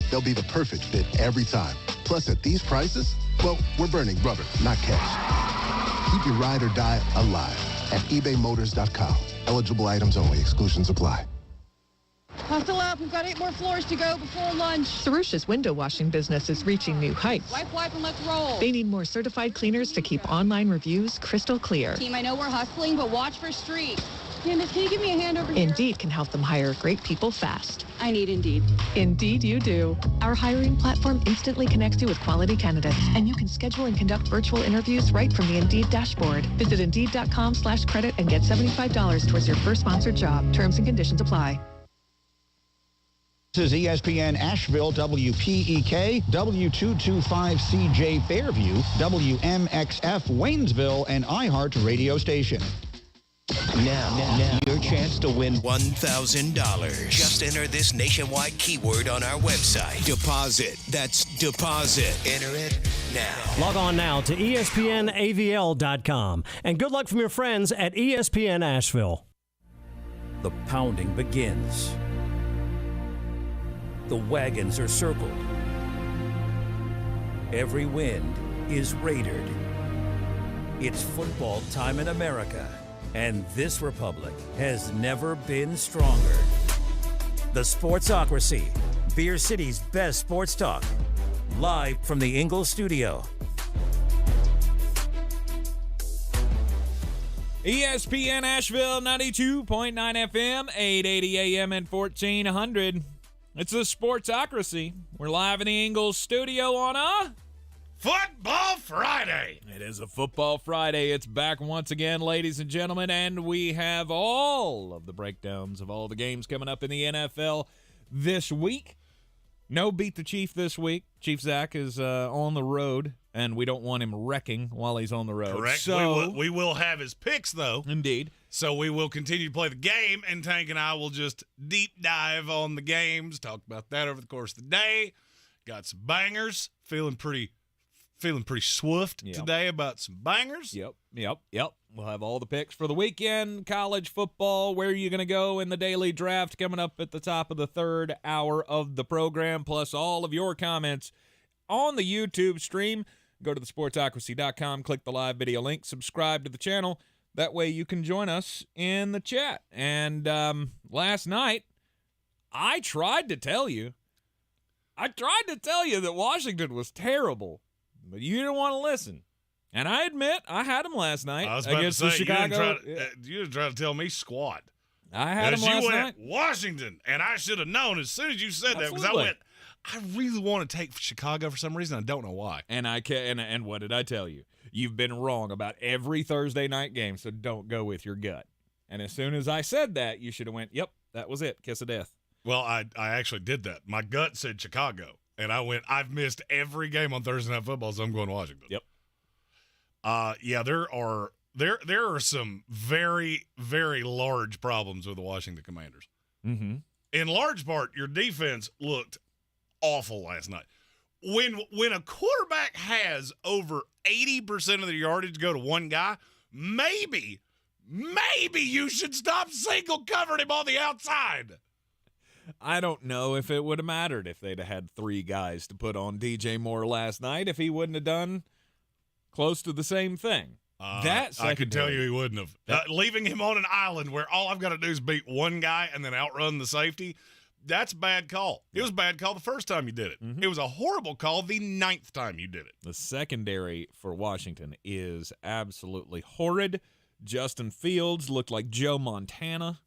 they'll be the perfect fit every time. Plus, at these prices, well, we're burning rubber, not cash. Keep your ride or die alive at ebaymotors.com. Eligible items only. Exclusions apply. Hustle up. We've got 8 more floors to go before lunch. Sarusha's window washing business is reaching new heights. Wipe, and let's roll. They need more certified cleaners to keep online reviews crystal clear. Team, I know we're hustling, but watch for streaks. Candace, can you give me a hand over here? Indeed can help them hire great people fast. I need Indeed. Indeed you do. Our hiring platform instantly connects you with quality candidates, and you can schedule and conduct virtual interviews right from the Indeed dashboard. Visit Indeed.com/credit and get $75 towards your first sponsored job. Terms and conditions apply. This is ESPN Asheville, WPEK, W225CJ Fairview, WMXF Waynesville, and iHeart radio station. Now, your chance to win $1,000. Just enter this nationwide keyword on our website. Deposit. That's deposit. Enter it now. Log on now to ESPNAVL.com. And good luck from your friends at ESPN Asheville. The pounding begins. The wagons are circled. Every wind is raidered. It's football time in America. And this republic has never been stronger. The Sportsocracy, Beer City's best sports talk. Live from the Ingalls studio. ESPN Asheville, 92.9 FM, 880 AM and 1400. It's the Sportsocracy. We're live in the Ingalls studio on a Football Friday. It is a Football Friday. It's back once again, ladies and gentlemen, and we have all of the breakdowns of all the games coming up in the NFL this week. No Beat the Chief this week. Chief Zack is on the road, and we don't want him wrecking while he's on the road. Correct. So, we will have his picks, though. Indeed. So we will continue to play the game, and Tank and I will just deep dive on the games, talk about that over the course of the day. Got some bangers. Feeling pretty swift today about some bangers. Yep. We'll have all the picks for the weekend, college football, where you're going to go in the daily draft coming up at the top of the third hour of the program, plus all of your comments on the YouTube stream. Go to thesportsocracy.com, click the live video link, subscribe to the channel. That way you can join us in the chat. And last night, I tried to tell you that Washington was terrible. But you didn't want to listen. And I admit, I had him last night against the Chicago. You didn't try to tell me squat. I had him last night. Washington, and I should have known as soon as you said that, because I really want to take Chicago for some reason. I don't know why. And what did I tell you? You've been wrong about every Thursday night game, so don't go with your gut. And as soon as I said that, you should have went, yep, that was it, kiss of death. Well, I actually did that. My gut said Chicago. And I went, I've missed every game on Thursday Night Football, so I'm going to Washington. Yep. Yeah, there are some very, very large problems with the Washington Commanders. Mm-hmm. In large part, your defense looked awful last night. When a quarterback has over 80% of the yardage go to one guy, maybe you should stop single covering him on the outside. I don't know if it would have mattered if they'd have had 3 guys to put on DJ Moore last night, if he wouldn't have done close to the same thing. I could tell you he wouldn't have. Leaving him on an island where all I've got to do is beat one guy and then outrun the safety, that's a bad call. It was a bad call the first time you did it. Mm-hmm. It was a horrible call the 9th time you did it. The secondary for Washington is absolutely horrid. Justin Fields looked like Joe Montana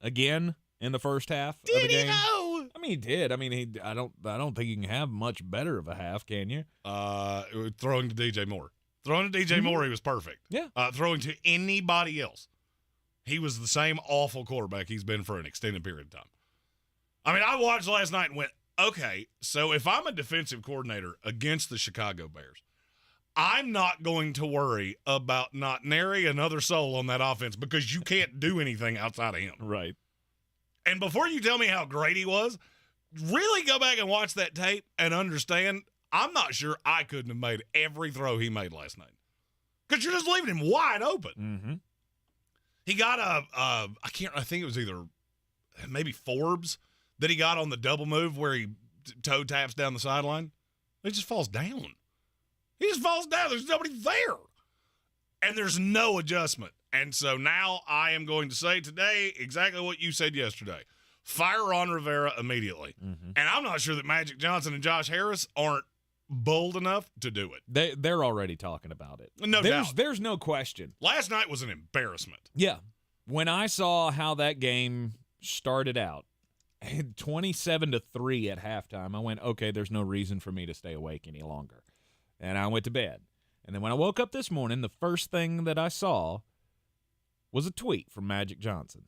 again in the first half of the game. Did he know? I mean, he did. I mean, I don't think you can have much better of a half, can you? Throwing to DJ Moore. Throwing to DJ Moore, he was perfect. Yeah. Throwing to anybody else, he was the same awful quarterback he's been for an extended period of time. I mean, I watched last night and went, okay, so if I'm a defensive coordinator against the Chicago Bears, I'm not going to worry about not nary another soul on that offense because you can't do anything outside of him. Right. And before you tell me how great he was, really go back and watch that tape and understand I'm not sure I couldn't have made every throw he made last night. Because you're just leaving him wide open. Mm-hmm. He got I think it was either maybe Forbes that he got on the double move where he toe taps down the sideline. He just falls down. He just falls down. There's nobody there. And there's no adjustment. And so now I am going to say today exactly what you said yesterday. Fire Ron Rivera immediately. Mm-hmm. And I'm not sure that Magic Johnson and Josh Harris aren't bold enough to do it. They're already talking about it. No doubt. There's no question. Last night was an embarrassment. Yeah. When I saw how that game started out, 27-3 at halftime, I went, okay, there's no reason for me to stay awake any longer. And I went to bed. And then when I woke up this morning, the first thing that I saw was a tweet from Magic Johnson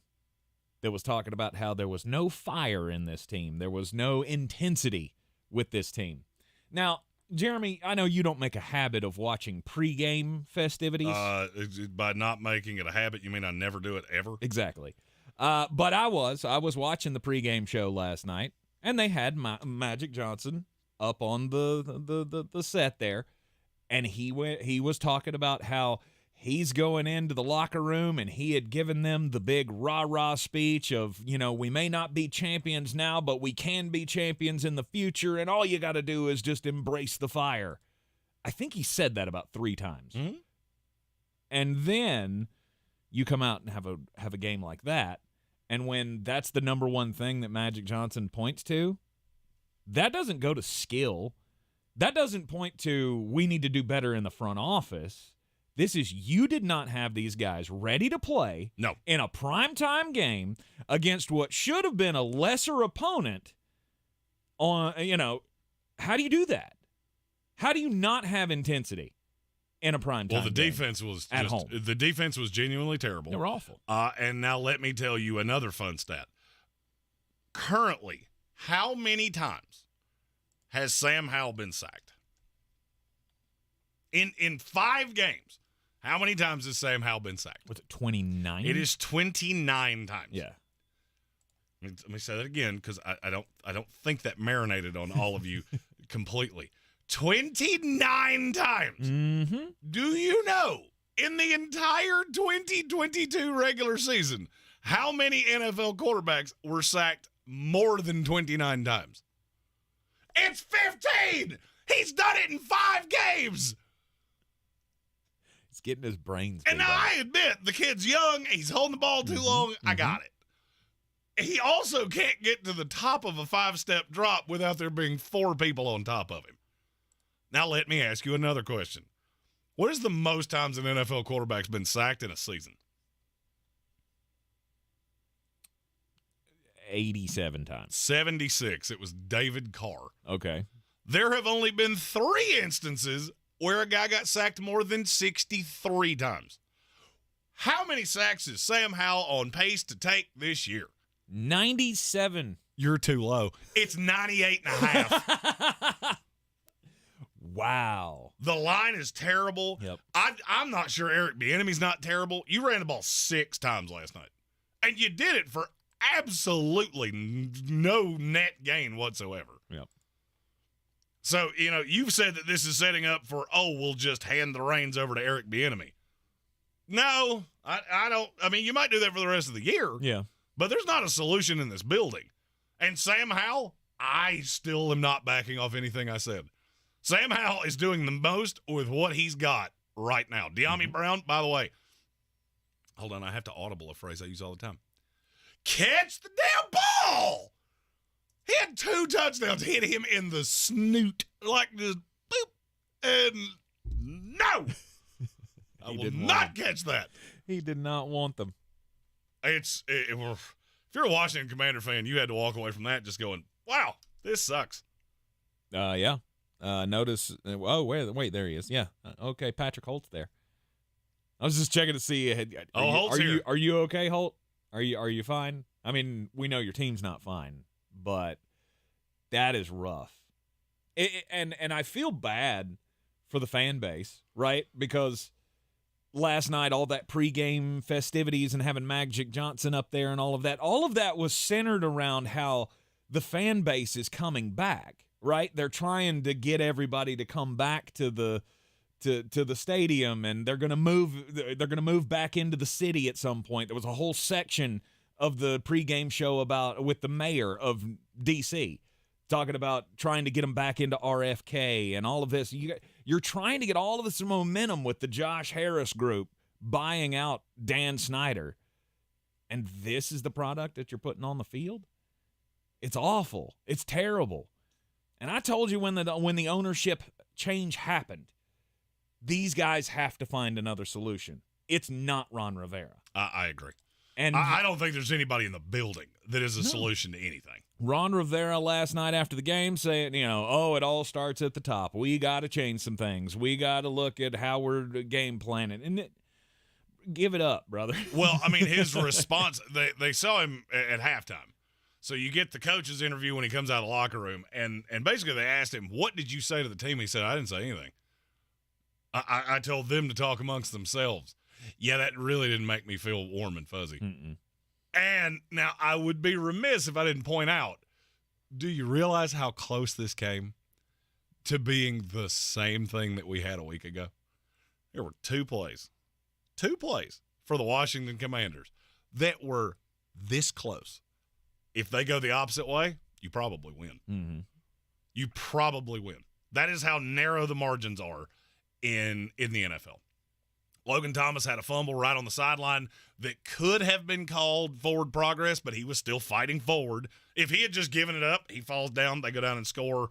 that was talking about how there was no fire in this team. There was no intensity with this team. Now, Jeremy, I know you don't make a habit of watching pregame festivities. By not making it a habit, you mean I never do it ever? Exactly. But I was watching the pregame show last night, and they had Magic Johnson up on the set there, and he was talking about how he's going into the locker room, and he had given them the big rah-rah speech of, we may not be champions now, but we can be champions in the future, and all you got to do is just embrace the fire. I think he said that about 3 times. Mm-hmm. And then you come out and have a game like that, and when that's the number one thing that Magic Johnson points to, that doesn't go to skill. That doesn't point to we need to do better in the front office. This is you did not have these guys ready to play in a primetime game against what should have been a lesser opponent. How do you do that? How do you not have intensity in a primetime game? Well, the defense was at home. The defense was genuinely terrible. They were awful. And now let me tell you another fun stat. Currently, how many times has Sam Howell been sacked? In 5 games, how many times has Sam Howell been sacked? Was it 29? It is 29 times. Yeah. Let me say that again because I don't think that marinated on all of you completely. 29 times. Mm-hmm. Do you know in the entire 2022 regular season how many NFL quarterbacks were sacked more than 29 times? It's 15! He's done it in 5 games! He's getting his brains And now I admit, the kid's young. He's holding the ball too long. I got it. He also can't get to the top of a 5-step drop without there being 4 people on top of him. Now let me ask you another question. What is the most times an NFL quarterback's been sacked in a season? 87 times. 76. It was David Carr. Okay. There have only been 3 instances where a guy got sacked more than 63 times. How many sacks is Sam Howell on pace to take this year? 97. You're too low. It's 98.5. Wow. The line is terrible. Yep. I'm not sure Eric Bieniemy's not terrible. You ran the ball 6 times last night. And you did it for absolutely no net gain whatsoever. Yep. So, you've said that this is setting up for, we'll just hand the reins over to Eric Bieniemy. No, I don't. I mean, you might do that for the rest of the year. Yeah. But there's not a solution in this building. And Sam Howell, I still am not backing off anything I said. Sam Howell is doing the most with what he's got right now. De'Ami Brown, by the way, hold on, I have to audible a phrase I use all the time. Catch the damn ball! He had 2 touchdowns hit him in the snoot. Like just boop. And no! I will not catch that. He did not want them. If you're a Washington Commander fan, you had to walk away from that just going, wow, this sucks. Yeah. Notice. Wait, there he is. Yeah. Okay, Patrick Holt's there. I was just checking to see. Holt's here. Are you okay, Holt? Are you fine? I mean, we know your team's not fine, but that is rough. And I feel bad for the fan base, right? Because last night, all that pregame festivities and having Magic Johnson up there and all of that was centered around how the fan base is coming back, right? They're trying to get everybody to come back to the stadium, and they're going to move back into the city at some point. There was a whole section of the pregame show with the mayor of D.C. talking about trying to get them back into RFK and all of this. You're trying to get all of this momentum with the Josh Harris group buying out Dan Snyder. And this is the product that you're putting on the field? It's awful. It's terrible. And I told you when the ownership change happened, these guys have to find another solution. It's not Ron Rivera. I agree. And I don't think there's anybody in the building that is a solution to anything. Ron Rivera last night after the game saying, it all starts at the top. We got to change some things. We got to look at how we're game planning. And give it up, brother. Well, I mean, his response, they saw him at halftime. So you get the coach's interview when he comes out of the locker room, and basically they asked him, what did you say to the team? He said, I didn't say anything. I told them to talk amongst themselves. Yeah, that really didn't make me feel warm and fuzzy. Mm-mm. And now I would be remiss if I didn't point out, do you realize how close this came to being the same thing that we had a week ago? There were two plays for the Washington Commanders that were this close. If they go the opposite way, you probably win. Mm-hmm. You probably win. That is how narrow the margins are in the NFL. Logan Thomas had a fumble right on the sideline that could have been called forward progress, but he was still fighting forward. If he had just given it up, he falls down, they go down and score,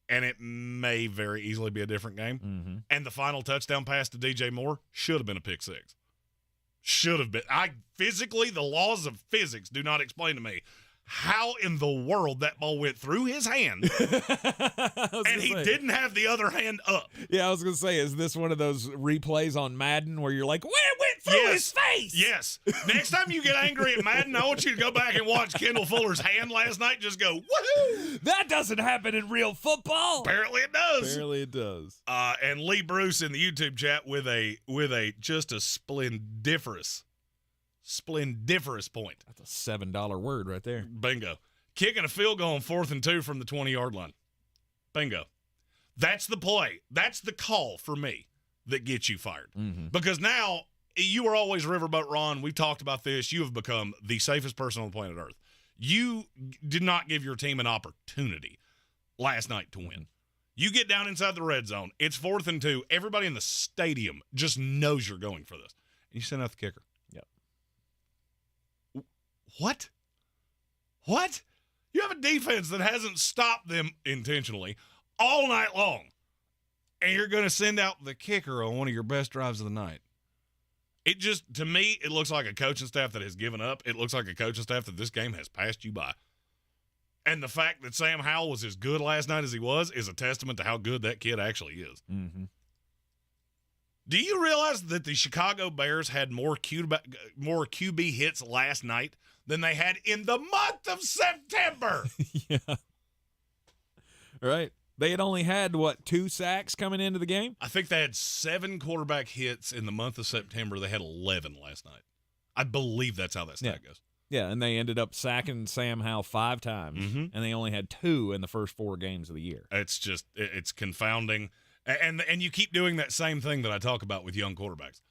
and it may very easily be a different game. Mm-hmm. And the final touchdown pass to DJ Moore should have been a pick six. Should have been. The laws of physics do not explain to me how in the world that ball went through his hand and he didn't have the other hand up. Yeah, I was going to say, is this one of those replays on Madden where you're like, where it went through his face? Yes. Next time you get angry at Madden, I want you to go back and watch Kendall Fuller's hand last night. Just go, woohoo! That doesn't happen in real football. Apparently it does. Apparently it does. And Lee Bruce in the YouTube chat with a just a splendiferous point. That's a $7 word right there. Bingo. Kicking a field goal on 4th and 2 from the 20-yard line. Bingo. That's the play. That's the call for me that gets you fired. Mm-hmm. Because now, you were always Riverboat Ron. We've talked about this. You have become the safest person on planet Earth. You did not give your team an opportunity last night to win. You get down inside the red zone. It's 4th and 2. Everybody in the stadium just knows you're going for this. And you send out the kicker. What? You have a defense that hasn't stopped them intentionally all night long, and you're going to send out the kicker on one of your best drives of the night. It just, to me, it looks like a coaching staff that has given up. It looks like a coaching staff that this game has passed you by. And the fact that Sam Howell was as good last night as he was is a testament to how good that kid actually is. Mm-hmm. Do you realize that the Chicago Bears had more QB hits last night than they had in the month of September? Yeah. Right. They had only had, 2 sacks coming into the game? I think they had 7 quarterback hits in the month of September. They had 11 last night. I believe that's how that stat goes. Yeah, and they ended up sacking Sam Howell 5 times, and they only had 2 in the first 4 games of the year. It's confounding. And you keep doing that same thing that I talk about with young quarterbacks.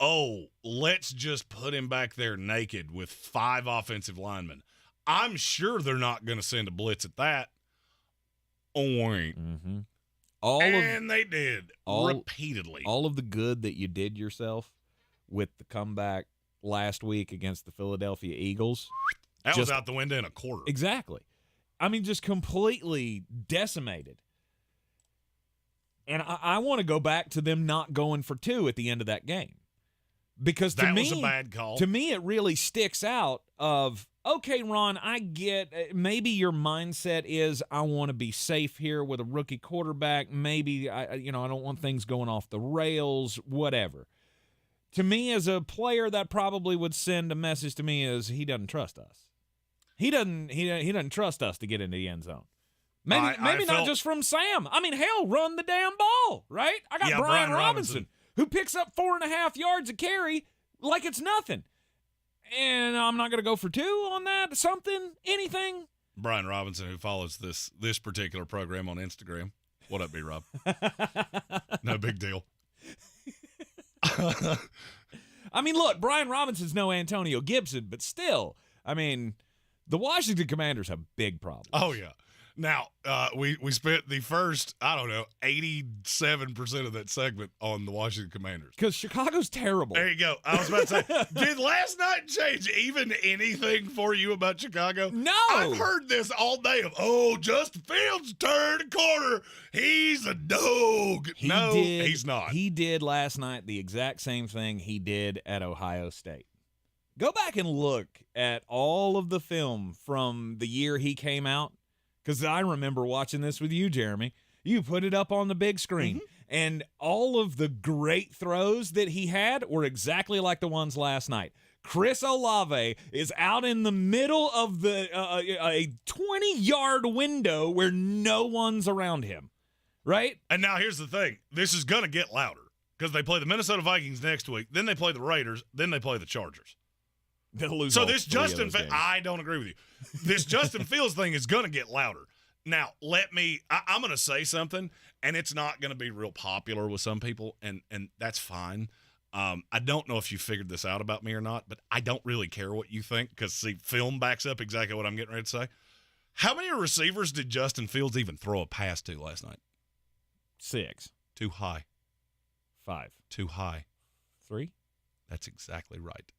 Oh, let's just put him back there naked with 5 offensive linemen. I'm sure they're not going to send a blitz at that. Oh, wait. Mm-hmm. They did repeatedly. All of the good that you did yourself with the comeback last week against the Philadelphia Eagles. That was out the window in a quarter. Exactly. I mean, just completely decimated. And I want to go back to them not going for 2 at the end of that game. Because to me, that was a bad call. To me, it really sticks out of, okay, Ron, I get maybe your mindset is I want to be safe here with a rookie quarterback. Maybe I don't want things going off the rails, whatever. To me, as a player, that probably would send a message to me is he doesn't trust us. He doesn't trust us to get into the end zone. Maybe not just from Sam. I mean, hell, run the damn ball, right? I got Brian Robinson, who picks up 4.5 yards a carry like it's nothing. And I'm not going to go for 2 on that, something, anything. Brian Robinson, who follows this particular program on Instagram. What up, B-Rob? No big deal. I mean, look, Brian Robinson's no Antonio Gibson, but still, I mean, the Washington Commanders have big problems. Oh, yeah. Now, we spent the first, 87% of that segment on the Washington Commanders. Because Chicago's terrible. There you go. I was about to say, did last night change even anything for you about Chicago? No. I've heard this all day of, Justin Fields turned a corner. He's a dog. He's not. He did last night the exact same thing he did at Ohio State. Go back and look at all of the film from the year he came out. Because I remember watching this with you, Jeremy. You put it up on the big screen, and all of the great throws that he had were exactly like the ones last night. Chris Olave is out in the middle of a 20-yard window where no one's around him, right? And now here's the thing. This is going to get louder because they play the Minnesota Vikings next week, then they play the Raiders, then they play the Chargers. They'll lose. So this Justin, I don't agree with you. This Justin Fields thing is going to get louder. Now, I'm going to say something, and it's not going to be real popular with some people, and that's fine. I don't know if you figured this out about me or not, but I don't really care what you think because, see, film backs up exactly what I'm getting ready to say. How many receivers did Justin Fields even throw a pass to last night? 6. Too high. 5. Too high. 3. That's exactly right.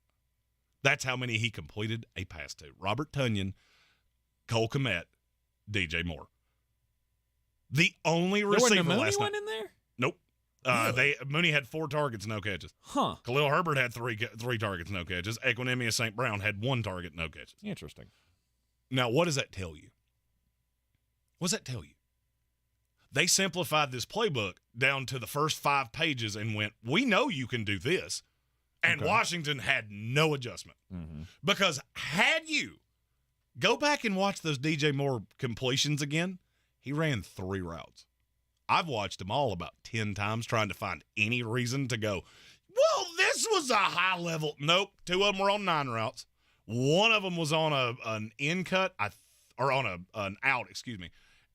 That's how many he completed a pass to. Robert Tonyan, Cole Kmet, DJ Moore. The only receiver last night. One in there? Nope. Really? Mooney had 4 targets, no catches. Huh. Khalil Herbert had three targets, no catches. Equinemius St. Brown had 1 target, no catches. Interesting. Now, what does that tell you? What does that tell you? They simplified this playbook down to the first 5 pages and went, we know you can do this. And Washington had no adjustment. Because had you go back and watch those DJ Moore completions again, he ran 3 routes. I've watched them all about 10 times trying to find any reason to go, well, this was a high level. Nope. 2 of them were on 9 routes. 1 of them was on an in cut, or on an out,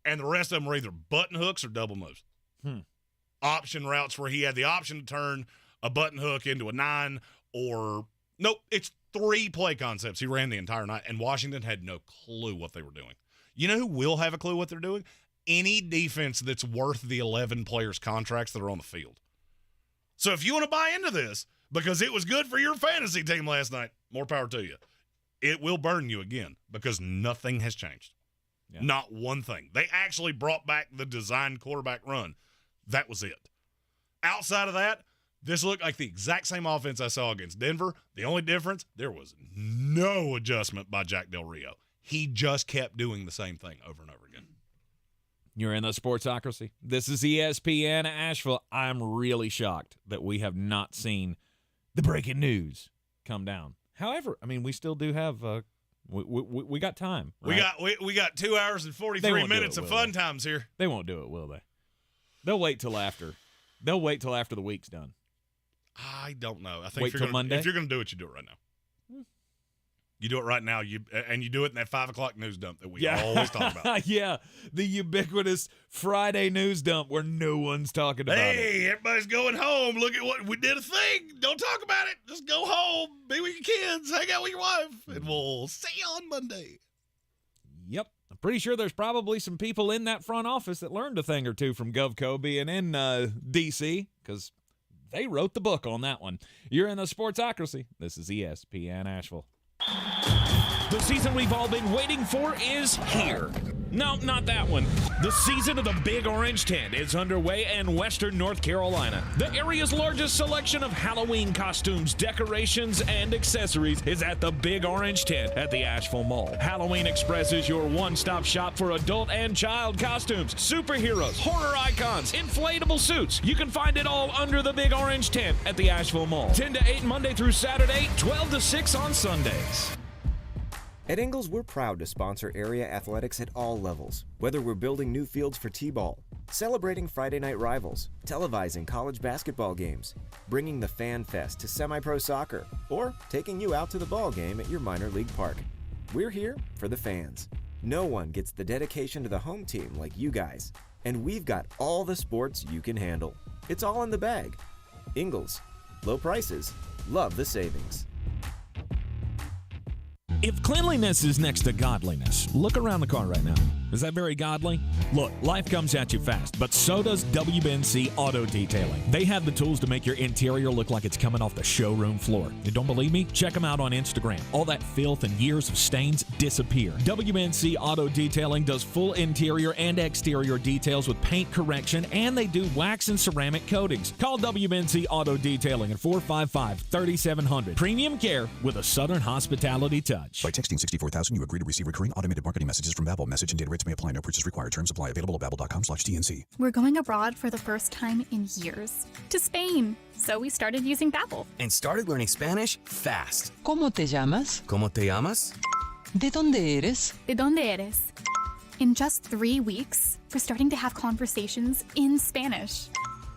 and the rest of them were either button hooks or double moves. Option routes where he had the option to turn a button hook into a 9 or nope, it's 3 play concepts. He ran the entire night, and Washington had no clue what they were doing. You know who will have a clue what they're doing? Any defense that's worth the 11 players' contracts that are on the field. So if you want to buy into this because it was good for your fantasy team last night, more power to you. It will burn you again because nothing has changed. Yeah. Not one thing. They actually brought back the designed quarterback run. That was it. Outside of that, this looked like the exact same offense I saw against Denver. The only difference, there was no adjustment by Jack Del Rio. He just kept doing the same thing over and over again. You're in the Sportsocracy. This is ESPN Asheville. I'm really shocked that we have not seen the breaking news come down. However, I mean, we still do have we got time. Right? We got 2 hours and 43 minutes of fun times here. They won't do it, will they? They'll wait till after. They'll wait till after the week's done. I don't know. I think wait till Monday. If you're going to do it, you do it right now. You do it right now. You do it in that 5 o'clock news dump that we always talk about. Yeah, the ubiquitous Friday news dump where no one's talking about it. Hey, everybody's going home. Look at what we did. A thing. Don't talk about it. Just go home. Be with your kids. Hang out with your wife, and we'll see you on Monday. Yep. I'm pretty sure there's probably some people in that front office that learned a thing or two from GovCo being in D.C. because they wrote the book on that one. You're in the Sportsocracy. This is ESPN Asheville. The season we've all been waiting for is here. No, not that one. The season of the Big Orange Tent is underway in western North Carolina. The area's largest selection of Halloween costumes, decorations, and accessories is at the Big Orange Tent at the Asheville Mall. Halloween Express is your one-stop shop for adult and child costumes, superheroes, horror icons, inflatable suits. You can find it all under the Big Orange Tent at the Asheville Mall. 10 to 8 Monday through Saturday, 12 to 6 on Sundays. At Ingles, we're proud to sponsor area athletics at all levels. Whether we're building new fields for T-ball, celebrating Friday night rivals, televising college basketball games, bringing the Fan Fest to semi-pro soccer, or taking you out to the ball game at your minor league park. We're here for the fans. No one gets the dedication to the home team like you guys. And we've got all the sports you can handle. It's all in the bag. Ingles. Low prices. Love the savings. If cleanliness is next to godliness, look around the car right now. Is that very godly? Look, life comes at you fast, but so does WNC Auto Detailing. They have the tools to make your interior look like it's coming off the showroom floor. You don't believe me? Check them out on Instagram. All that filth and years of stains disappear. WNC Auto Detailing does full interior and exterior details with paint correction, and they do wax and ceramic coatings. Call WNC Auto Detailing at 455-3700. Premium care with a Southern hospitality touch. By texting 64,000, you agree to receive recurring automated marketing messages from Babbel. Message and data rates may apply. No purchase required. Terms apply. Available at babbel.com/TNC. We're going abroad for the first time in years. To Spain. So we started using Babbel. And started learning Spanish fast. ¿Cómo te llamas? ¿Cómo te llamas? ¿De dónde eres? ¿De dónde eres? In just 3 weeks, we're starting to have conversations in Spanish.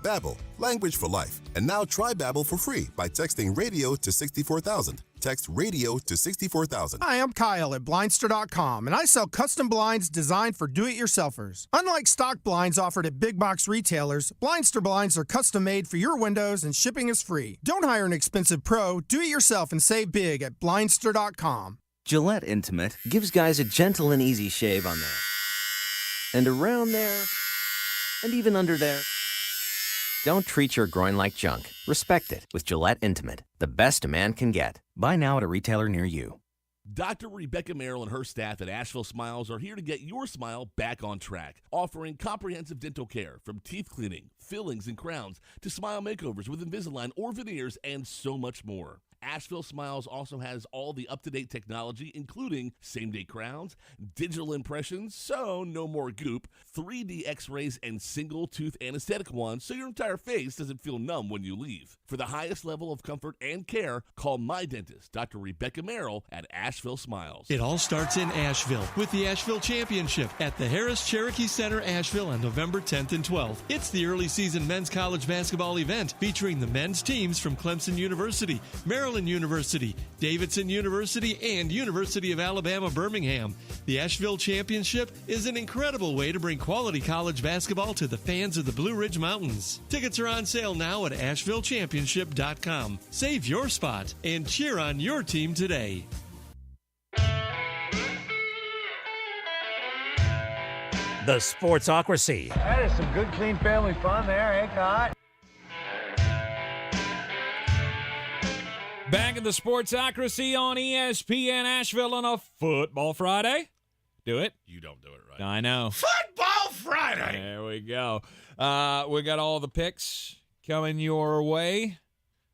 Babbel, language for life. And now try Babbel for free by texting radio to 64,000. Text radio to 64,000. Hi, I'm Kyle at Blindster.com, and I sell custom blinds designed for do-it-yourselfers. Unlike stock blinds offered at big box retailers, Blindster blinds are custom made for your windows and shipping is free. Don't hire an expensive pro. Do it yourself and save big at Blindster.com. Gillette Intimate gives guys a gentle and easy shave on there. And around there. And even under there. Don't treat your groin like junk. Respect it with Gillette Intimate, the best a man can get. Buy now at a retailer near you. Dr. Rebecca Merrill and her staff at Asheville Smiles are here to get your smile back on track, offering comprehensive dental care from teeth cleaning, fillings, and crowns to smile makeovers with Invisalign or veneers and so much more. Asheville Smiles also has all the up-to-date technology, including same-day crowns, digital impressions, so no more goop, 3D x-rays, and single-tooth anesthetic wands so your entire face doesn't feel numb when you leave. For the highest level of comfort and care, call my dentist, Dr. Rebecca Merrill, at Asheville Smiles. It all starts in Asheville with the Asheville Championship at the Harris Cherokee Center, Asheville on November 10th and 12th. It's the early season men's college basketball event featuring the men's teams from Clemson University, Maryland University, Davidson University, and University of Alabama, Birmingham. The Asheville Championship is an incredible way to bring quality college basketball to the fans of the Blue Ridge Mountains. Tickets are on sale now at AshevilleChampionship.com. Save your spot and cheer on your team today. The Sportsocracy. That is some good, clean family fun there, eh, Cott? Back in the Sportsocracy on ESPN Asheville on a Football Friday. Do it. You don't do it right. I know. Football Friday. There we go. We got all the picks coming your way.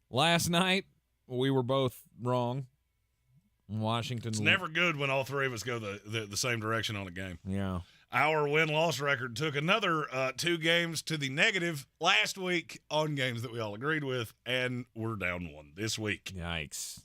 Last night, we were both wrong. Washington. It's never good when all three of us go the same direction on a game. Yeah. Our win-loss record took another 2 games to the negative last week on games that we all agreed with, and we're down 1 this week. Yikes.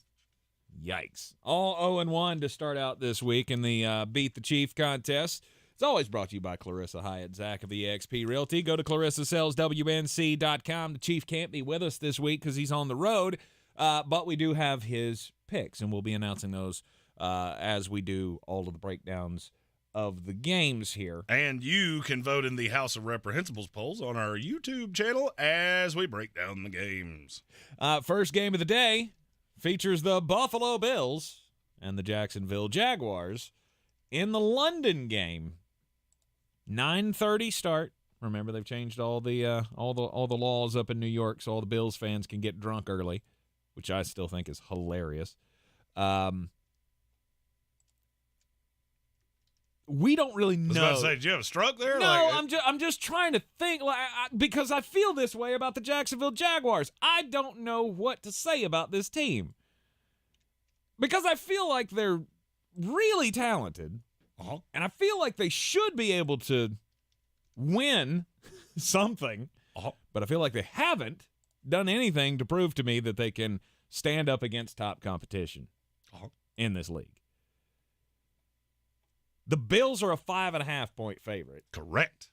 All 0-1 to start out this week in the Beat the Chief contest. It's always brought to you by Clarissa Hyatt, Zack of eXp Realty. Go to ClarissaSellsWNC.com. The Chief can't be with us this week because he's on the road, but we do have his picks, and we'll be announcing those as we do all of the breakdowns of the games here. And you can vote in the House of Reprehensibles polls on our YouTube channel as we break down the games. First game of the day features the Buffalo Bills and the Jacksonville Jaguars in the London game. 9:30 start. Remember, they've changed all the laws up in New York so all the Bills fans can get drunk early, which I still think is hilarious. We don't really know. I was about to say, did you have a stroke there? No, I'm just trying to think, because I feel this way about the Jacksonville Jaguars. I don't know what to say about this team because I feel like they're really talented, and I feel like they should be able to win something, but I feel like they haven't done anything to prove to me that they can stand up against top competition in this league. The Bills are a 5.5-point favorite. Correct.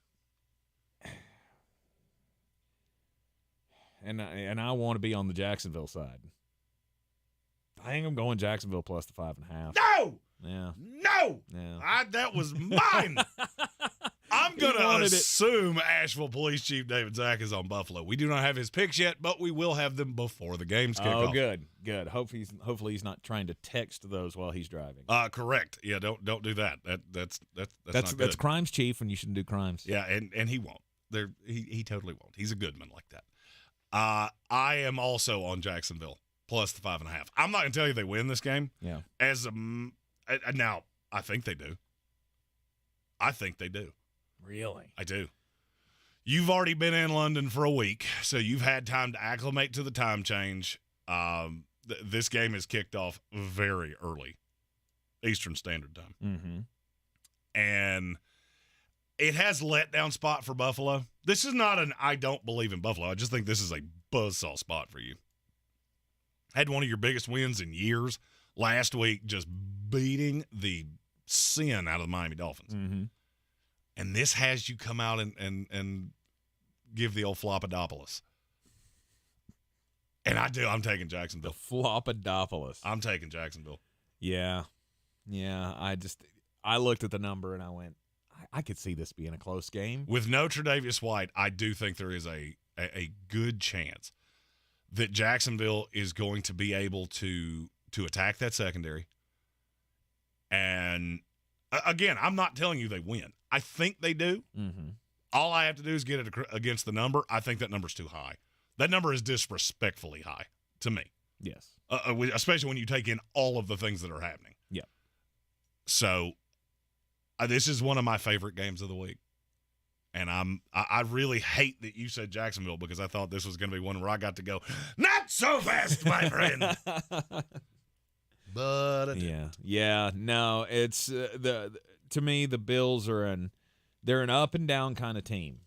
And I want to be on the Jacksonville side. I think I'm going Jacksonville plus the 5.5. No! Yeah. No! Yeah. That was mine! I'm I'm going to assume Asheville Police Chief David Zack is on Buffalo. We do not have his picks yet, but we will have them before the games kick off. Oh, good. Hopefully he's not trying to text those while he's driving. Correct. Yeah, don't do that. That's not good. That's crimes, Chief, and you shouldn't do crimes. Yeah, and he won't. He totally won't. He's a good man like that. I am also on Jacksonville plus the 5.5. I'm not going to tell you they win this game. Yeah. Now, I think they do. Really? I do. You've already been in London for a week, so you've had time to acclimate to the time change. This game is kicked off very early, Eastern Standard Time. Mm-hmm. And it has letdown spot for Buffalo. This is not an I don't believe in Buffalo. I just think this is a buzzsaw spot for you. Had one of your biggest wins in years last week, just beating the sin out of the Miami Dolphins. Mm-hmm. And this has you come out and give the old Flopadopoulos. And I do. I'm taking Jacksonville. The Flopadopoulos. I'm taking Jacksonville. Yeah. I looked at the number and I went, I could see this being a close game. With no Tre'Davious White, I do think there is a good chance that Jacksonville is going to be able to attack that secondary. And, again, I'm not telling you they win. I think they do. Mm-hmm. All I have to do is get it against the number. I think that number's too high. That number is disrespectfully high to me. Yes. Especially when you take in all of the things that are happening. Yeah. So, this is one of my favorite games of the week. And I really hate that you said Jacksonville because I thought this was going to be one where I got to go, not so fast, my friend. But yeah. No, it's to me the Bills are they're an up and down kind of team,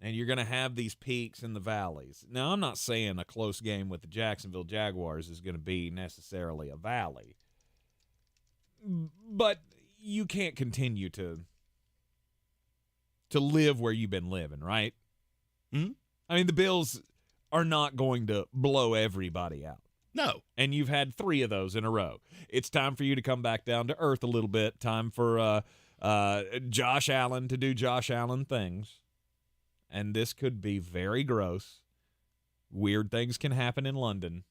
and you're going to have these peaks and the valleys. Now, I'm not saying a close game with the Jacksonville Jaguars is going to be necessarily a valley, but you can't continue to live where you've been living, right? Mm-hmm. I mean, the Bills are not going to blow everybody out. No. And you've had 3 of those in a row. It's time for you to come back down to earth a little bit. Time for Josh Allen to do Josh Allen things. And this could be very gross. Weird things can happen in London.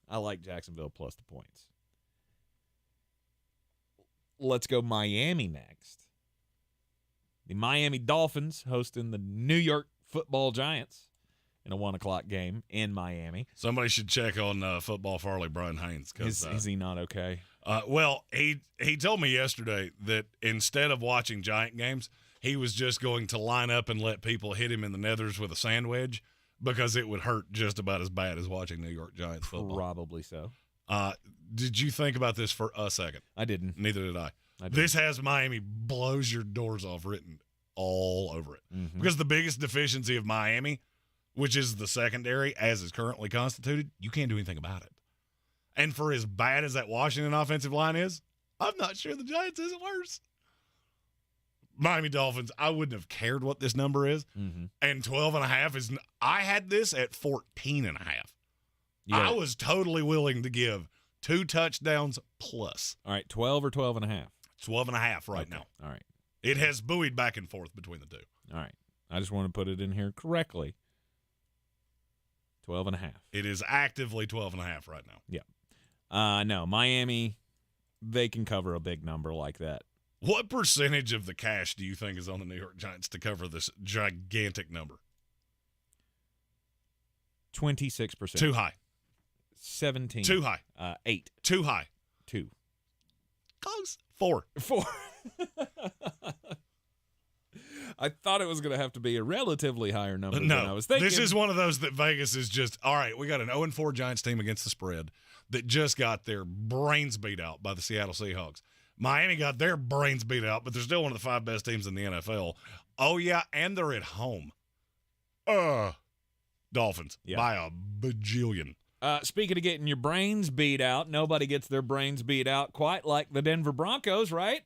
I like Jacksonville plus the points. Let's go Miami next. The Miami Dolphins hosting the New York Football Giants in a 1:00 game in Miami. Somebody should check on Football Farley Brian Haynes. Is he not okay? Well, he told me yesterday that instead of watching Giant games, he was just going to line up and let people hit him in the nethers with a sand wedge because it would hurt just about as bad as watching New York Giants football. Probably so. Did you think about this for a second? I didn't. Neither did I. This has Miami blows your doors off written all over it. Mm-hmm. Because the biggest deficiency of Miami, which is the secondary as is currently constituted, you can't do anything about it. And for as bad as that Washington offensive line is, I'm not sure the Giants isn't worse. Miami Dolphins, I wouldn't have cared what this number is. Mm-hmm. And 12.5 is – I had this at 14.5. I was totally willing to give 2 touchdowns plus. All right, 12 or 12.5? 12.5 right now. All right. It has buoyed back and forth between the two. All right. I just want to put it in here correctly. 12.5. It is actively 12.5 right now. Yeah. No, Miami, they can cover a big number like that. What percentage of the cash do you think is on the New York Giants to cover this gigantic number? 26%. Too high. 17. Too high. 8. Too high. 2. Close. 4. I thought it was going to have to be a relatively higher number than I was thinking. This is one of those that Vegas is just, all right, we got an 0-4 Giants team against the spread that just got their brains beat out by the Seattle Seahawks. Miami got their brains beat out, but they're still one of the 5 best teams in the NFL. Oh, yeah, and they're at home. Dolphins by a bajillion. Speaking of getting your brains beat out, nobody gets their brains beat out quite like the Denver Broncos, right?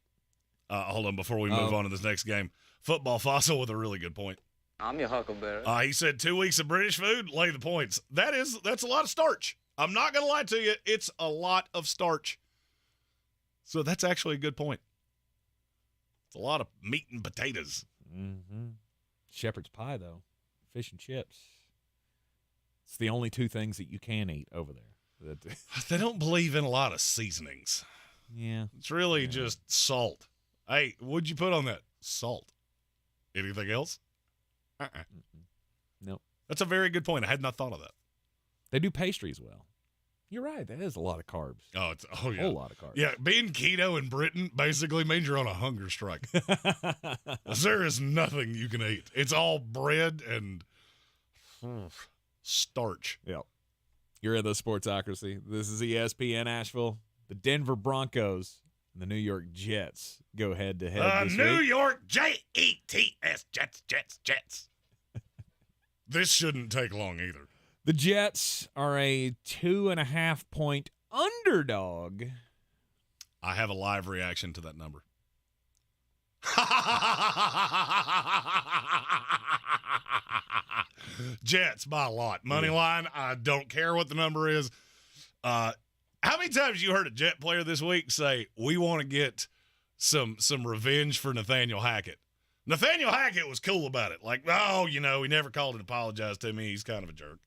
Hold on, before we move on to this next game. Football Fossil with a really good point. I'm your huckleberry. He said 2 weeks of British food, lay the points. That's a lot of starch. I'm not going to lie to you. It's a lot of starch. So that's actually a good point. It's a lot of meat and potatoes. Mm-hmm. Shepherd's pie, though. Fish and chips. It's the only two things that you can eat over there. They don't believe in a lot of seasonings. Yeah. It's really just salt. Hey, what'd you put on that? Salt. Anything else? Nope. That's a very good point. I had not thought of that. They do pastries well. You're right. That is a lot of carbs. Oh, A whole lot of carbs. Yeah, being keto in Britain basically means you're on a hunger strike. There is nothing you can eat. It's all bread and starch. Yep. You're in the Sportsocracy. This is ESPN Asheville. The Denver Broncos and the New York Jets go head-to-head this New week. York Jets, Jets. This shouldn't take long either. The Jets are a 2.5-point underdog. I have a live reaction to that number. Jets by a lot. Money line, I don't care what the number is. How many times you heard a Jet player this week say, we want to get some revenge for Nathaniel Hackett? Nathaniel Hackett was cool about it. Like, oh, he never called and apologized to me. He's kind of a jerk.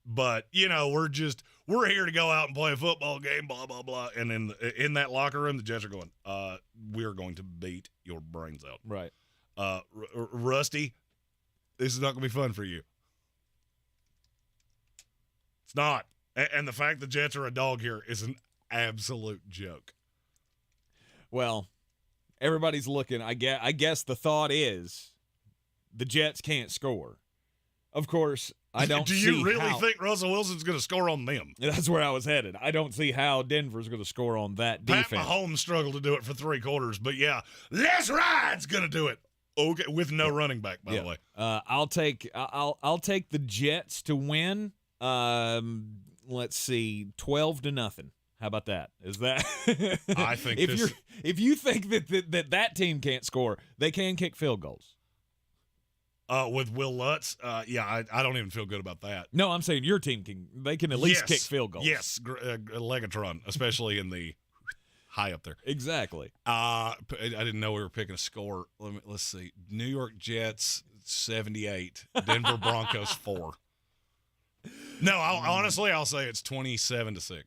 But, we're here to go out and play a football game, blah, blah, blah. And in that locker room, the Jets are going, we're going to beat your brains out. Right. Rusty, this is not going to be fun for you. It's not. And the fact the Jets are a dog here is an absolute joke. Well, everybody's looking. I guess the thought is the Jets can't score. Of course, I don't see Do you really how. think Russell Wilson's going to score on them? That's where I was headed. I don't see how Denver's going to score on that defense. Pat Mahomes struggled to do it for 3 quarters, but yeah, Les Ride's going to do it. Okay, with no running back, by the way. I'll take the Jets to win. Let's see, 12-0. How about that? Is that? I think if you think that team can't score, they can kick field goals. With Will Lutz, I don't even feel good about that. No, I'm saying your team can at least kick field goals. Yes, Legatron, especially in the high up there. Exactly. I didn't know we were picking a score. Let's see. New York Jets 78, Denver Broncos 4. No, I'll say it's 27-6.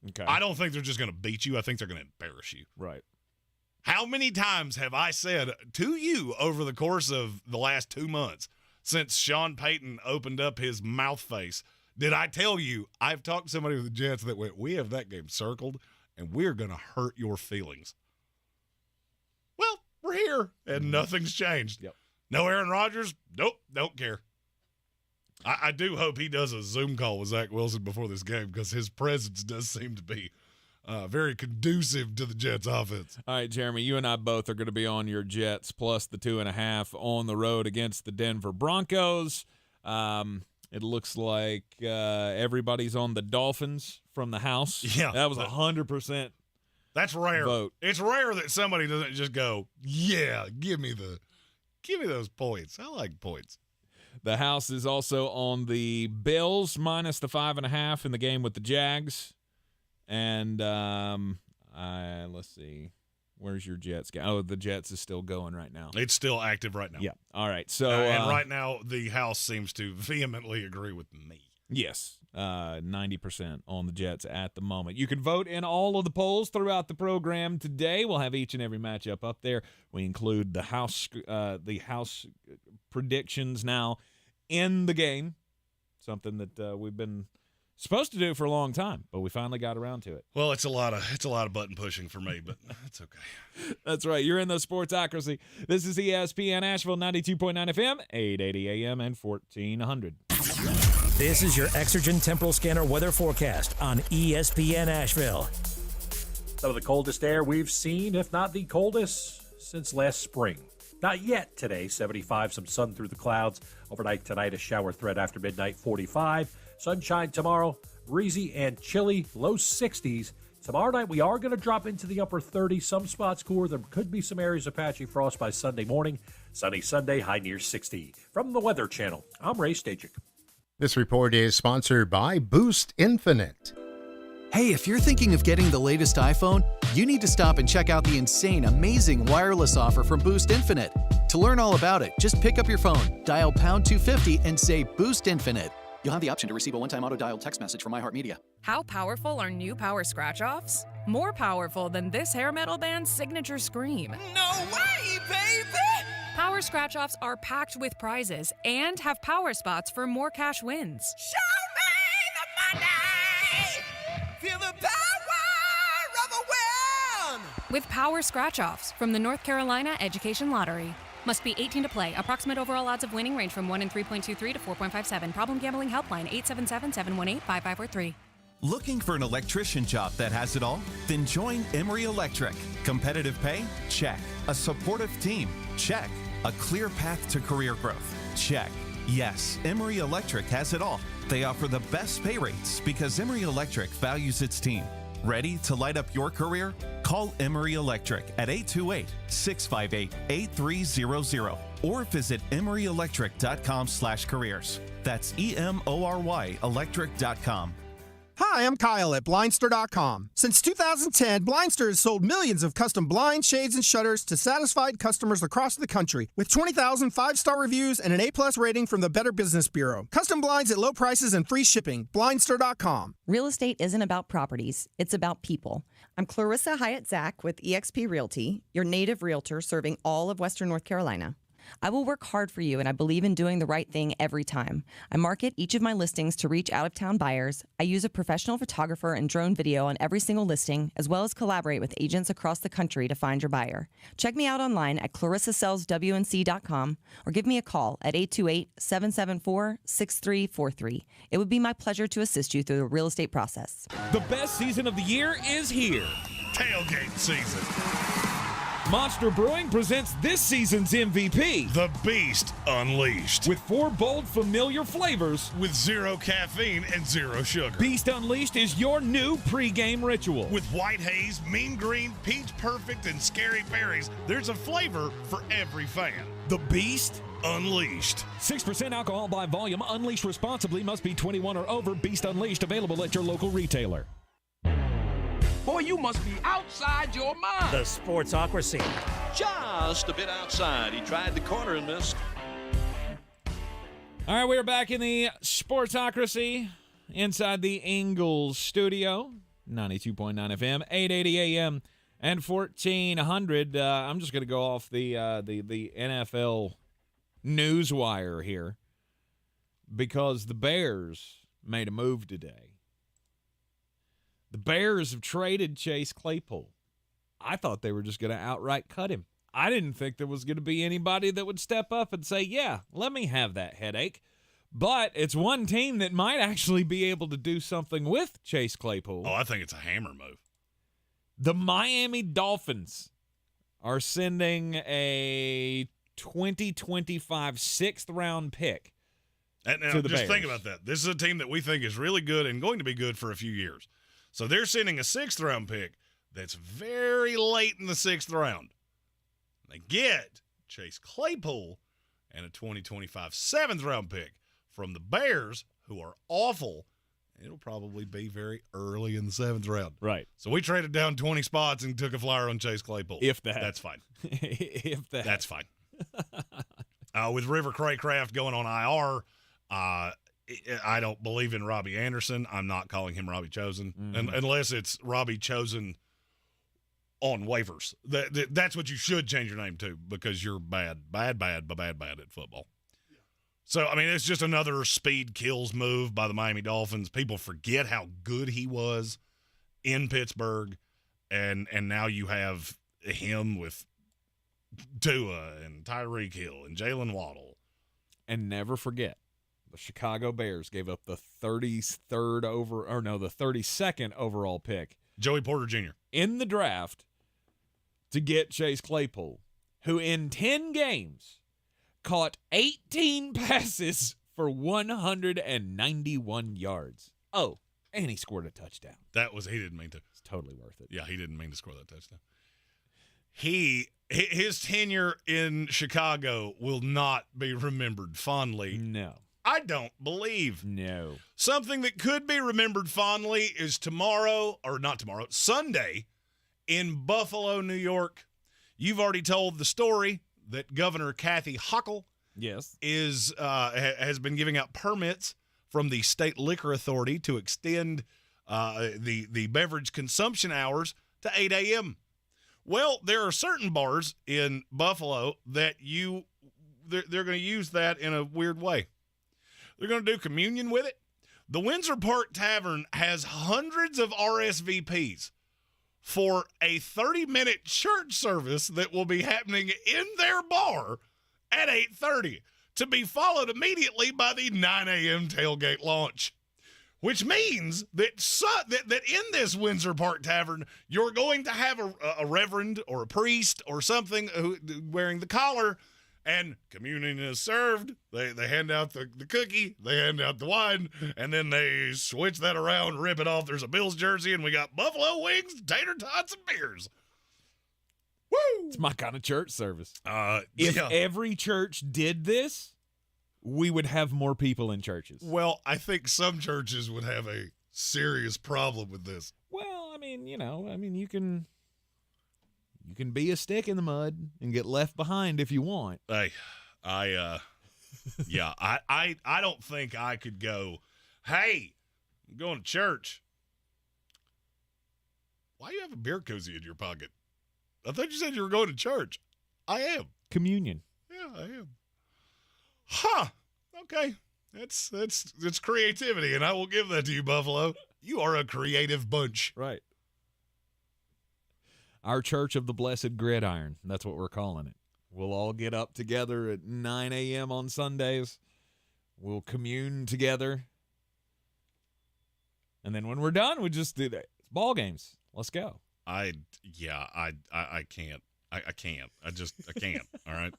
Okay. I don't think they're just going to beat you. I think they're going to embarrass you. Right. How many times have I said to you over the course of the last 2 months since Sean Payton opened up his mouth face, did I tell you I've talked to somebody with the Jets that went, we have that game circled, and we're going to hurt your feelings. Well, we're here, and nothing's changed. Yep. No Aaron Rodgers? Nope, don't care. I do hope he does a Zoom call with Zach Wilson before this game because his presence does seem to be very conducive to the Jets' offense. All right, Jeremy, you and I both are going to be on your Jets plus the 2.5 on the road against the Denver Broncos. It looks like everybody's on the Dolphins from the house. Yeah. That was 100%. That's rare. Vote. It's rare that somebody doesn't just go, yeah, give me those points. I like points. The house is also on the Bills minus the 5.5 in the game with the Jags. And let's see. Where's your Jets game? Oh, the Jets is still going right now. It's still active right now. Yeah. All right. So and right now the house seems to vehemently agree with me. Yes. 90% on the Jets at the moment. You can vote in all of the polls throughout the program today. We'll have each and every matchup up there. We include the house predictions now in the game, something that we've been supposed to do for a long time, but we finally got around to it. Well, it's a lot of button pushing for me, but it's okay. That's right. You're in the Sportsocracy. This is ESPN Asheville 92.9 FM, 880 AM and 1400. This is your Exergen Temporal Scanner weather forecast on ESPN Asheville. Some of the coldest air we've seen, if not the coldest, since last spring. Not yet today, 75, some sun through the clouds. Overnight tonight, a shower threat after midnight, 45. Sunshine tomorrow, breezy and chilly, low 60s. Tomorrow night, we are going to drop into the upper 30s. Some spots cooler. There could be some areas of patchy frost by Sunday morning. Sunny Sunday, high near 60. From the Weather Channel, I'm Ray Stajic. This report is sponsored by Boost Infinite. Hey, if you're thinking of getting the latest iPhone, you need to stop and check out the insane, amazing wireless offer from Boost Infinite. To learn all about it, just pick up your phone, dial pound 250, and say Boost Infinite. You'll have the option to receive a one-time auto-dialed text message from iHeartMedia. How powerful are new Power Scratch-Offs? More powerful than this hair metal band's signature scream. No way, baby! Power Scratch-Offs are packed with prizes and have power spots for more cash wins. Show me the money! Feel the power of a win! With Power Scratch-Offs from the North Carolina Education Lottery. Must be 18 to play. Approximate overall odds of winning range from 1 in 3.23 to 4.57. Problem gambling helpline 877-718-5543. Looking for an electrician job that has it all? Then join Emory Electric. Competitive pay? Check. A supportive team? Check. A clear path to career growth? Check. Yes, Emory Electric has it all. They offer the best pay rates because Emory Electric values its team. Ready to light up your career? Call Emory Electric at 828-658-8300 or visit EmoryElectric.com/careers. That's EMORY Electric.com. Hi, I'm Kyle at Blindster.com. Since 2010, Blindster has sold millions of custom blinds, shades, and shutters to satisfied customers across the country with 20,000 five-star reviews and an A+ rating from the Better Business Bureau. Custom blinds at low prices and free shipping. Blindster.com. Real estate isn't about properties, it's about people. I'm Clarissa Hyatt Zack with eXp Realty, your native realtor serving all of Western North Carolina. I will work hard for you, and I believe in doing the right thing every time. I market each of my listings to reach out-of-town buyers. I use a professional photographer and drone video on every single listing, as well as collaborate with agents across the country to find your buyer. Check me out online at clarissasellswnc.com or give me a call at 828-774-6343. It would be my pleasure to assist you through the real estate process. The best season of the year is here. Tailgate season. Monster Brewing presents this season's MVP. The Beast Unleashed. With 4 bold, familiar flavors. With 0 caffeine and 0 sugar. Beast Unleashed is your new pregame ritual. With white haze, mean green, peach perfect, and scary berries, there's a flavor for every fan. The Beast Unleashed. 6% alcohol by volume. Unleashed responsibly. Must be 21 or over. Beast Unleashed available at your local retailer. Boy, you must be outside your mind. The Sportsocracy. Just a bit outside. He tried the corner and missed. All right, we're back in the Sportsocracy inside the Ingles studio. 92.9 FM, 880 AM, and 1400. I'm just going to go off the NFL news wire here because the Bears made a move today. The Bears have traded Chase Claypool. I thought they were just going to outright cut him. I didn't think there was going to be anybody that would step up and say, yeah, let me have that headache. But it's one team that might actually be able to do something with Chase Claypool. Oh, I think it's a hammer move. The Miami Dolphins are sending a 2025 sixth-round pick to the Bears. Just think about that. This is a team that we think is really good and going to be good for a few years. So they're sending a 6th-round pick that's very late in the 6th round. They get Chase Claypool and a 2025 7th-round pick from the Bears, who are awful. It'll probably be very early in the 7th round. Right. So we traded down 20 spots and took a flyer on Chase Claypool. If that. That's fine. If that. That's fine. With River Craycraft going on IR, I don't believe in Robbie Anderson. I'm not calling him Robbie Chosen, unless it's Robbie Chosen on waivers. That's what you should change your name to because you're bad at football. Yeah. So, I mean, it's just another speed kills move by the Miami Dolphins. People forget how good he was in Pittsburgh, and now you have him with Tua and Tyreek Hill and Jalen Waddle. And never forget, the Chicago Bears gave up the 32nd overall pick. Joey Porter Jr. in the draft to get Chase Claypool, who in 10 games caught 18 passes for 191 yards. Oh, and he scored a touchdown. He didn't mean to. It's totally worth it. Yeah, he didn't mean to score that touchdown. His tenure in Chicago will not be remembered fondly. No. I don't believe. No. Something that could be remembered fondly is Sunday in Buffalo, New York. You've already told the story that Governor Kathy Hochul has been giving out permits from the state liquor authority to extend the beverage consumption hours to 8 a.m. Well, there are certain bars in Buffalo that they're going to use that in a weird way. They're going to do communion with it. The Windsor Park Tavern has hundreds of RSVPs for a 30-minute church service that will be happening in their bar at 8:30, to be followed immediately by the 9 a.m. tailgate launch. Which means that in this Windsor Park Tavern, you're going to have a reverend or a priest or something wearing the collar, and communion is served. They hand out the cookie, they hand out the wine, and then they switch that around, rip it off. There's a Bills jersey, and we got buffalo wings, tater tots, and beers. Woo! It's my kind of church service. If every church did this, we would have more people in churches. Well, I think some churches would have a serious problem with this. Well, I mean, you can be a stick in the mud and get left behind if you want. Hey, I don't think I could go, hey, I'm going to church. Why do you have a beer cozy in your pocket? I thought you said you were going to church. I am. Communion. Yeah, I am. Huh. Okay. That's creativity, and I will give that to you, Buffalo. You are a creative bunch. Right. Our Church of the Blessed Gridiron. That's what we're calling it. We'll all get up together at 9 a.m. on Sundays. We'll commune together. And then when we're done, we just do that. It's ball games. Let's go. I can't. I can't. I can't. All right.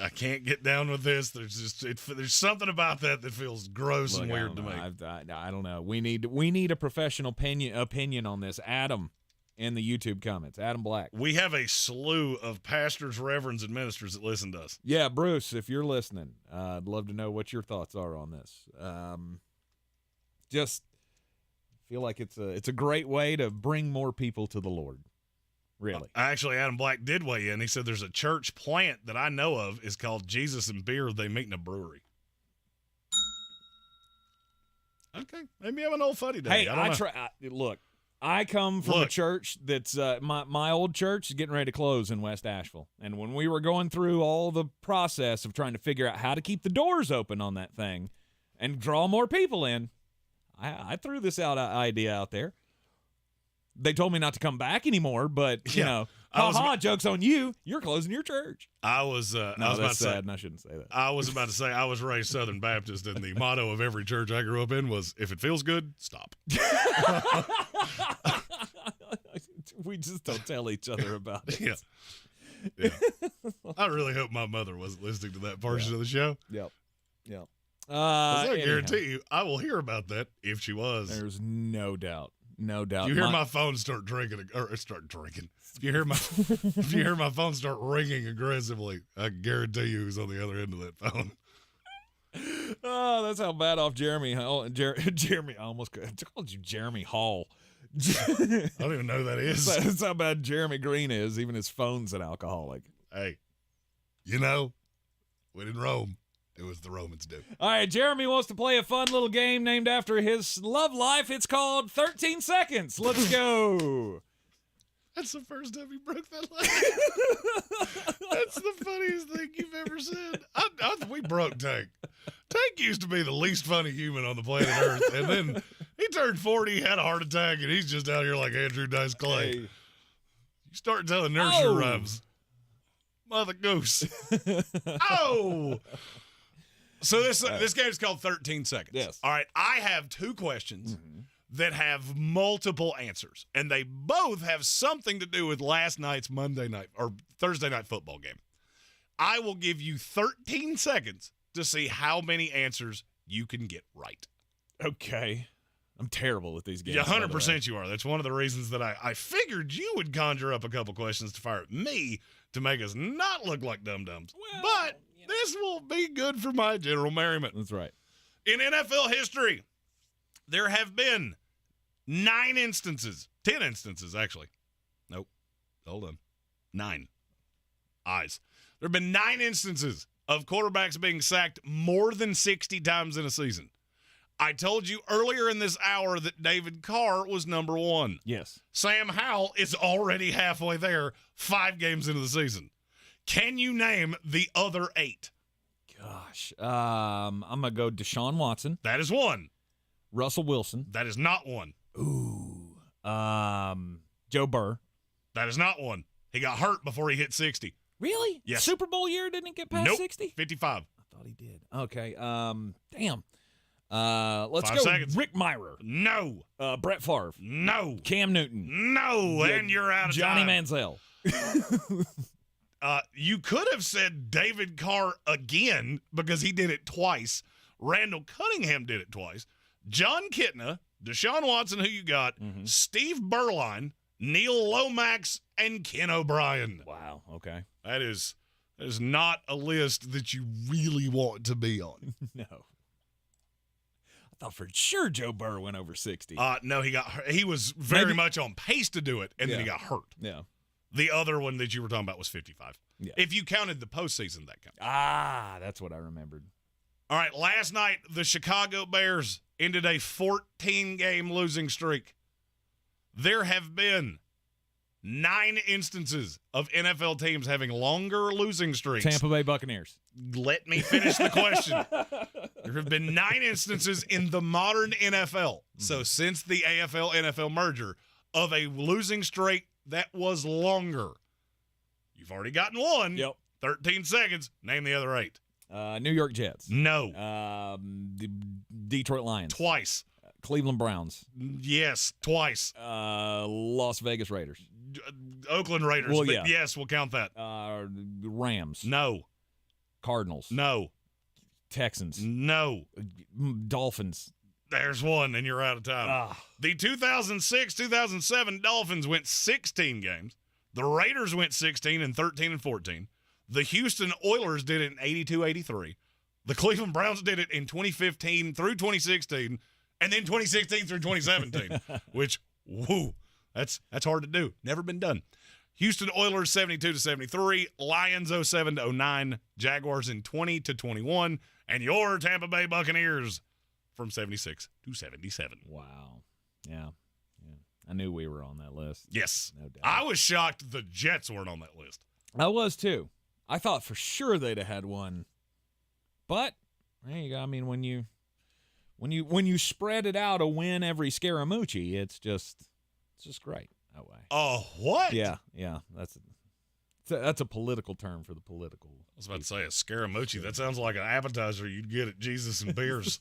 I can't get down with this. There's something about that feels gross and weird to me. I don't know. We need a professional opinion on this. Adam in the YouTube comments. Adam Black. We have a slew of pastors, reverends, and ministers that listen to us. Yeah, Bruce, if you're listening, I'd love to know what your thoughts are on this. Just feel like it's a great way to bring more people to the Lord. Really? Actually, Adam Black did weigh in. He said there's a church plant that I know of is called Jesus and Beer. They meet in a brewery. Okay. Maybe have an old funny day. Hey, look, I come from a church that's my old church is getting ready to close in West Asheville. And when we were going through all the process of trying to figure out how to keep the doors open on that thing and draw more people in, I threw this idea out there. They told me not to come back anymore, but, joke's on you. You're closing your church. I was about to say, and I shouldn't say that. I was about to say I was raised Southern Baptist, and the motto of every church I grew up in was, if it feels good, stop. We just don't tell each other about it. Yeah. I really hope my mother wasn't listening to that portion of the show. Yep. I guarantee you, I will hear about that if she was. There's no doubt. No doubt. You hear my phone start drinking. If you hear my phone start ringing aggressively, I guarantee you who's on the other end of that phone. Oh, that's how bad off Jeremy. Jeremy, I almost called you Jeremy Hall. I don't even know who that is. That's how bad Jeremy Green is. Even his phone's an alcoholic. Hey, when in Rome, it was the Romans do. All right, Jeremy wants to play a fun little game named after his love life. It's called 13 Seconds. Let's go. That's the first time you broke that line. That's the funniest thing you've ever said. We broke Tank. Tank used to be the least funny human on the planet Earth, and then he turned 40, had a heart attack, and he's just out here like Andrew Dice Clay. Hey. You start telling nursery rhymes. Mother goose. Oh! So this game is called 13 Seconds. Yes. All right, I have two questions that have multiple answers, and they both have something to do with last night's Monday night or Thursday night football game. I will give you 13 seconds to see how many answers you can get right. Okay. I'm terrible at these games. Yeah, 100% you are. That's one of the reasons that I figured you would conjure up a couple questions to fire at me to make us not look like dum-dums. Well, but this will be good for my general merriment. That's right. In NFL history, there have been 10 instances, actually. Nope. Hold on. 9. Eyes. There have been 9 instances of quarterbacks being sacked more than 60 times in a season. I told you earlier in this hour that David Carr was number 1. Yes. Sam Howell is already halfway there, 5 games into the season. Can you name the other 8? Gosh. I'm going to go Deshaun Watson. That is 1. Russell Wilson. That is not 1. Ooh. Joe Burr. That is not 1. He got hurt before he hit 60. Really? Yes. Super Bowl year didn't get past 60? 55. I thought he did. Okay. Damn. Let's 5 go seconds. Rick Myrer. No. Brett Favre. No. Cam Newton. No. And you're out of Johnny time. Manziel. You could have said David Carr again because he did it twice. Randall Cunningham did it twice. John Kitna, Deshaun Watson, who you got, Steve Berline, Neil Lomax, and Ken O'Brien. Wow. Okay. That is not a list that you really want to be on. No. I thought for sure Joe Burr went over 60. No, he was very much on pace to do it, and then he got hurt. Yeah. The other one that you were talking about was 55. Yeah. If you counted the postseason, that counts. That's what I remembered. All right, last night, the Chicago Bears ended a 14-game losing streak. There have been 9 instances of NFL teams having longer losing streaks. Tampa Bay Buccaneers. Let me finish the question. There have been 9 instances in the modern NFL, so since the AFL-NFL merger, of a losing streak that was longer. You've already gotten 1. Yep. 13 seconds. Name the other 8. New York Jets. No. The Detroit Lions. Twice. Cleveland Browns. Yes, twice. Las Vegas Raiders. Oakland Raiders. Well, but yeah. Yes, we'll count that. Rams. No. Cardinals. No. Texans. No. Dolphins. There's 1, and you're out of time. Ah. The 2006-2007 Dolphins went 16 games. The Raiders went 16 and 13 and 14. The Houston Oilers did it in 82-83. The Cleveland Browns did it in 2015 through 2016, and then 2016 through 2017, which, whoo, that's hard to do. Never been done. Houston Oilers 72-73, Lions 07-09, Jaguars in 20-21, and your Tampa Bay Buccaneers from 76 to 77. Wow. Yeah. I knew we were on that list. Yes. No doubt. I was shocked the Jets weren't on that list. I was too. I thought for sure they'd have had one. But there you go. I mean, when you spread it out a win every Scaramucci, it's just great that way. Oh, what? Yeah. That's a political term for the political. I was about to say a Scaramucci. That sounds like an appetizer you'd get at Jesus and Beers.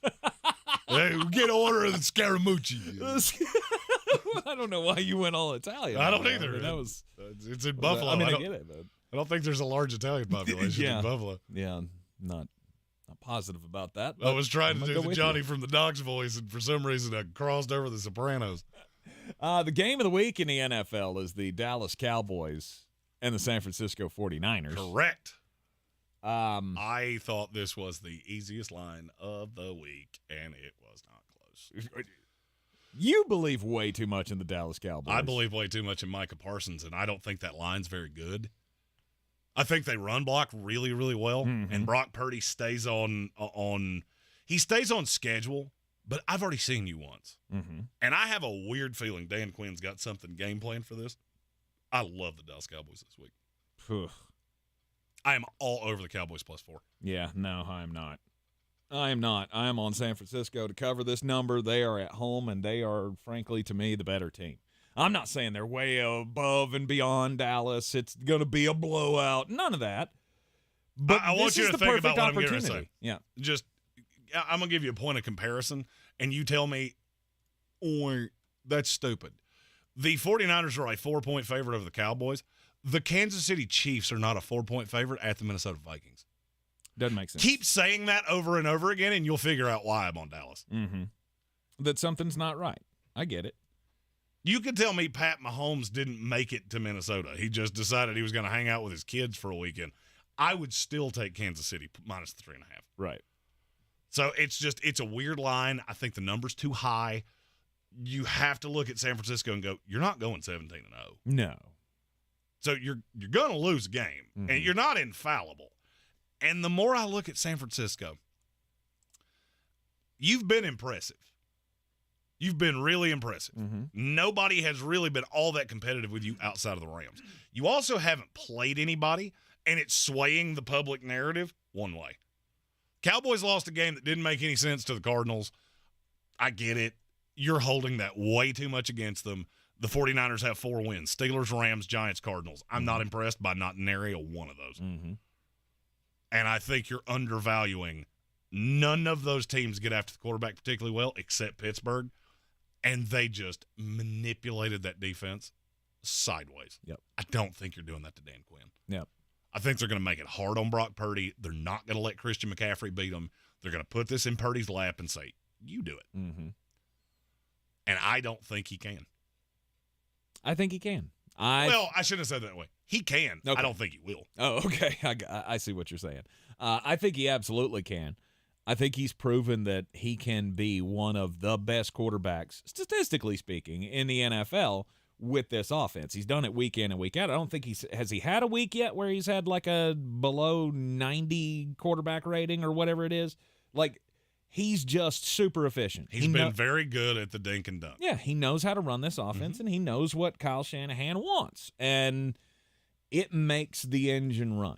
Hey, we get an order of the Scaramucci. I don't know why you went all Italian. I don't either. I mean, that was it's in Buffalo. I get it, but I don't think there's a large Italian population in Buffalo. Yeah, not positive about that. I was trying to do the Johnny you. from the Dogs voice, and for some reason I crossed over the Sopranos. The game of the week in the NFL is the Dallas Cowboys and the San Francisco 49ers. Correct. I thought this was the easiest line of the week, and it was not close. You believe way too much in the Dallas Cowboys. I believe way too much in Micah Parsons, and I don't think that line's very good. I think they run block really, really well, and Brock Purdy stays on schedule, but I've already seen you once. And I have a weird feeling Dan Quinn's got something game planned for this. I love the Dallas Cowboys this week. I am all over the Cowboys +4. Yeah, no, I am not. I am not. I am on San Francisco to cover this number. They are at home, and they are, frankly, to me, the better team. I'm not saying they're way above and beyond Dallas. It's going to be a blowout. None of that. But I want you to think about what I'm going to say. Yeah. I'm going to give you a point of comparison, and you tell me, that's stupid. The 49ers are a 4-point favorite over the Cowboys. The Kansas City Chiefs are not a 4-point favorite at the Minnesota Vikings. Doesn't make sense. Keep saying that over and over again, and you'll figure out why I'm on Dallas. That something's not right. I get it. You could tell me Pat Mahomes didn't make it to Minnesota. He just decided he was going to hang out with his kids for a weekend. I would still take Kansas City minus the 3.5. Right. So it's a weird line. I think the number's too high. You have to look at San Francisco and go, you're not going 17-0. No. So you're going to lose a game, and you're not infallible. And the more I look at San Francisco, you've been impressive. You've been really impressive. Nobody has really been all that competitive with you outside of the Rams. You also haven't played anybody, and it's swaying the public narrative one way. Cowboys lost a game that didn't make any sense to the Cardinals. I get it. You're holding that way too much against them. The 49ers have 4 wins. Steelers, Rams, Giants, Cardinals. I'm not impressed by not nary a one of those. And I think you're undervaluing. None of those teams get after the quarterback particularly well, except Pittsburgh. And they just manipulated that defense sideways. Yep. I don't think you're doing that to Dan Quinn. Yep. I think they're going to make it hard on Brock Purdy. They're not going to let Christian McCaffrey beat them. They're going to put this in Purdy's lap and say, you do it. And I don't think he can. I think he can. Well, I shouldn't have said that way. He can. Okay. I don't think he will. Oh, okay. I see what you're saying. I think he absolutely can. I think he's proven that he can be one of the best quarterbacks, statistically speaking, in the NFL with this offense. He's done it week in and week out. I don't think has he had a week yet where he's had like a below 90 quarterback rating or whatever it is. Like, he's just super efficient. He's been very good at the dink and dunk. Yeah, he knows how to run this offense, and he knows what Kyle Shanahan wants. And it makes the engine run.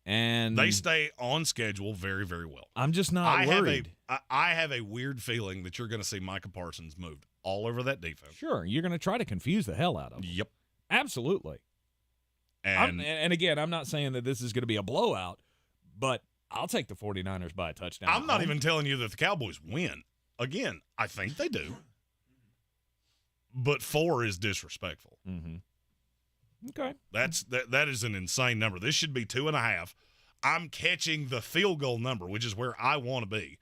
And they stay on schedule very, very well. I'm just not worried. I have a weird feeling that you're going to see Micah Parsons moved all over that defense. Sure, you're going to try to confuse the hell out of him. Yep. Absolutely. And again, I'm not saying that this is going to be a blowout, but I'll take the 49ers by a touchdown. I'm not even telling you that the Cowboys win. Again, I think they do. But 4 is disrespectful. Okay. That is an insane number. This should be 2.5. I'm catching the field goal number, which is where I want to be.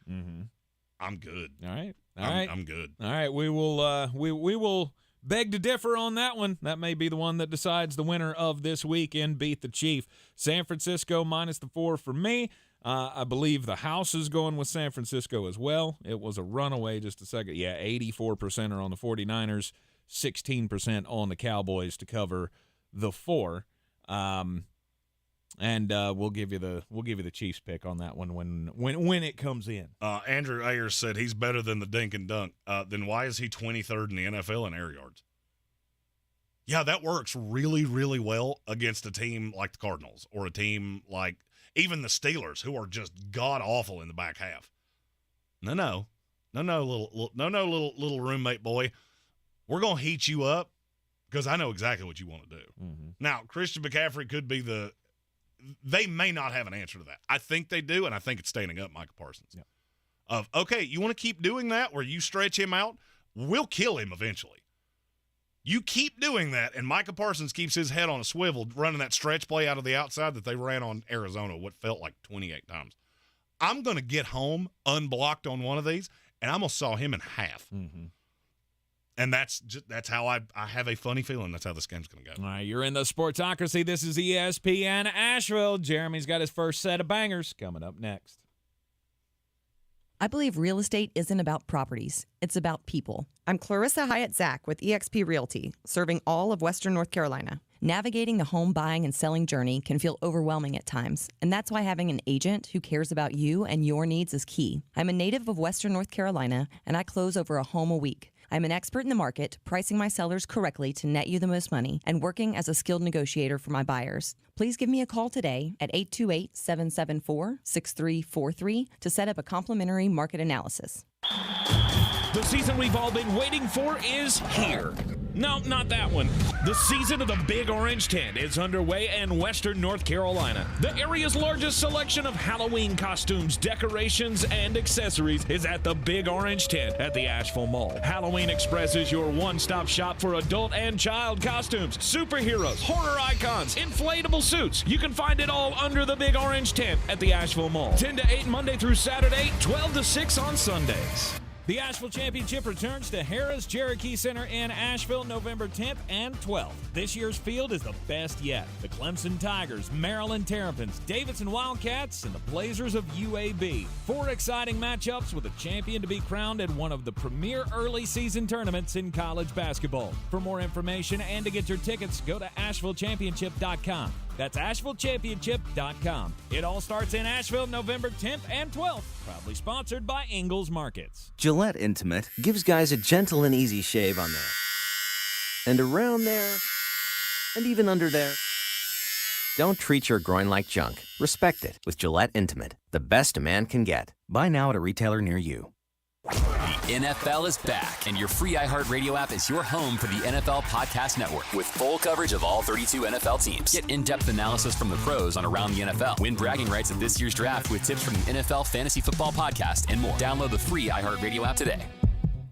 I'm good. All right. I'm good. All right. We will we will beg to differ on that one. That may be the one that decides the winner of this week in Beat the Chief. San Francisco minus the 4 for me. I believe the house is going with San Francisco as well. It was a runaway just a second. Yeah, 84% are on the 49ers, 16% on the Cowboys to cover the 4. And we'll give you the Chiefs pick on that one when it comes in. Andrew Ayers said he's better than the dink and dunk. Then why is he 23rd in the NFL in air yards? Yeah, that works really, really well against a team like the Cardinals or a team like even the Steelers, who are just god awful in the back half. No, little roommate boy. We're gonna heat you up because I know exactly what you want to do. Now, Christian McCaffrey could be they may not have an answer to that. I think they do, and I think it's standing up Micah Parsons. Okay, you want to keep doing that where you stretch him out? We'll kill him eventually. You keep doing that, and Micah Parsons keeps his head on a swivel running that stretch play out of the outside that they ran on Arizona, what felt like 28 times. I'm going to get home unblocked on one of these, and I'm going to saw him in half. And that's how I have a funny feeling that's how this game's going to go. All right, you're in the Sportsocracy. This is ESPN Asheville. Jeremy's got his first set of bangers coming up next. I believe real estate isn't about properties. It's about people. I'm Clarissa Hyatt-Zack with eXp Realty, serving all of Western North Carolina. Navigating the home buying and selling journey can feel overwhelming at times, and that's why having an agent who cares about you and your needs is key. I'm a native of Western North Carolina, and I close over a home a week. I'm an expert in the market, pricing my sellers correctly to net you the most money, and working as a skilled negotiator for my buyers. Please give me a call today at 828-774-6343 to set up a complimentary market analysis. The season we've all been waiting for is here. No, not that one. The season of the Big Orange Tent is underway in Western North Carolina. The area's largest selection of Halloween costumes, decorations, and accessories is at the Big Orange Tent at the Asheville Mall. Halloween Express is your one-stop shop for adult and child costumes, superheroes, horror icons, inflatable suits. You can find it all under the Big Orange Tent at the Asheville Mall. 10 to 8 Monday through Saturday, 12 to 6 on Sundays. The Asheville Championship returns to Harris Cherokee Center in Asheville November 10th and 12th. This year's field is the best yet. The Clemson Tigers, Maryland Terrapins, Davidson Wildcats, and the Blazers of UAB. 4 exciting matchups with a champion to be crowned in one of the premier early season tournaments in college basketball. For more information and to get your tickets, go to AshevilleChampionship.com. That's AshevilleChampionship.com. It all starts in Asheville November 10th and 12th. Proudly sponsored by Ingalls Markets. Gillette Intimate gives guys a gentle and easy shave on there. And around there, and even under there. Don't treat your groin like junk. Respect it with Gillette Intimate, the best a man can get. Buy now at a retailer near you. The NFL is back, and your free iHeartRadio app is your home for the NFL Podcast Network with full coverage of all 32 NFL teams. Get in-depth analysis from the pros on around the NFL. Win bragging rights at this year's draft with tips from the NFL Fantasy Football Podcast and more. Download the free iHeartRadio app today.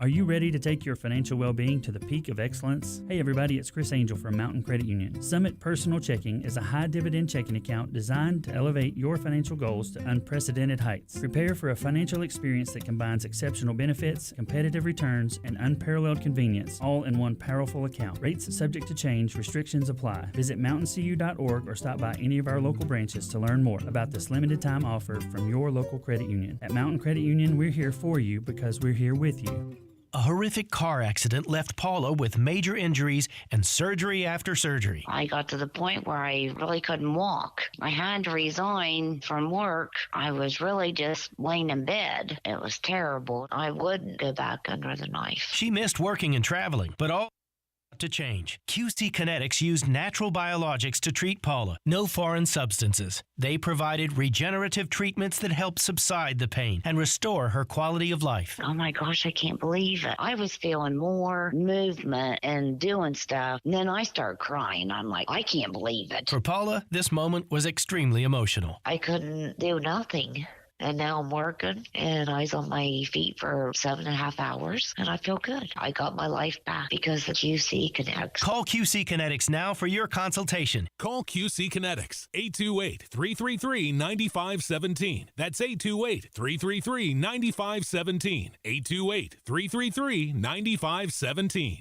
Are you ready to take your financial well-being to the peak of excellence? Hey everybody, it's Chris Angel from Mountain Credit Union. Summit Personal Checking is a high-dividend checking account designed to elevate your financial goals to unprecedented heights. Prepare for a financial experience that combines exceptional benefits, competitive returns, and unparalleled convenience, all in one powerful account. Rates subject to change, restrictions apply. Visit mountaincu.org or stop by any of our local branches to learn more about this limited-time offer from your local credit union. At Mountain Credit Union, we're here for you because we're here with you. A horrific car accident left Paula with major injuries and surgery after surgery. I got to the point where I really couldn't walk. I had to resign from work. I was really just laying in bed. It was terrible. I wouldn't go back under the knife. She missed working and traveling, but all to change. QC Kinetics used natural biologics to treat Paula. No foreign substances. They provided regenerative treatments that helped subside the pain and restore her quality of life. Oh my gosh, I can't believe it. I was feeling more movement and doing stuff. And then I started crying. I'm like, I can't believe it. For Paula, this moment was extremely emotional. I couldn't do nothing. And now I'm working, and I was on my feet for 7.5 hours, and I feel good. I got my life back because of QC Kinetics. Call QC Kinetics now for your consultation. Call QC Kinetics, 828-333-9517. That's 828-333-9517. 828-333-9517.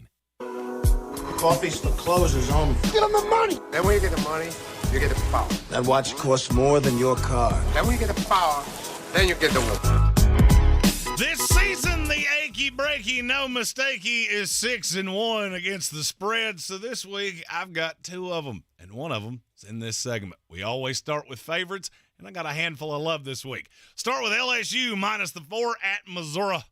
Coffee's for closers only. Get them the money. Then when you get the money, you get the power. That watch costs more than your car. Then when you get the power, then you get the woman. This season, the achy breaky, no mistakey is 6-1 against the spread. So this week, I've got 2 of them, and one of them is in this segment. We always start with favorites, and I got a handful of love this week. Start with LSU minus the 4 at Missouri.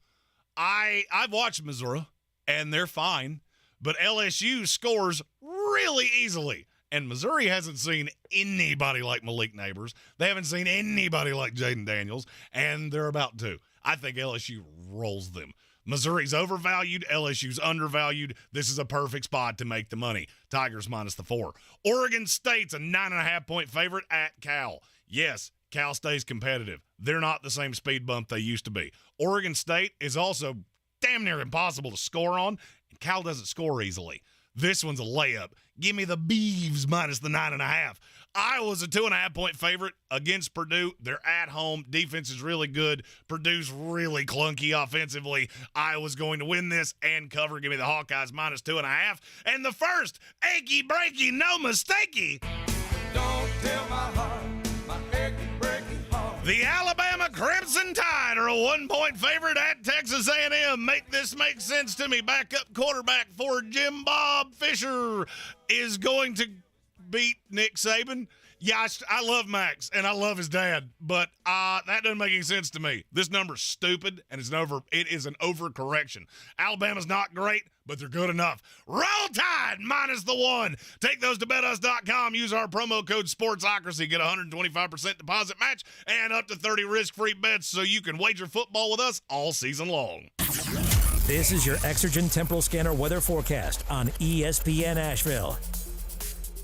I've watched Missouri, and they're fine, but LSU scores really easily. And Missouri hasn't seen anybody like Malik Neighbors. They haven't seen anybody like Jaden Daniels, and they're about to. I think LSU rolls them. Missouri's overvalued. LSU's undervalued. This is a perfect spot to make the money. Tigers minus the 4. Oregon State's a 9.5-point favorite at Cal. Yes, Cal stays competitive. They're not the same speed bump they used to be. Oregon State is also damn near impossible to score on, and Cal doesn't score easily. This one's a layup. Give me the Beavs minus the 9.5. Iowa's a 2.5-point favorite against Purdue. They're at home. Defense is really good. Purdue's really clunky offensively. Iowa's going to win this and cover. Give me the Hawkeyes minus 2.5. And the first, achy breaky, no mistakey. Don't tell my heart, my achy breaky heart. The Alabama Crimson Tide are a 1-point favorite at Texas A&M. Make this make sense to me. Backup quarterback for Jim Bob Fisher is going to beat Nick Saban. Yeah, I love Max, and I love his dad, but that doesn't make any sense to me. This number's stupid, and it is an overcorrection. Alabama's not great, but they're good enough. Roll Tide minus the 1. Take those to betus.com. Use our promo code Sportsocracy. Get a 125% deposit match and up to 30 risk-free bets so you can wager football with us all season long. This is your Exergen Temporal Scanner weather forecast on ESPN Asheville.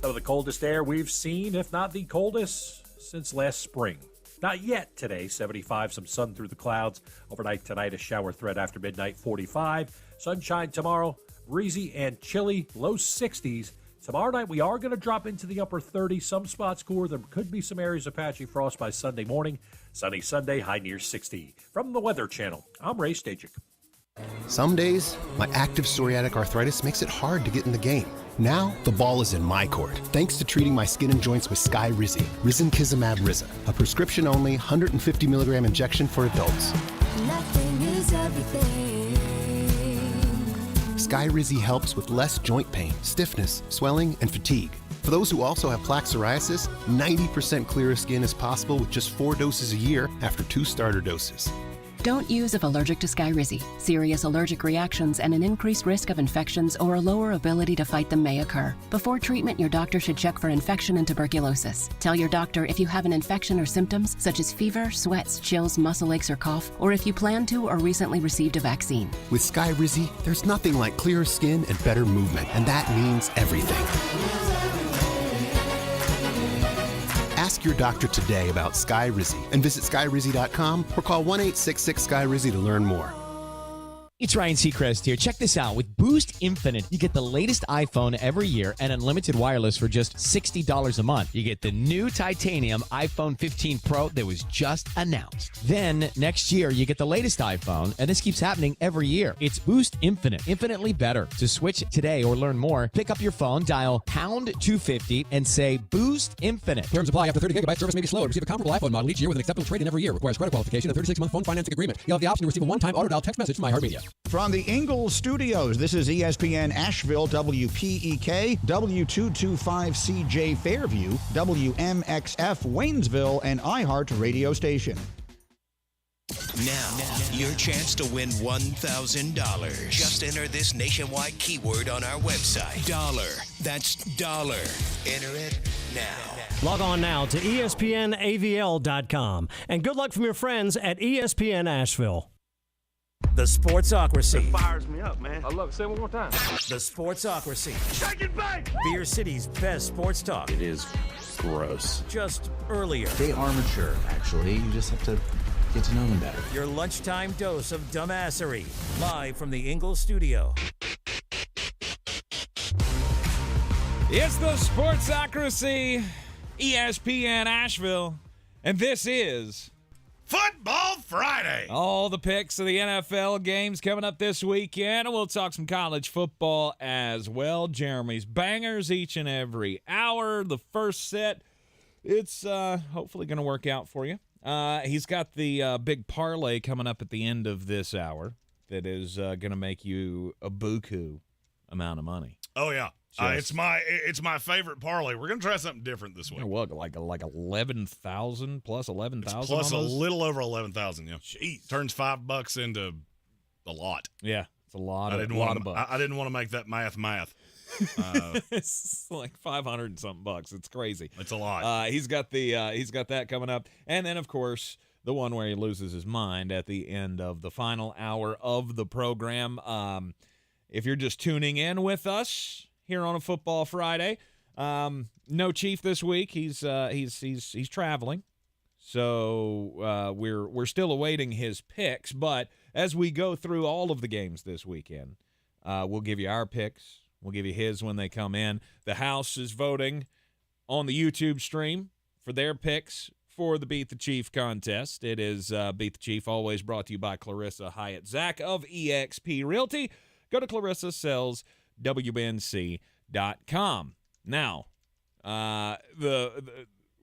Some of the coldest air we've seen, if not the coldest, since last spring. Not yet today, 75, some sun through the clouds. Overnight tonight, a shower threat after midnight, 45. Sunshine tomorrow, breezy and chilly, low 60s. Tomorrow night, we are going to drop into the upper 30s. Some spots cooler. There could be some areas of patchy frost by Sunday morning. Sunny Sunday, high near 60. From the Weather Channel, I'm Ray Stachik. Some days, my active psoriatic arthritis makes it hard to get in the game. Now, the ball is in my court, thanks to treating my skin and joints with Skyrizi, Risankizumab Riza, a prescription-only 150 milligram injection for adults. Nothing is everything. Skyrizi helps with less joint pain, stiffness, swelling, and fatigue. For those who also have plaque psoriasis, 90% clearer skin is possible with just 4 doses a year after 2 starter doses. Don't use if allergic to Skyrizi. Serious allergic reactions and an increased risk of infections or a lower ability to fight them may occur. Before treatment, your doctor should check for infection and tuberculosis. Tell your doctor if you have an infection or symptoms such as fever, sweats, chills, muscle aches, or cough, or if you plan to or recently received a vaccine. With Skyrizi, there's nothing like clearer skin and better movement, and that means everything. Ask your doctor today about Skyrizi and visit Skyrizi.com or call 1-866-SKYRIZI to learn more. It's Ryan Seacrest here. Check this out. With Boost Infinite, you get the latest iPhone every year and unlimited wireless for just $60 a month. You get the new titanium iPhone 15 Pro that was just announced. Then next year, you get the latest iPhone, and this keeps happening every year. It's Boost Infinite. Infinitely better. To switch today or learn more, pick up your phone, dial pound 250, and say Boost Infinite. Terms apply. After 30 gigabytes, service may be slow. Receive a comparable iPhone model each year with an acceptable trade-in every year. Requires credit qualification and 36-month phone financing agreement. You'll have the option to receive a one-time auto-dial text message from iHeartMedia. From the Ingalls Studios, this is ESPN Asheville, WPEK, W225CJ Fairview, WMXF Waynesville, and iHeart Radio Station. Now, your chance to win $1,000. Just enter this nationwide keyword on our website. Dollar. That's dollar. Enter it now. Log on now to ESPNAVL.com. And good luck from your friends at ESPN Asheville. The Sportsocracy. It fires me up, man. I love it. Say it one more time. The Sportsocracy. Shake it back! Beer City's best sports talk. It is gross. Just earlier. They are mature, actually. You just have to get to know them better. Your lunchtime dose of dumbassery. Live from the Ingalls Studio. It's the Sportsocracy, ESPN Asheville, and this is Football Friday. All the picks of the NFL games coming up this weekend, and we'll talk some college football as well. Jeremy's bangers each and every hour. The first set, it's hopefully going to work out for you. He's got the big parlay coming up at the end of this hour that is going to make you a buku amount of money. Oh, yeah. It's my favorite parlay. We're gonna try something different this week. What, like 11,000 plus 11,000? Plus a little over 11,000. Yeah. Jeez. Turns $5 into a lot. Yeah, it's a lot. I didn't want to make that math. It's like 500 and something bucks. It's crazy. It's a lot. He's got that coming up, and then of course the one where he loses his mind at the end of the final hour of the program. If you're just tuning in with us here on a Football Friday, no Chief this week. He's traveling, so we're still awaiting his picks. But as we go through all of the games this weekend, we'll give you our picks. We'll give you his when they come in. The house is voting on the YouTube stream for their picks for the Beat the Chief contest. It is Beat the Chief, always brought to you by Clarissa Hyatt Zack of eXp Realty. Go to ClarissaSellsWNC.com. Now, we're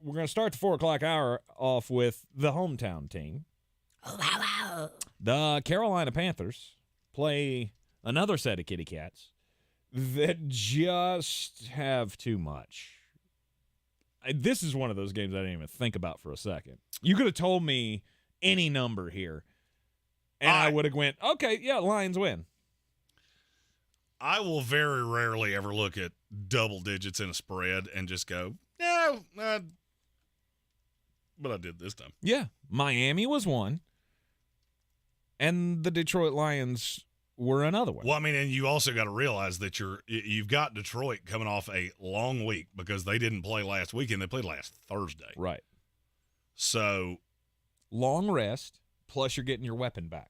going to start the 4 o'clock hour off with the hometown team. The Carolina Panthers play another set of kitty cats that just have too much. This is one of those games I didn't even think about for a second. You could have told me any number here, and I would have went, okay, yeah, Lions win. I will very rarely ever look at double digits in a spread and just go, no, but I did this time. Yeah, Miami was one, and the Detroit Lions were another one. Well, I mean, and you also got to realize that you've got Detroit coming off a long week because they didn't play last weekend. They played last Thursday. Right. So long rest, plus you're getting your weapon back.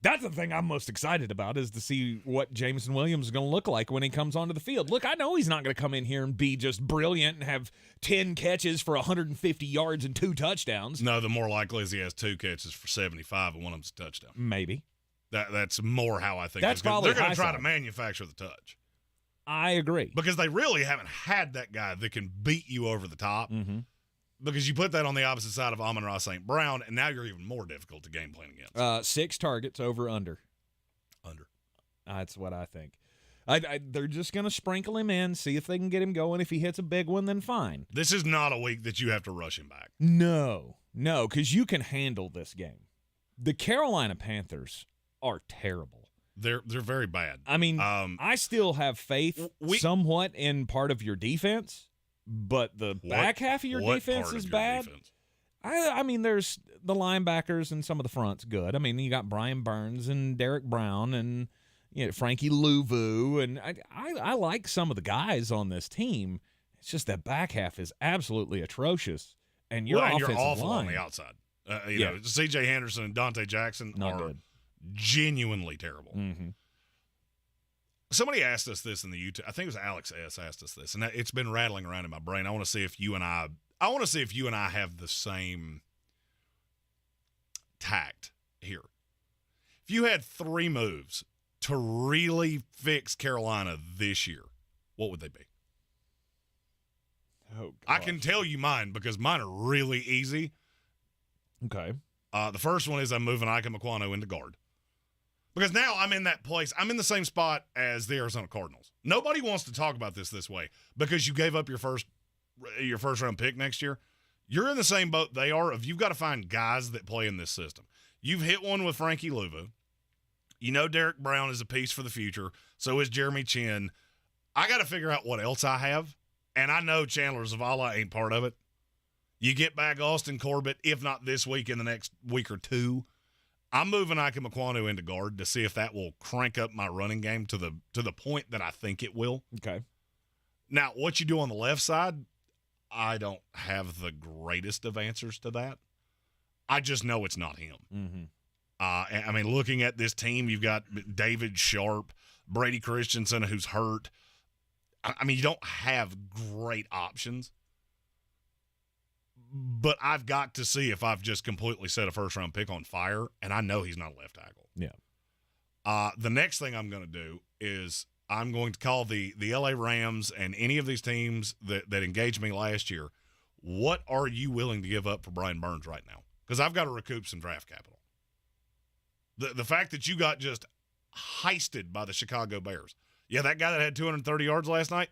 That's the thing I'm most excited about, is to see what Jameson Williams is going to look like when he comes onto the field. Look, I know he's not going to come in here and be just brilliant and have 10 catches for 150 yards and 2 touchdowns. No, the more likely is he has 2 catches for 75 and one of them's a touchdown. Maybe. That's more how I think. That's probably they're going to try high to side. manufacture the touch. I agree. Because they really haven't had that guy that can beat you over the top. Mm-hmm. Because you put that on the opposite side of Amon-Ra St. Brown, and now you're even more difficult to game plan against. 6 targets over under. Under. That's what I think. They're just going to sprinkle him in, see if they can get him going. If he hits a big one, then fine. This is not a week that you have to rush him back. No, because you can handle this game. The Carolina Panthers are terrible. They're very bad. I mean, I still have faith somewhat in part of your defense, but the back half of your defense is bad. I mean, there's the linebackers and some of the fronts good. I mean, you got Brian Burns and Derek Brown and Frankie Louvu, and I like some of the guys on this team. It's just that back half is absolutely atrocious, and your offensive you're awful line on the outside. You know, C.J. Henderson and Dante Jackson Not are good. Genuinely terrible. Mm-hmm. Somebody asked us this in the YouTube. I think it was Alex S. asked us this, and it's been rattling around in my brain. I want to see if you and I have the same tact here. If you had 3 moves to really fix Carolina this year, what would they be? Oh, I can tell you mine because mine are really easy. Okay. The first one is I'm moving Ike Mekwano into guard. Because now I'm in that place. I'm in the same spot as the Arizona Cardinals. Nobody wants to talk about this way because you gave up your first round pick next year. You're in the same boat they are. You've got to find guys that play in this system. You've hit one with Frankie Louvu. You know Derek Brown is a piece for the future. So is Jeremy Chin. I got to figure out what else I have. And I know Chandler Zavala ain't part of it. You get back Austin Corbett, if not this week, in the next week or 2. I'm moving Ike Mekwano into guard to see if that will crank up my running game to the point that I think it will. Okay. Now, what you do on the left side, I don't have the greatest of answers to that. I just know it's not him. Mm-hmm. I mean, looking at this team, you've got David Sharp, Brady Christensen, who's hurt. I mean, you don't have great options. But I've got to see if I've just completely set a first-round pick on fire, and I know he's not a left tackle. Yeah. The next thing I'm going to do is I'm going to call the L.A. Rams and any of these teams that engaged me last year, what are you willing to give up for Brian Burns right now? Because I've got to recoup some draft capital. The fact that you got just heisted by the Chicago Bears. Yeah, that guy that had 230 yards last night,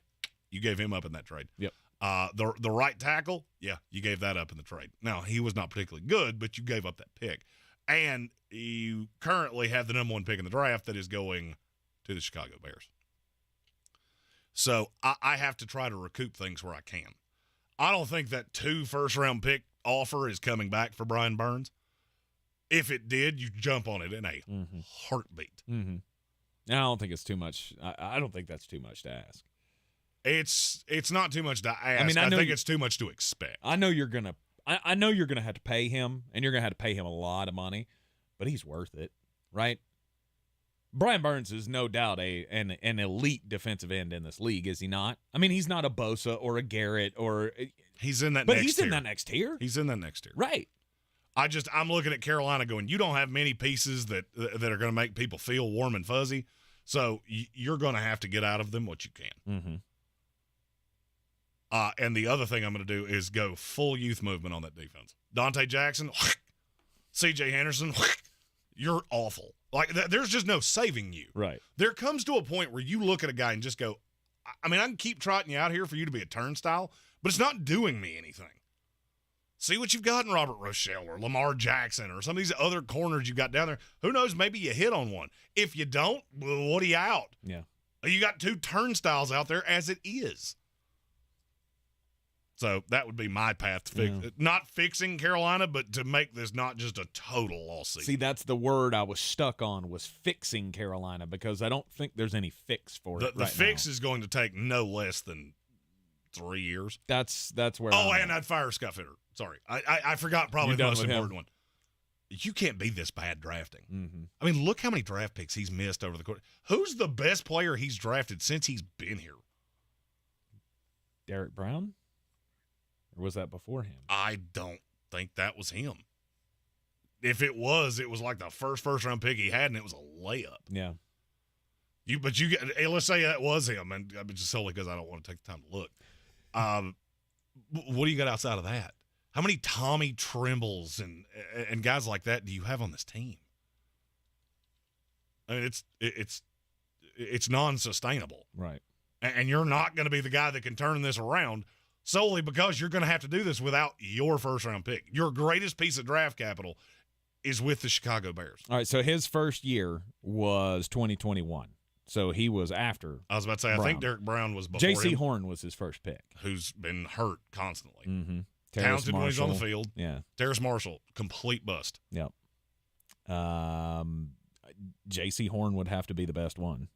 you gave him up in that trade. Yep. The right tackle, yeah, you gave that up in the trade. Now, he was not particularly good, but you gave up that pick. And you currently have the number 1 pick in the draft that is going to the Chicago Bears. So I have to try to recoup things where I can. I don't think that 2 first-round pick offer is coming back for Brian Burns. If it did, you jump on it in a heartbeat. Mm-hmm. I don't think it's too much. I don't think that's too much to ask. It's not too much to ask. I mean, I think it's too much to expect. I know you're gonna. I know you're gonna have to pay him, and you're gonna have to pay him a lot of money, but he's worth it, right? Brian Burns is no doubt an elite defensive end in this league, is he not? I mean, he's not a Bosa or a Garrett or he's in that. But next he's tier. in that next tier. He's in that next tier, right? I'm looking at Carolina going, you don't have many pieces that are going to make people feel warm and fuzzy, so you're going to have to get out of them what you can. Mm-hmm. And the other thing I'm going to do is go full youth movement on that defense. Dante Jackson, C.J. Henderson, you're awful. Like, there's just no saving you. Right. There comes to a point where you look at a guy and just go, I mean, I can keep trotting you out here for you to be a turnstile, but it's not doing me anything. See what you've got in Robert Rochelle or Lamar Jackson or some of these other corners you've got down there. Who knows? Maybe you hit on one. If you don't, well, what are you out? Yeah. You got 2 turnstiles out there as it is. So that would be my path to fix. Yeah. Not fixing Carolina, but to make this not just a total loss season. See, that's the word I was stuck on, was fixing Carolina, because I don't think there's any fix for it. The fix is going to take no less than 3 years. That's where. And I'd fire Scott Fitter. Sorry, I forgot probably the most important one. You can't be this bad drafting. Mm-hmm. I mean, look how many draft picks he's missed over the course. Who's the best player he's drafted since he's been here? Derek Brown? Or was that before him? I don't think that was him. if it was like the first round pick he had, and it was a layup. Yeah. Let's say that was him, and just solely because I don't want to take the time to look. What do you got outside of that? How many Tommy Trimbles and guys like that do you have on this team? I mean, it's non-sustainable, right? And you're not going to be the guy that can turn this around solely because you're going to have to do this without your first-round pick. Your greatest piece of draft capital is with the Chicago Bears. All right, so his first year was 2021. So he was after. I was about to say, Brown. I think Derek Brown was before J.C. him, Horn was his first pick. who's been hurt constantly. Mm-hmm. Talented when he's on the field. Yeah. Terrace Marshall, complete bust. Yep. J.C. Horn would have to be the best one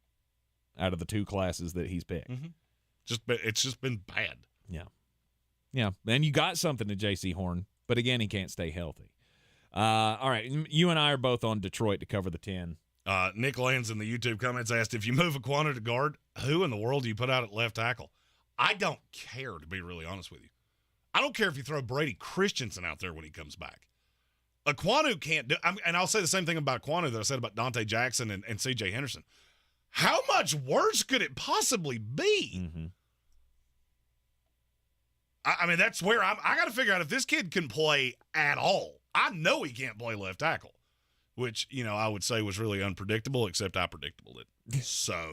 out of the two classes that he's picked. Mm-hmm. It's just been bad. Yeah. Yeah. And you got something to J.C. Horn, but again, he can't stay healthy. All right. You and I are both on Detroit to cover the 10. Nick Lands in the YouTube comments asked, if you move Aquanu to guard, who in the world do you put out at left tackle? I don't care, to be really honest with you. I don't care if you throw Brady Christensen out there when he comes back. Aquanu can't do – and I'll say the same thing about Aquanu that I said about Dante Jackson and C.J. Henderson. How much worse could it possibly be? Mm-hmm. I mean, that's where I got to figure out if this kid can play at all. I know he can't play left tackle, which, I would say was really unpredictable, except I predictable it. So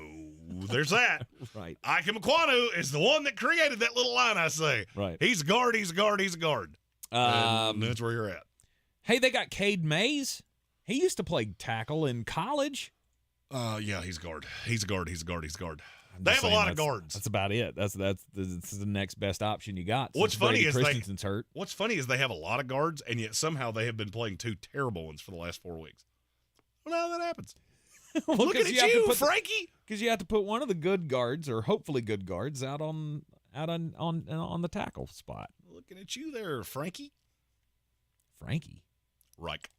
there's that. Right. Ikem Aquanu is the one that created that little line I say. Right. He's a guard, he's a guard, he's a guard. And that's where you're at. Hey, they got Cade Mays. He used to play tackle in college. Yeah, he's a guard. He's a guard, he's a guard, he's a guard. They have a lot of guards. That's about it. That's the next best option you got. What's funny is Christensen's hurt. What's funny is they have a lot of guards, and yet somehow they have been playing two terrible ones for the last 4 weeks. Well, now that happens. Looking at you, Frankie. Because you have to put one of the good guards, or hopefully good guards, out on the tackle spot. Looking at you there, Frankie. Frankie. Reich.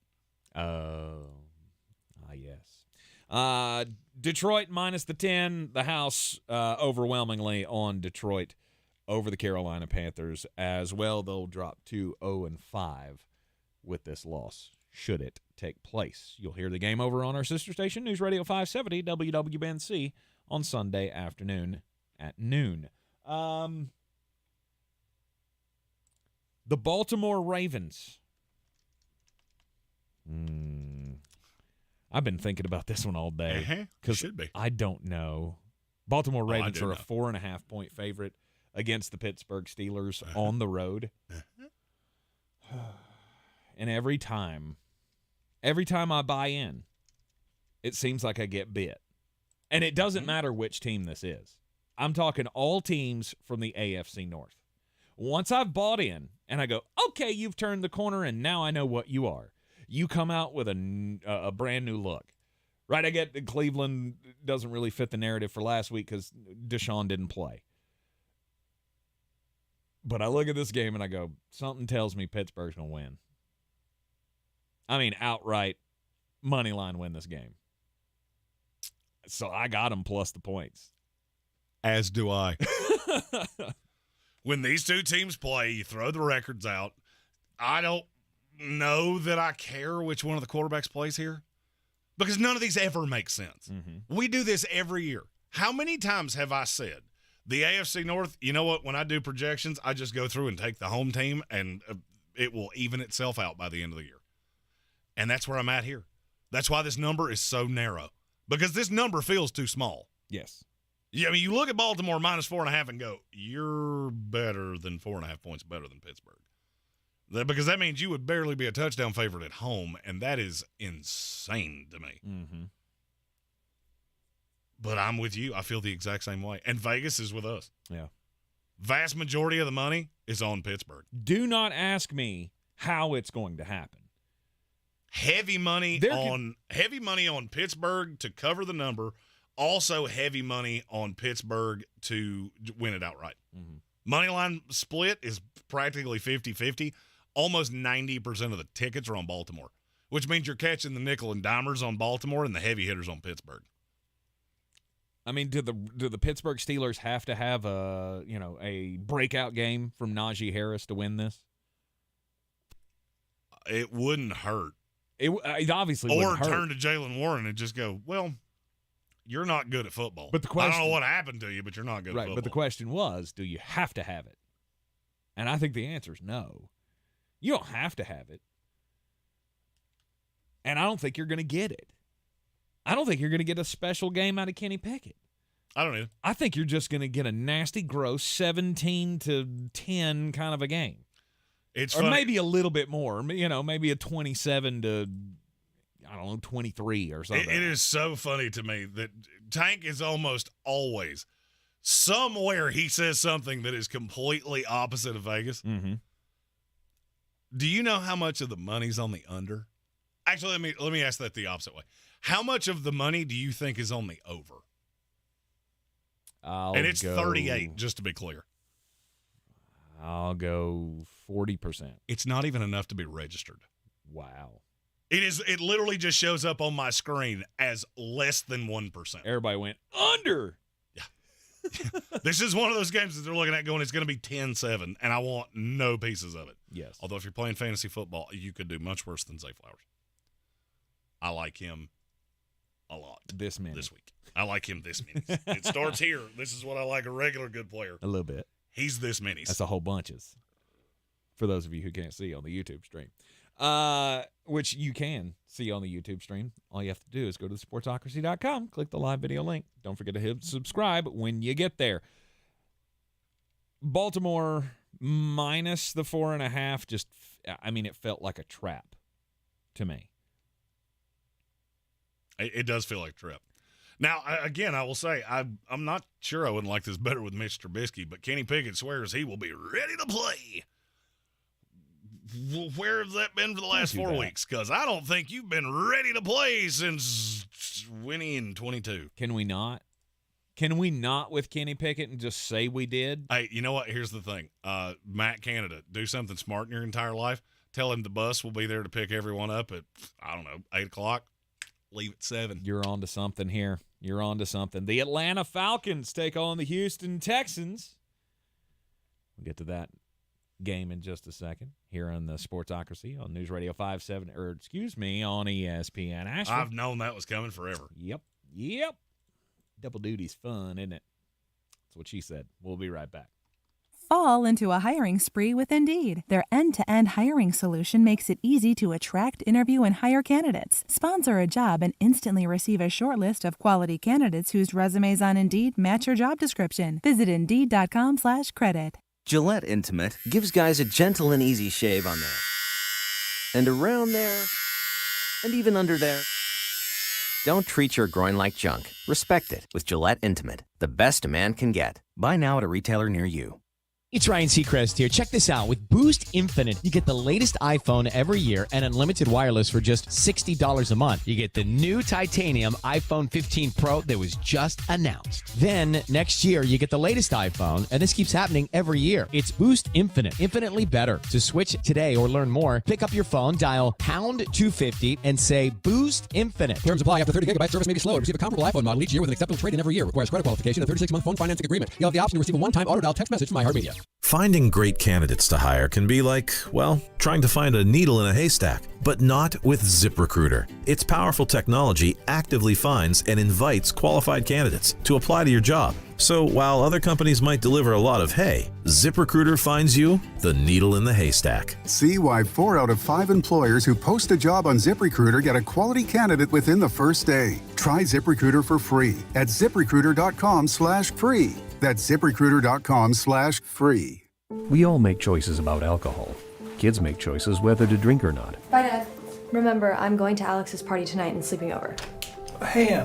Yes. Detroit minus the 10. The house overwhelmingly on Detroit over the Carolina Panthers as well. They'll drop to 0-5 with this loss, should it take place. You'll hear the game over on our sister station, News Radio 570 WWBNC, on Sunday afternoon at noon. The Baltimore Ravens. I've been thinking about this one all day. Should be. I don't know. Baltimore Ravens are a 4.5-point favorite against the Pittsburgh Steelers on the road. And every time I buy in, it seems like I get bit. And it doesn't matter which team this is. I'm talking all teams from the AFC North. Once I've bought in and I go, okay, you've turned the corner and now I know what you are. You come out with a brand new look. Right, I get that Cleveland doesn't really fit the narrative for last week because Deshaun didn't play. But I look at this game and I go, something tells me Pittsburgh's going to win. I mean, outright money line win this game. So I got them plus the points. As do I. When these two teams play, you throw the records out. I don't know that I care which one of the quarterbacks plays here because none of these ever make sense. Mm-hmm. We do this every year. How many times have I said the AFC North, you know what, when I do projections, I just go through and take the home team and it will even itself out by the end of the year. And that's where I'm at here. That's why this number is so narrow because this number feels too small. Yes. Yeah, I mean, you look at Baltimore minus 4.5 and go, you're better than 4.5 points better than Pittsburgh. Because that means you would barely be a touchdown favorite at home, and that is insane to me. Mm-hmm. But I'm with you. I feel the exact same way. And Vegas is with us. Yeah. Vast majority of the money is on Pittsburgh. Do not ask me how it's going to happen. Heavy money on Pittsburgh to cover the number. Also heavy money on Pittsburgh to win it outright. Mm-hmm. Money line split is practically 50-50. Almost 90% of the tickets are on Baltimore, which means you're catching the nickel and dimers on Baltimore and the heavy hitters on Pittsburgh. I mean, do the Pittsburgh Steelers have to have a breakout game from Najee Harris to win this? It wouldn't hurt. It obviously or wouldn't hurt. turn to Jalen Warren and just go, well, you're not good at football. But the I question, don't know what happened to you, but you're not good at football. But the question was, do you have to have it? And I think the answer is no. You don't have to have it. And I don't think you're going to get it. I don't think you're going to get a special game out of Kenny Pickett. I don't either. I think you're just going to get a nasty, gross 17-10 kind of a game. It's or funny. maybe a little bit more. Maybe a 27-23 or something. It is so funny to me that Tank is almost always somewhere he says something that is completely opposite of Vegas. Mm-hmm. Do you know how much of the money's on the under? Actually, let me ask that the opposite way. How much of the money do you think is on the over? And it's 38, just to be clear. I'll go 40%. It's not even enough to be registered. Wow. It literally just shows up on my screen as less than 1%. Everybody went under. Yeah. This is one of those games that they're looking at going, it's going to be 10-7, and I want no pieces of it. Yes. Although if you're playing fantasy football, you could do much worse than Zay Flowers. I like him a lot. This week. I like him this many. It starts here. This is what I like a regular good player. A little bit. He's this many. That's a whole bunches. For those of you who can't see on the YouTube stream. Which you can see on the YouTube stream. All you have to do is go to sportsocracy.com, click the live video link. Don't forget to hit subscribe when you get there. Baltimore minus the 4.5, it felt like a trap to me. It does feel like a trap. Now, again, I will say, I'm not sure I wouldn't like this better with Mitch Trubisky, but Kenny Pickett swears he will be ready to play. Where has that been for the last 4 weeks? Because I don't think you've been ready to play since winning in 22. Can we not? Can we not with Kenny Pickett and just say we did? Hey, you know what? Here's the thing. Matt Canada, do something smart in your entire life. Tell him the bus will be there to pick everyone up at, 8 o'clock. Leave at 7. You're on to something here. You're on to something. The Atlanta Falcons take on the Houston Texans. We'll get to that game in just a second here on the Sportsocracy on News Radio 57, on ESPN Asheville. I've known that was coming forever. Yep. Double duty's fun, isn't it? That's what she said. We'll be right back. Fall into a hiring spree with Indeed. Their end-to-end hiring solution makes it easy to attract, interview, and hire candidates. Sponsor a job and instantly receive a short list of quality candidates whose resumes on Indeed match your job description. Visit Indeed.com/credit. Gillette Intimate gives guys a gentle and easy shave on there. And around there. And even under there. Don't treat your groin like junk. Respect it with Gillette Intimate, the best a man can get. Buy now at a retailer near you. It's Ryan Seacrest here. Check this out. With Boost Infinite, you get the latest iPhone every year and unlimited wireless for just $60 a month. You get the new titanium iPhone 15 Pro that was just announced. Then, next year, you get the latest iPhone, and this keeps happening every year. It's Boost Infinite. Infinitely better. To switch today or learn more, pick up your phone, dial pound 250, and say Boost Infinite. Terms apply. After 30 gigabytes, service may be slow. Receive a comparable iPhone model each year with an acceptable trade-in every year. Requires credit qualification and 36-month phone financing agreement. You'll have the option to receive a one-time auto-dial text message from iHeartMedia. Finding great candidates to hire can be like, well, trying to find a needle in a haystack, but not with ZipRecruiter. Its powerful technology actively finds and invites qualified candidates to apply to your job. So while other companies might deliver a lot of hay, ZipRecruiter finds you the needle in the haystack. See why 4 out of 5 employers who post a job on ZipRecruiter get a quality candidate within the first day. Try ZipRecruiter for free at ZipRecruiter.com/free. That's ZipRecruiter.com/free. We all make choices about alcohol. Kids make choices whether to drink or not. Bye, Dad. Remember, I'm going to Alex's party tonight and sleeping over. Hey,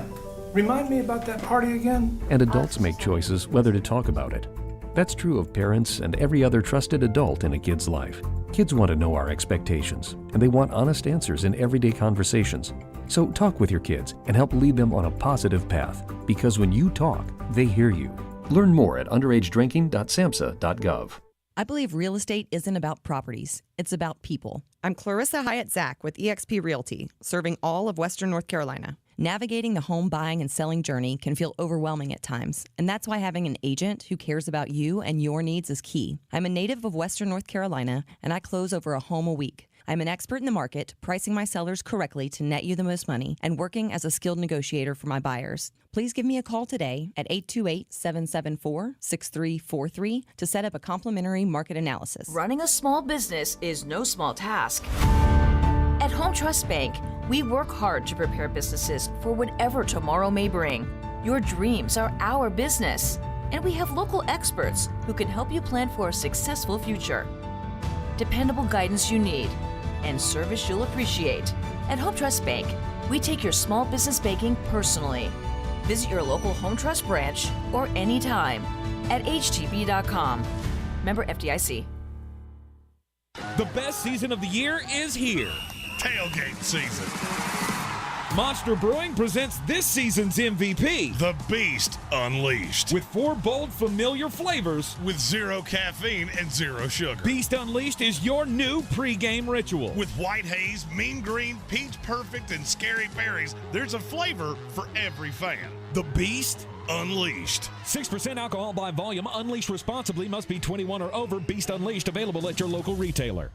remind me about that party again? And adults make choices whether to talk about it. That's true of parents and every other trusted adult in a kid's life. Kids want to know our expectations, and they want honest answers in everyday conversations. So talk with your kids and help lead them on a positive path, because when you talk, they hear you. Learn more at underagedrinking.samhsa.gov. I believe real estate isn't about properties. It's about people. I'm Clarissa Hyatt Zack with eXp Realty, serving all of Western North Carolina. Navigating the home buying and selling journey can feel overwhelming at times, and that's why having an agent who cares about you and your needs is key. I'm a native of Western North Carolina, and I close over a home a week. I'm an expert in the market, pricing my sellers correctly to net you the most money, and working as a skilled negotiator for my buyers. Please give me a call today at 828-774-6343 to set up a complimentary market analysis. Running a small business is no small task. At Home Trust Bank, we work hard to prepare businesses for whatever tomorrow may bring. Your dreams are our business, and we have local experts who can help you plan for a successful future. Dependable guidance you need, and service you'll appreciate. At Home Trust Bank, we take your small business banking personally. Visit your local Home Trust branch or anytime at htb.com. Member FDIC. The best season of the year is here. Tailgate season. Monster Brewing presents this season's MVP. The Beast Unleashed. With 4 bold, familiar flavors. With 0 caffeine and 0 sugar. Beast Unleashed is your new pregame ritual. With white haze, mean green, peach perfect, and scary berries, there's a flavor for every fan. The Beast Unleashed. 6% alcohol by volume. Unleashed responsibly. Must be 21 or over. Beast Unleashed available at your local retailer.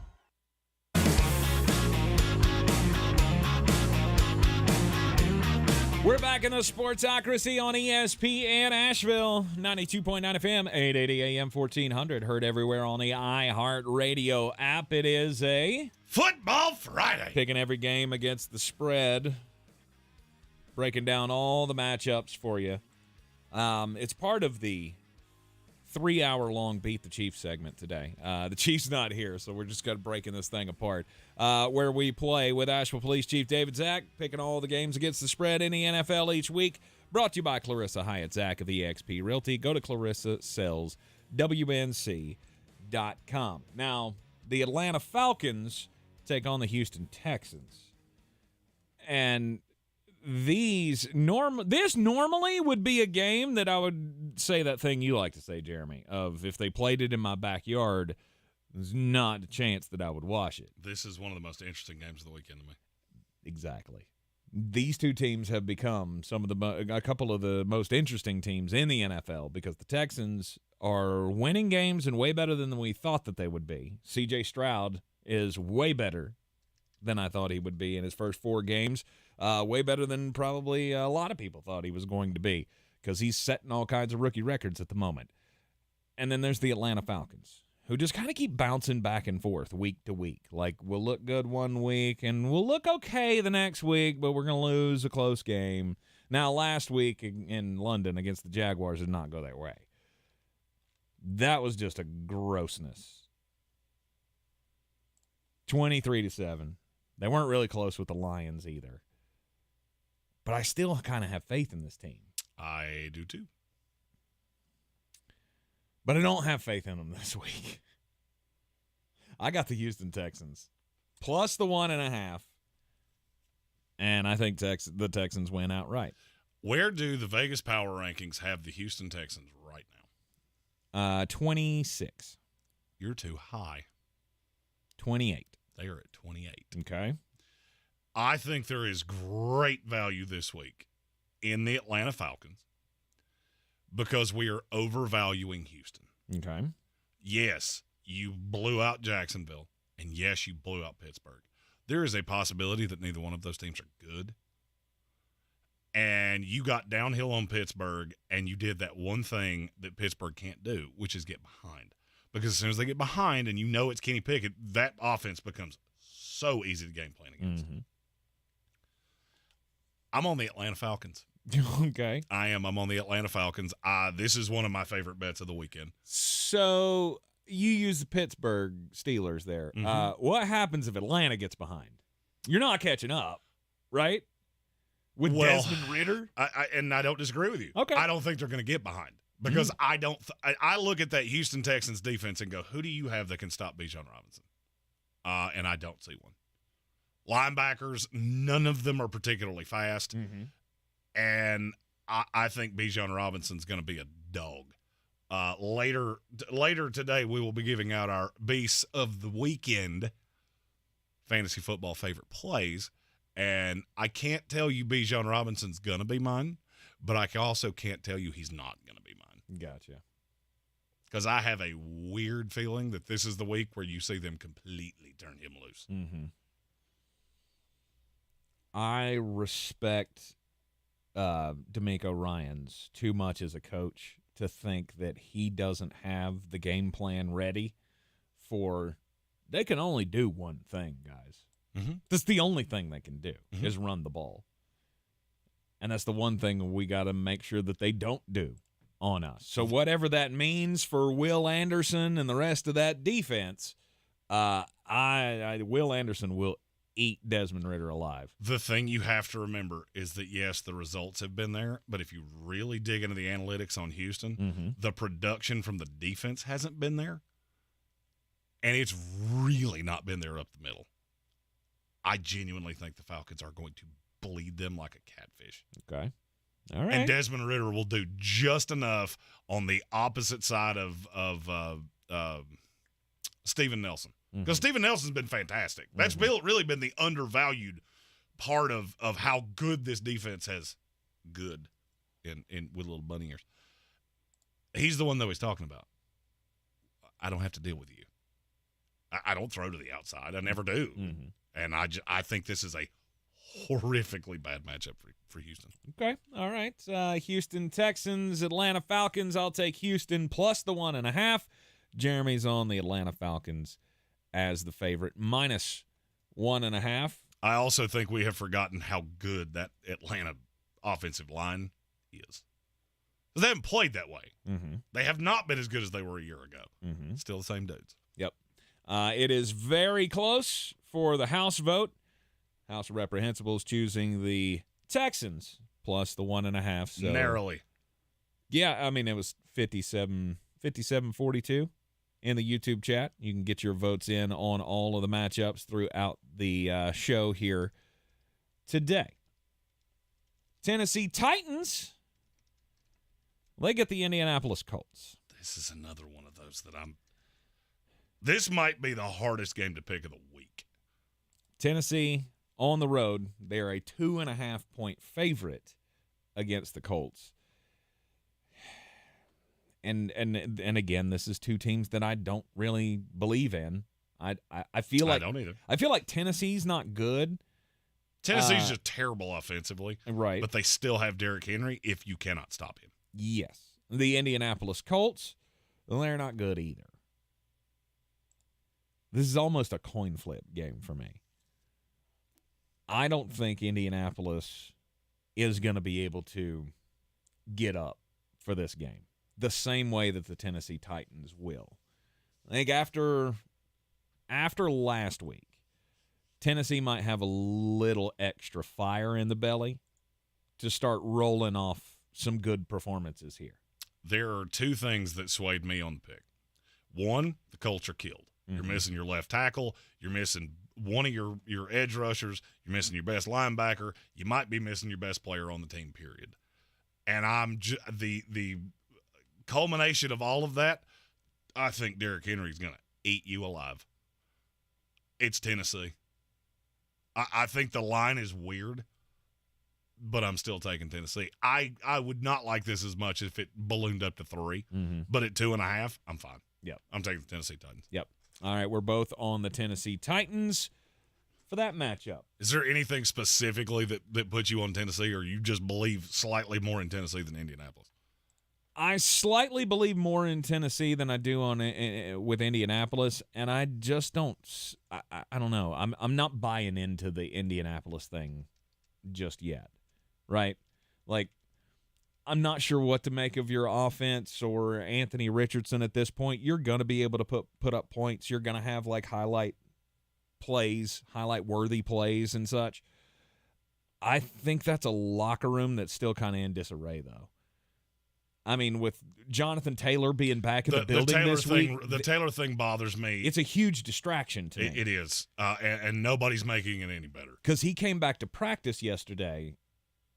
We're back in the Sportsocracy on ESPN Asheville, 92.9 FM, 880 AM, 1400. Heard everywhere on the iHeartRadio app. It is a Football Friday. Picking every game against the spread. Breaking down all the matchups for you. It's part of the 3-hour-long Beat the Chiefs segment today. The Chiefs not here, so we're just breaking this thing apart. Where we play with Asheville Police Chief David Zack, picking all the games against the spread in the NFL each week. Brought to you by Clarissa Hyatt Zack of eXp Realty. Go to ClarissaSellsWNC.com. Now, the Atlanta Falcons take on the Houston Texans. And this normally would be a game that I would say that thing you like to say, Jeremy, of if they played it in my backyard, there's not a chance that I would watch it. This is one of the most interesting games of the weekend to me. Exactly. These two teams have become a couple of the most interesting teams in the NFL because the Texans are winning games and way better than we thought that they would be. C.J. Stroud is way better than I thought he would be in his first 4 games. Way better than probably a lot of people thought he was going to be because he's setting all kinds of rookie records at the moment. And then there's the Atlanta Falcons, who just kind of keep bouncing back and forth week to week. Like, we'll look good one week, and we'll look okay the next week, but we're going to lose a close game. Now, last week in London against the Jaguars did not go their way. That was just a grossness. 23-7. They weren't really close with the Lions either. But I still kind of have faith in this team. I do too. But I don't have faith in them this week. I got the Houston Texans plus the 1.5. And I think the Texans win outright. Where do the Vegas Power Rankings have the Houston Texans right now? 26. You're too high. 28. They are at 28. Okay. I think there is great value this week in the Atlanta Falcons because we are overvaluing Houston. Okay. Yes, you blew out Jacksonville, and yes, you blew out Pittsburgh. There is a possibility that neither one of those teams are good. And you got downhill on Pittsburgh, and you did that one thing that Pittsburgh can't do, which is get behind. Because as soon as they get behind and you know it's Kenny Pickett, that offense becomes so easy to game plan against. Mm-hmm. I'm on the Atlanta Falcons. Okay. I am. I'm on the Atlanta Falcons. This is one of my favorite bets of the weekend. So you use the Pittsburgh Steelers there. Mm-hmm. What happens if Atlanta gets behind? You're not catching up, right? With Desmond Ridder? I don't disagree with you. Okay. I don't think they're going to get behind because I look at that Houston Texans defense and go, who do you have that can stop Bijan Robinson? And I don't see one. Linebackers, none of them are particularly fast. Mm-hmm. And I think Bijan Robinson's going to be a dog. Later today, we will be giving out our Beasts of the Weekend fantasy football favorite plays. And I can't tell you Bijan Robinson's going to be mine, but I also can't tell you he's not going to be mine. Gotcha. because I have a weird feeling that this is the week where you see them completely turn him loose. Mm-hmm. I respect D'Amico Ryans too much as a coach to think that he doesn't have the game plan ready for – they can only do one thing, guys. Mm-hmm. That's the only thing they can do is run the ball. And that's the one thing we got to make sure that they don't do on us. So whatever that means for Will Anderson and the rest of that defense, Will Anderson will eat Desmond Ridder alive. The thing you have to remember is that, yes, the results have been there, but if you really dig into the analytics on Houston, the production from the defense hasn't been there, and it's really not been there up the middle. I genuinely think the Falcons are going to bleed them like a catfish. Okay. All right. And Desmond Ridder will do just enough on the opposite side of Steven Nelson. Because Steven Nelson's been fantastic. That's really been the undervalued part of how good this defense has good in with little bunny ears. He's the one that he's talking about. I don't have to deal with you. I don't throw to the outside. I never do. And I think this is a horrifically bad matchup for Houston. Okay. All right. Houston Texans, Atlanta Falcons. I'll take Houston plus the 1.5. Jeremy's on the Atlanta Falcons as the favorite, minus 1.5. I also think we have forgotten how good that Atlanta offensive line is. They haven't played that way. They have not been as good as they were a year ago. Still the same dudes. Yep. It is very close for the House vote. House of Reprehensibles choosing the Texans plus the 1.5. So, narrowly. Yeah, I mean, it was 57-42 in the YouTube chat. You can get your votes in on all of the matchups throughout the show here today. Tennessee Titans, they get the Indianapolis Colts. This is another one of those that this might be the hardest game to pick of the week. Tennessee on the road, they're a 2.5-point favorite against the Colts. And again, this is two teams that I don't really believe in. I feel like I don't either. I feel like Tennessee's not good. Tennessee's just terrible offensively, right? But they still have Derrick Henry if you cannot stop him. Yes, the Indianapolis Colts, they're not good either. This is almost a coin flip game for me. I don't think Indianapolis is going to be able to get up for this game the same way that the Tennessee Titans will. I think after last week, Tennessee might have a little extra fire in the belly to start rolling off some good performances here. There are two things that swayed me on the pick. One, the Colts are killed. You're missing your left tackle. You're missing one of your edge rushers. You're missing your best linebacker. You might be missing your best player on the team, period. And the culmination of all of that, I think Derrick Henry's going to eat you alive. It's Tennessee. I think the line is weird, but I'm still taking Tennessee. I would not like this as much if it ballooned up to 3, but at 2.5, I'm fine. Yep. I'm taking the Tennessee Titans. Yep. All right, we're both on the Tennessee Titans for that matchup. Is there anything specifically that puts you on Tennessee, or you just believe slightly more in Tennessee than Indianapolis? I slightly believe more in Tennessee than I do with Indianapolis, and I just don't. I don't know. I'm not buying into the Indianapolis thing just yet, right? Like, I'm not sure what to make of your offense or Anthony Richardson at this point. You're going to be able to put up points. You're going to have like highlight worthy plays and such. I think that's a locker room that's still kind of in disarray, though. I mean, with Jonathan Taylor being back in the building this week. The Taylor thing bothers me. It's a huge distraction to me. It is, and nobody's making it any better. Because he came back to practice yesterday,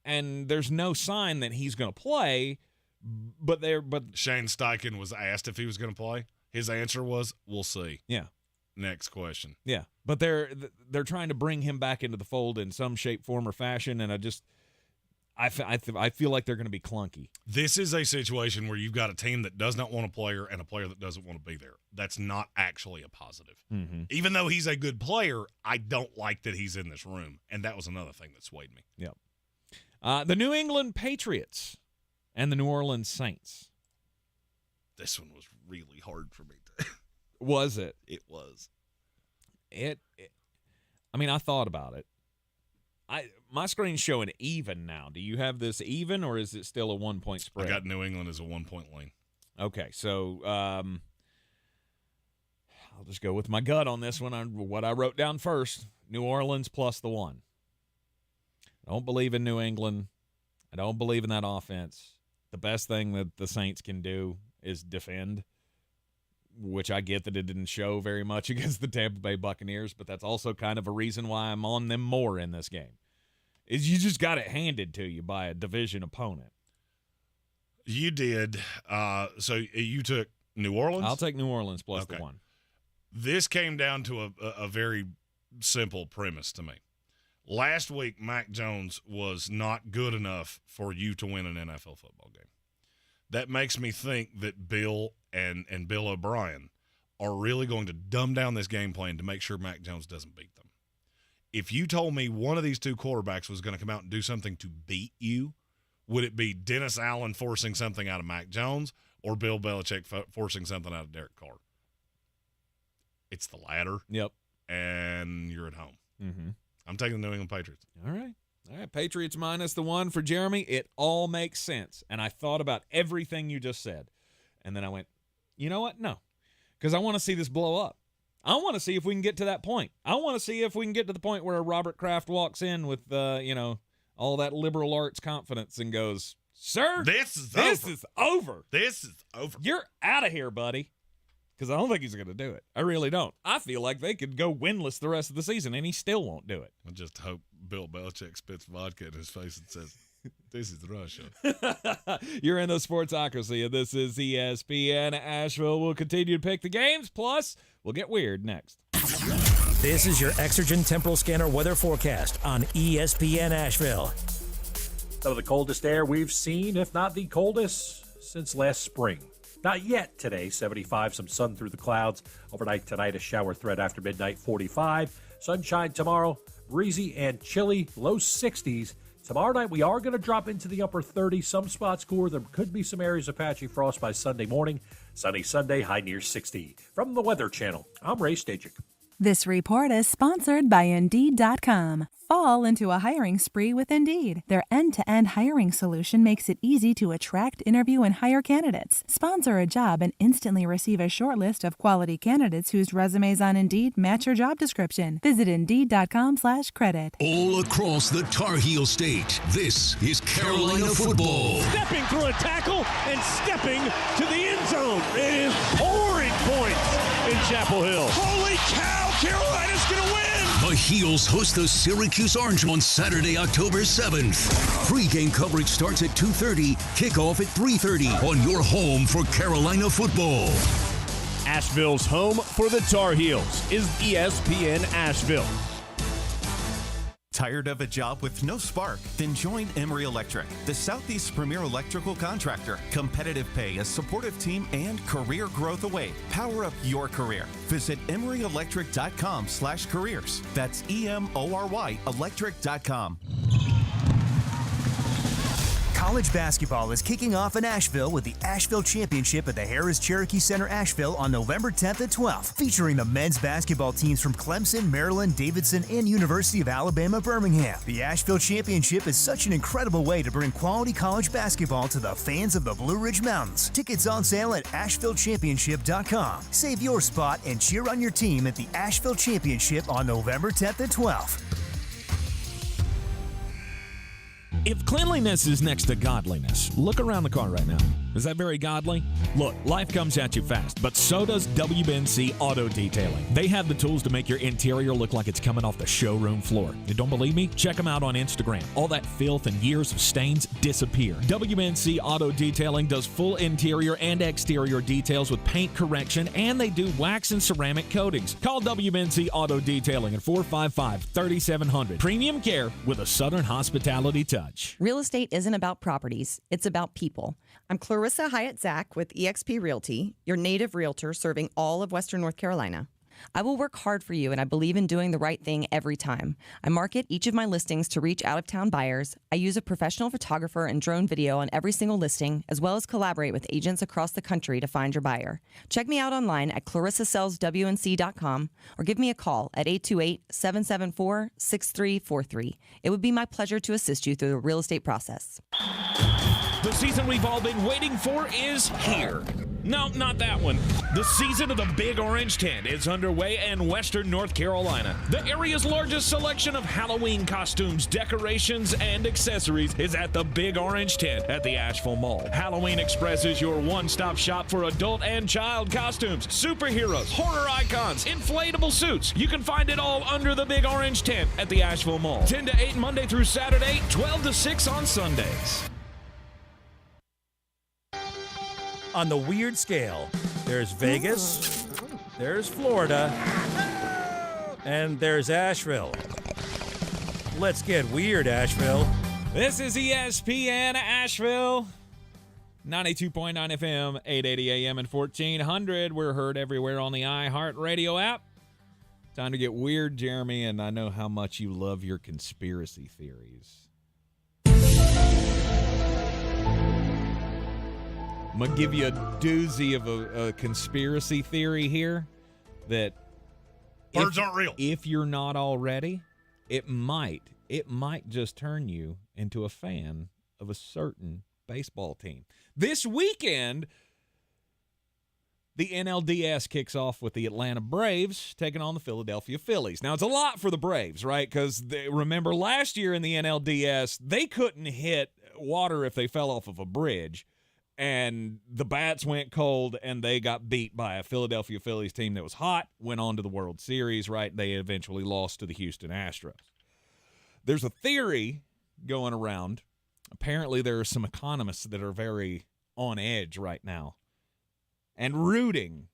and there's no sign that he's going to play. But Shane Steichen was asked if he was going to play. His answer was, "We'll see." Yeah. Next question. Yeah, but they're trying to bring him back into the fold in some shape, form, or fashion, and I feel like they're going to be clunky. This is a situation where you've got a team that does not want a player and a player that doesn't want to be there. That's not actually a positive. Mm-hmm. Even though he's a good player, I don't like that he's in this room, and that was another thing that swayed me. Yep. The New England Patriots and the New Orleans Saints. This one was really hard for me. Was it? It was. I mean, I thought about it. My screen's showing even now. Do you have this even, or is it still a 1-point spread? I got New England as a 1-point lean. Okay, so I'll just go with my gut on this one. What I wrote down first: New Orleans plus the 1. I don't believe in New England. I don't believe in that offense. The best thing that the Saints can do is defend, which I get that it didn't show very much against the Tampa Bay Buccaneers, but that's also kind of a reason why I'm on them more in this game. Is you just got it handed to you by a division opponent. You did. So you took New Orleans? I'll take New Orleans plus the 1. This came down to a very simple premise to me. Last week, Mac Jones was not good enough for you to win an NFL football game. That makes me think that Bill and Bill O'Brien are really going to dumb down this game plan to make sure Mac Jones doesn't beat them. If you told me one of these two quarterbacks was going to come out and do something to beat you, would it be Dennis Allen forcing something out of Mac Jones or Bill Belichick forcing something out of Derek Carr? It's the latter. Yep. And you're at home. Mm-hmm. I'm taking the New England Patriots. All right, Patriots minus the 1 for Jeremy. It all makes sense. And I thought about everything you just said. And then I went, you know what? No. Because I want to see this blow up. I want to see if we can get to that point. I want to see if we can get to the point where Robert Kraft walks in with, all that liberal arts confidence and goes, sir, this is over. This is over. You're out of here, buddy. Because I don't think he's going to do it. I really don't. I feel like they could go winless the rest of the season, and he still won't do it. I just hope Bill Belichick spits vodka in his face and says, this is Russia. You're in the Sportsocracy, and this is ESPN Asheville. We'll continue to pick the games, plus we'll get weird next. This is your Exergen Temporal Scanner weather forecast on ESPN Asheville. Some of the coldest air we've seen, if not the coldest, since last spring. Not yet today, 75, some sun through the clouds. Overnight tonight, a shower threat after midnight, 45. Sunshine tomorrow, breezy and chilly, low 60s. Tomorrow night, we are going to drop into the upper 30s. Some spots cooler. There could be some areas of patchy frost by Sunday morning. Sunny Sunday, high near 60. From the Weather Channel, I'm Ray Stajic. This report is sponsored by Indeed.com. Fall into a hiring spree with Indeed. Their end-to-end hiring solution makes it easy to attract, interview, and hire candidates. Sponsor a job and instantly receive a short list of quality candidates whose resumes on Indeed match your job description. Visit Indeed.com/credit. All across the Tar Heel State, this is Carolina football. Stepping through a tackle and stepping to the end zone. It is pouring points in Chapel Hill. Holy cow! Carolina's going to win! The Heels host the Syracuse Orange on Saturday, October 7th. Pre-game coverage starts at 2:30, kickoff at 3:30 on your home for Carolina football. Asheville's home for the Tar Heels is ESPN Asheville. Tired of a job with no spark? Then join Emery Electric, the Southeast's premier electrical contractor. Competitive pay, a supportive team, and career growth await. Power up your career. Visit EmeryElectric.com/careers. That's EMORY Electric.com. College basketball is kicking off in Asheville with the Asheville Championship at the Harris Cherokee Center, Asheville on November 10th and 12th, featuring the men's basketball teams from Clemson, Maryland, Davidson, and University of Alabama, Birmingham. The Asheville Championship is such an incredible way to bring quality college basketball to the fans of the Blue Ridge Mountains. Tickets on sale at AshevilleChampionship.com. Save your spot and cheer on your team at the Asheville Championship on November 10th and 12th. If cleanliness is next to godliness, look around the car right now. Is that very godly? Look, life comes at you fast, but so does WBNC Auto Detailing. They have the tools to make your interior look like it's coming off the showroom floor. You don't believe me? Check them out on Instagram. All that filth and years of stains disappear. WBNC Auto Detailing does full interior and exterior details with paint correction, and they do wax and ceramic coatings. Call WBNC Auto Detailing at 455-3700. Premium care with a Southern hospitality touch. Real estate isn't about properties, it's about people. I'm Clarissa Hyatt Zack with eXp Realty, your native realtor serving all of Western North Carolina. I will work hard for you, and I believe in doing the right thing every time. I market each of my listings to reach out-of-town buyers. I use a professional photographer and drone video on every single listing, as well as collaborate with agents across the country to find your buyer. Check me out online at clarissasellswnc.com or give me a call at 828-774-6343. It would be my pleasure to assist you through the real estate process. The season we've all been waiting for is here. No, not that one. The season of the Big Orange Tent is underway in Western North Carolina. The area's largest selection of Halloween costumes, decorations, and accessories is at the Big Orange Tent at the Asheville Mall. Halloween Express is your one-stop shop for adult and child costumes, superheroes, horror icons, inflatable suits. You can find it all under the Big Orange Tent at the Asheville Mall. 10 to 8 Monday through Saturday, 12 to 6 on Sundays. On the weird scale, there's Vegas, there's Florida, and there's Asheville. Let's get weird, Asheville. This is ESPN Asheville. 92.9 FM, 880 AM, and 1400. We're heard everywhere on the iHeartRadio app. Time to get weird, Jeremy, and I know how much you love your conspiracy theories. I'm going to give you a doozy of a conspiracy theory here that birds aren't real. If you're not already, it might just turn you into a fan of a certain baseball team. This weekend, the NLDS kicks off with the Atlanta Braves taking on the Philadelphia Phillies. Now, it's a lot for the Braves, right? Because remember last year in the NLDS, they couldn't hit water if they fell off of a bridge. And the bats went cold, and they got beat by a Philadelphia Phillies team that was hot, went on to the World Series, right? They eventually lost to the Houston Astros. There's a theory going around. Apparently, there are some economists that are very on edge right now and rooting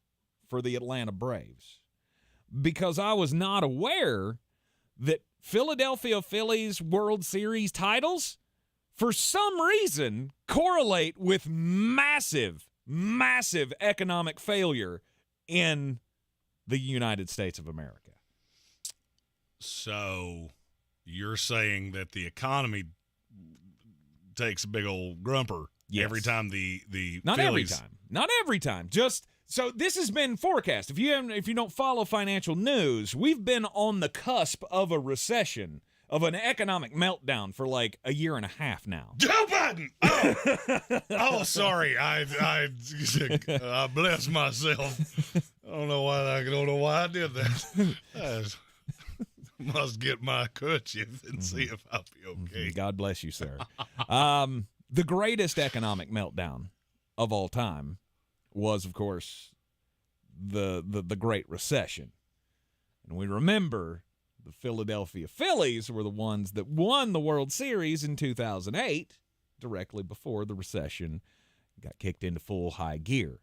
for the Atlanta Braves because I was not aware that Philadelphia Phillies World Series titles for some reason correlate with massive economic failure in the United States of America. So you're saying that the economy takes a big old grumper every time the Not Phillies... Not every time. Just so this has been forecast. If you don't follow financial news, we've been on the cusp of a recession, of an economic meltdown for like a year and a half now. Joe Biden! Oh, sorry. I bless myself. I don't know why I did that. I must get my kerchief and see if I'll be okay. God bless you, sir. The greatest economic meltdown of all time was, of course, the Great Recession. And we remember the Philadelphia Phillies were the ones that won the World Series in 2008, directly before the recession got kicked into full high gear.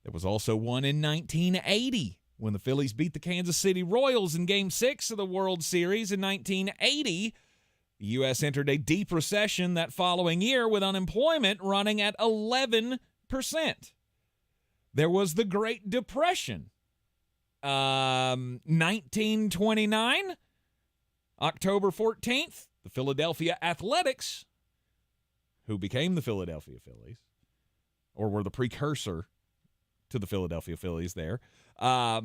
There was also one in 1980 when the Phillies beat the Kansas City Royals in Game 6 of the World Series. In 1980, the U.S. entered a deep recession that following year with unemployment running at 11%. There was the Great Depression. 1929, October 14th, the Philadelphia Athletics, who became the Philadelphia Phillies, or were the precursor to the Philadelphia Phillies there, they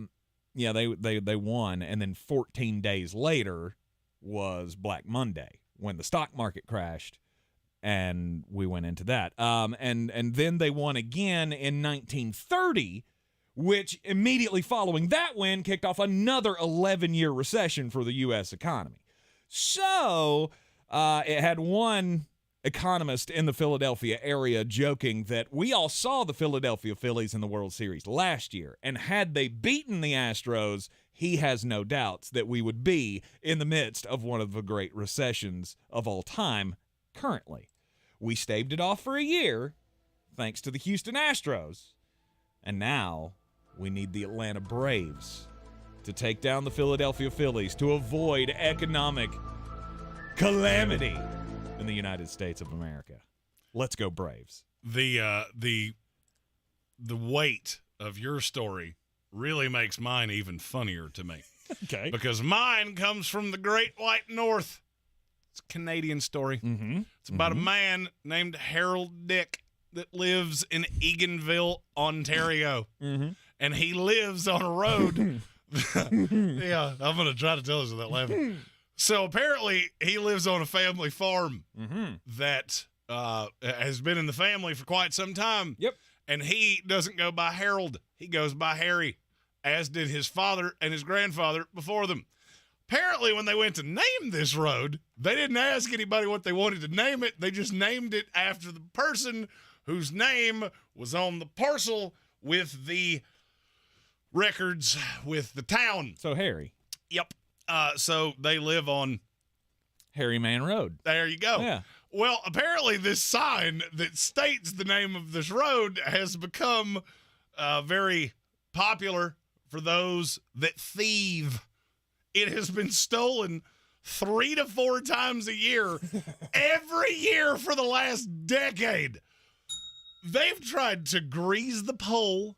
won, and then 14 days later was Black Monday when the stock market crashed, and we went into that. And then they won again in 1930, which immediately following that win kicked off another 11-year recession for the U.S. economy. So it had one economist in the Philadelphia area joking that we all saw the Philadelphia Phillies in the World Series last year, and had they beaten the Astros, he has no doubts that we would be in the midst of one of the great recessions of all time currently. We staved it off for a year thanks to the Houston Astros, and now we need the Atlanta Braves to take down the Philadelphia Phillies to avoid economic calamity in the United States of America. Let's go Braves. The weight of your story really makes mine even funnier to me. Okay. Because mine comes from the Great White North. It's a Canadian story. Mm-hmm. It's about a man named Harold Dick that lives in Eganville, Ontario. Mm-hmm. And he lives on a road. Yeah, I'm going to try to tell us without laughing. So apparently he lives on a family farm that has been in the family for quite some time. Yep. And he doesn't go by Harold. He goes by Harry, as did his father and his grandfather before them. Apparently when they went to name this road, they didn't ask anybody what they wanted to name it. They just named it after the person whose name was on the parcel with the records with the town. So Harry. Yep. So they live on Harry Man Road. There you go. Yeah. Well, apparently this sign that states the name of this road has become very popular for those that thieve. It has been stolen 3 to 4 times a year, every year for the last decade. They've tried to grease the pole.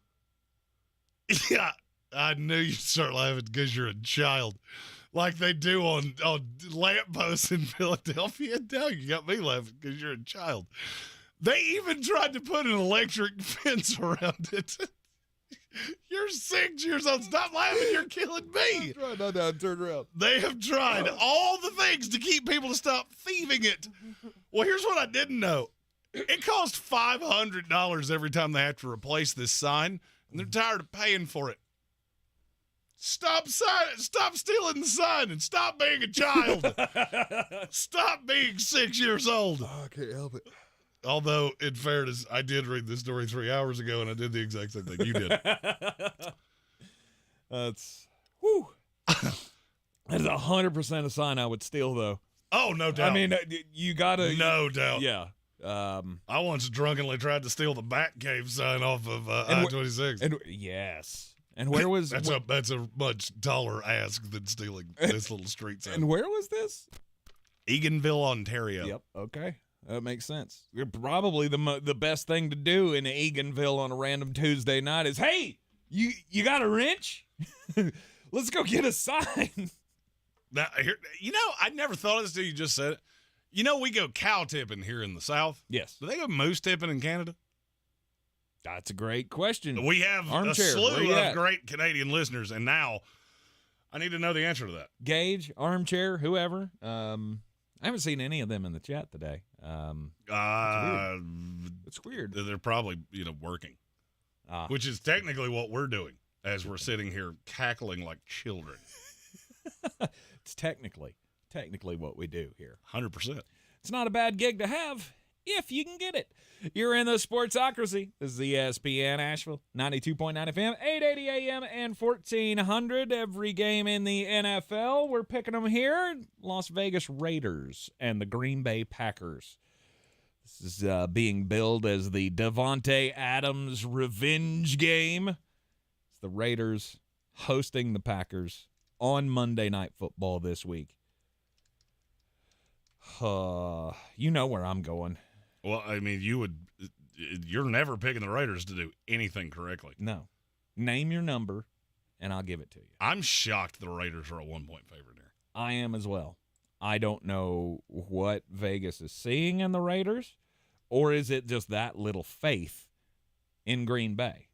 Yeah, I knew you'd start laughing because you're a child. Like they do on lampposts in Philadelphia. Now you got me laughing because you're a child. They even tried to put an electric fence around it. You're 6 years old. Stop laughing. You're killing me. Try not to turn around. They have tried all the things to keep people to stop thieving it. Well, here's what I didn't know. It costs $500 every time they have to replace this sign, and they're tired of paying for it. Stop stealing the sign and stop being a child. Stop being 6 years old. Oh, I can't help it. Although, in fairness, I did read this story 3 hours ago, and I did the exact same thing you did. That's 100% a sign I would steal, though. Oh, no doubt. I mean, you gotta. No doubt. Yeah. I once drunkenly tried to steal the Batcave sign off of I-26. And yes. And where was that's a much taller ask than stealing this little street sign. And where was this? Eganville, Ontario. Yep. Okay. That makes sense. Probably the best thing to do in Eganville on a random Tuesday night is, hey, you got a wrench? Let's go get a sign. Now, I never thought of this till you just said it. We go cow tipping here in the South. Yes. Do they go moose tipping in Canada? That's a great question. We have Armchair, a slew of great Canadian listeners, and now I need to know the answer to that. Gage, Armchair, whoever. I haven't seen any of them in the chat today. It's weird. They're probably working, which is technically what we're doing as we're sitting here cackling like children. It's technically what we do here. 100%. It's not a bad gig to have if you can get it. You're in the Sportsocracy. This is ESPN Asheville, 92.9 FM, 880 AM, and 1400. Every game in the NFL, we're picking them here. Las Vegas Raiders and the Green Bay Packers. This is being billed as the Davante Adams revenge game. It's the Raiders hosting the Packers on Monday Night Football this week. You know where I'm going. Well, I mean, you're never picking the Raiders to do anything correctly. No. Name your number, and I'll give it to you. I'm shocked the Raiders are a 1-point favorite here. I am as well. I don't know what Vegas is seeing in the Raiders, or is it just that little faith in Green Bay?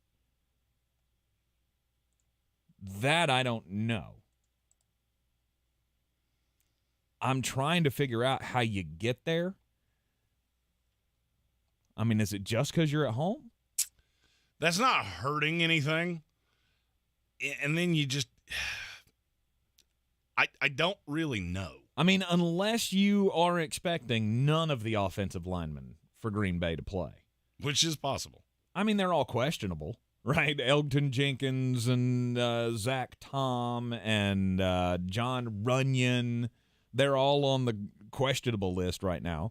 That I don't know. I'm trying to figure out how you get there. I mean, is it just because you're at home? That's not hurting anything. And then you just... I don't really know. I mean, unless you are expecting none of the offensive linemen for Green Bay to play. Which is possible. I mean, they're all questionable, right? Elgton Jenkins and Zack Tom and John Runyon. They're all on the questionable list right now.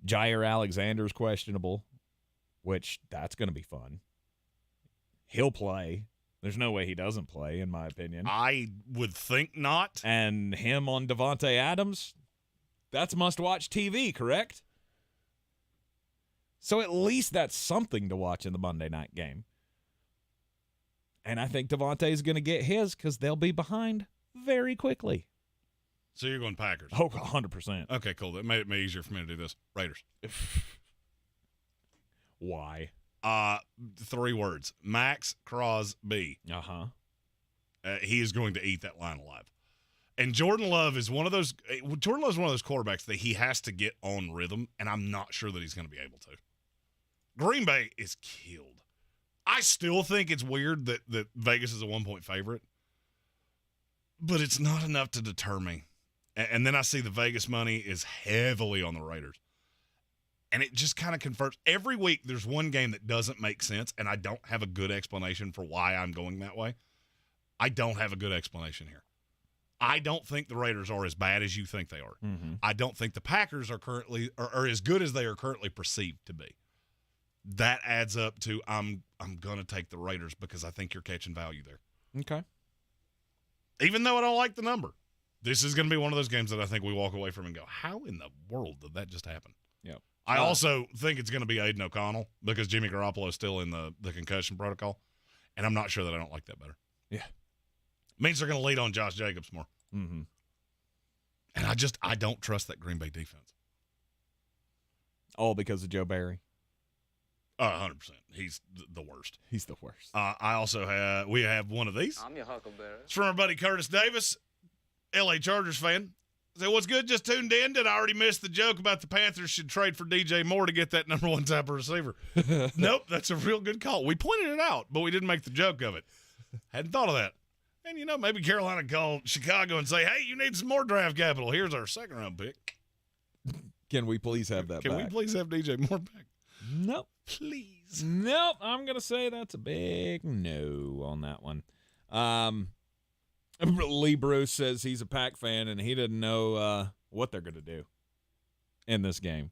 Jair Alexander's questionable, which that's going to be fun. He'll play. There's no way he doesn't play, in my opinion. I would think not. And him on Devontae Adams, that's must-watch TV, correct? So at least that's something to watch in the Monday night game. And I think Devontae's going to get his because they'll be behind very quickly. So you're going Packers? Oh, 100%. Okay, cool. That made it easier for me to do this. Raiders. Why? 3 words. Max Crosby. Uh-huh. He is going to eat that line alive. And Jordan Love is one of those quarterbacks that he has to get on rhythm, and I'm not sure that he's going to be able to. Green Bay is killed. I still think it's weird that Vegas is a 1-point favorite, but it's not enough to deter me. And then I see the Vegas money is heavily on the Raiders. And it just kind of confirms. Every week there's one game that doesn't make sense, and I don't have a good explanation for why I'm going that way. I don't have a good explanation here. I don't think the Raiders are as bad as you think they are. Mm-hmm. I don't think the Packers are currently are as good as they are currently perceived to be. That adds up to I'm going to take the Raiders because I think you're catching value there. Okay. Even though I don't like the number. This is going to be one of those games that I think we walk away from and go, how in the world did that just happen? Yep. I also think it's going to be Aiden O'Connell because Jimmy Garoppolo is still in the concussion protocol, and I'm not sure that I don't like that better. Yeah. It means they're going to lead on Josh Jacobs more. Mm-hmm. And I don't trust that Green Bay defense. All because of Joe Barry? 100%. He's the worst. He's the worst. I also have one of these. I'm your huckleberry. It's from our buddy Curtis Davis, L.A. Chargers fan. So what's good? Just tuned in. Did I already miss the joke about the Panthers should trade for DJ Moore to get that number 1 type of receiver? Nope, that's a real good call. We pointed it out, but we didn't make the joke of it. Hadn't thought of that. And, maybe Carolina call Chicago and say, hey, you need some more draft capital. Here's our 2nd-round pick. Can we please have that back? Can we please have DJ Moore back? Nope. Please. Nope. I'm going to say that's a big no on that one. Lee Bruce says he's a Pack fan, and he doesn't know what they're going to do in this game.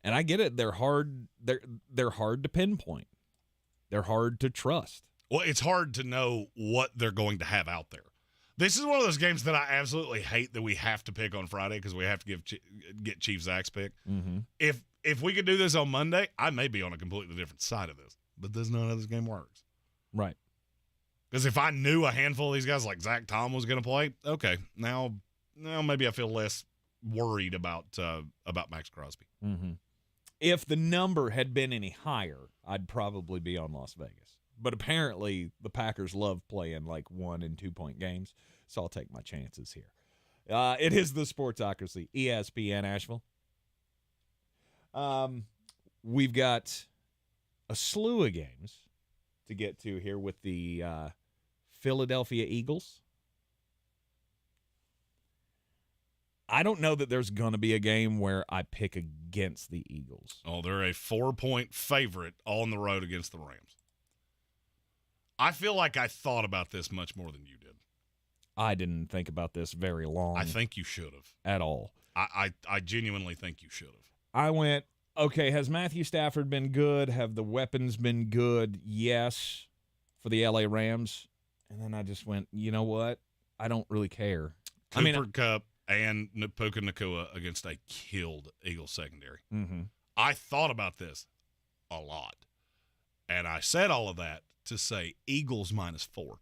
And I get it. They're hard. They're hard to pinpoint. They're hard to trust. Well, it's hard to know what they're going to have out there. This is one of those games that I absolutely hate that we have to pick on Friday because we have to get Chief Zack's pick. Mm-hmm. If we could do this on Monday, I may be on a completely different side of this. But that's not how this game works. Right. Because if I knew a handful of these guys like Zack Tom was going to play, okay, now maybe I feel less worried about Max Crosby. Mm-hmm. If the number had been any higher, I'd probably be on Las Vegas. But apparently the Packers love playing like 1- and 2-point games, so I'll take my chances here. It is the Sportsocracy, ESPN Asheville. We've got a slew of games to get to here with the Philadelphia Eagles. I don't know that there's going to be a game where I pick against the Eagles. Oh, they're a 4-point favorite on the road against the Rams. I feel like I thought about this much more than you did. I didn't think about this very long. I think you should have. At all. I genuinely think you should have. I went, okay, has Matthew Stafford been good? Have the weapons been good? Yes, for the LA Rams. And then I just went, you know what? I don't really care. Cooper Kupp and Puka Nacua against a killed Eagles secondary. Mm-hmm. I thought about this a lot. And I said all of that to say Eagles -4.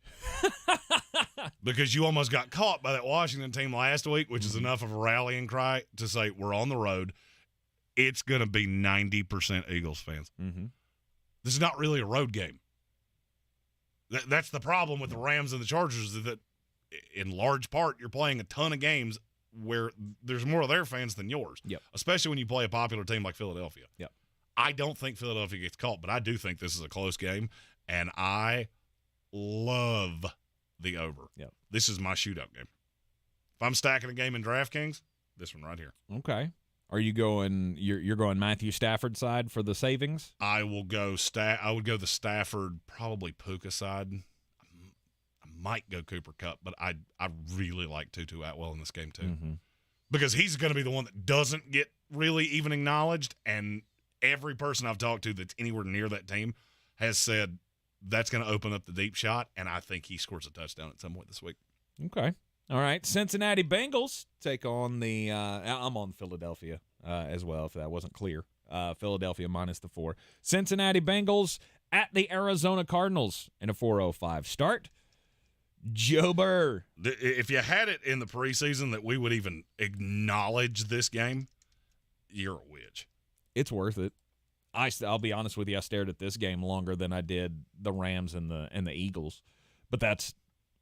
Because you almost got caught by that Washington team last week, which is enough of a rallying cry to say we're on the road. It's going to be 90% Eagles fans. Mm-hmm. This is not really a road game. That's the problem with the Rams and the Chargers, is that in large part you're playing a ton of games where there's more of their fans than yours. Yep. Especially when you play a popular team like Philadelphia. Yep. I don't think Philadelphia gets caught, but I do think this is a close game, and I love the over. Yep. This is my shootout game. If I'm stacking a game in DraftKings, this one right here. Okay. Are you going? You're going Matthew Stafford side for the savings? I will go. I would go the Stafford, probably Puka side. I might go Cooper Kupp, but I really like Tutu Atwell in this game too, because he's going to be the one that doesn't get really even acknowledged, and every person I've talked to that's anywhere near that team has said that's going to open up the deep shot, and I think he scores a touchdown at some point this week. Okay. All right, Cincinnati Bengals take on the I'm on Philadelphia as well, if that wasn't clear. Philadelphia minus the 4. Cincinnati Bengals at the Arizona Cardinals in a 4:05 start. Joe Burr. If you had it in the preseason that we would even acknowledge this game, you're a witch. It's worth it. I'll be honest with you, I stared at this game longer than I did the Rams and the Eagles, but that's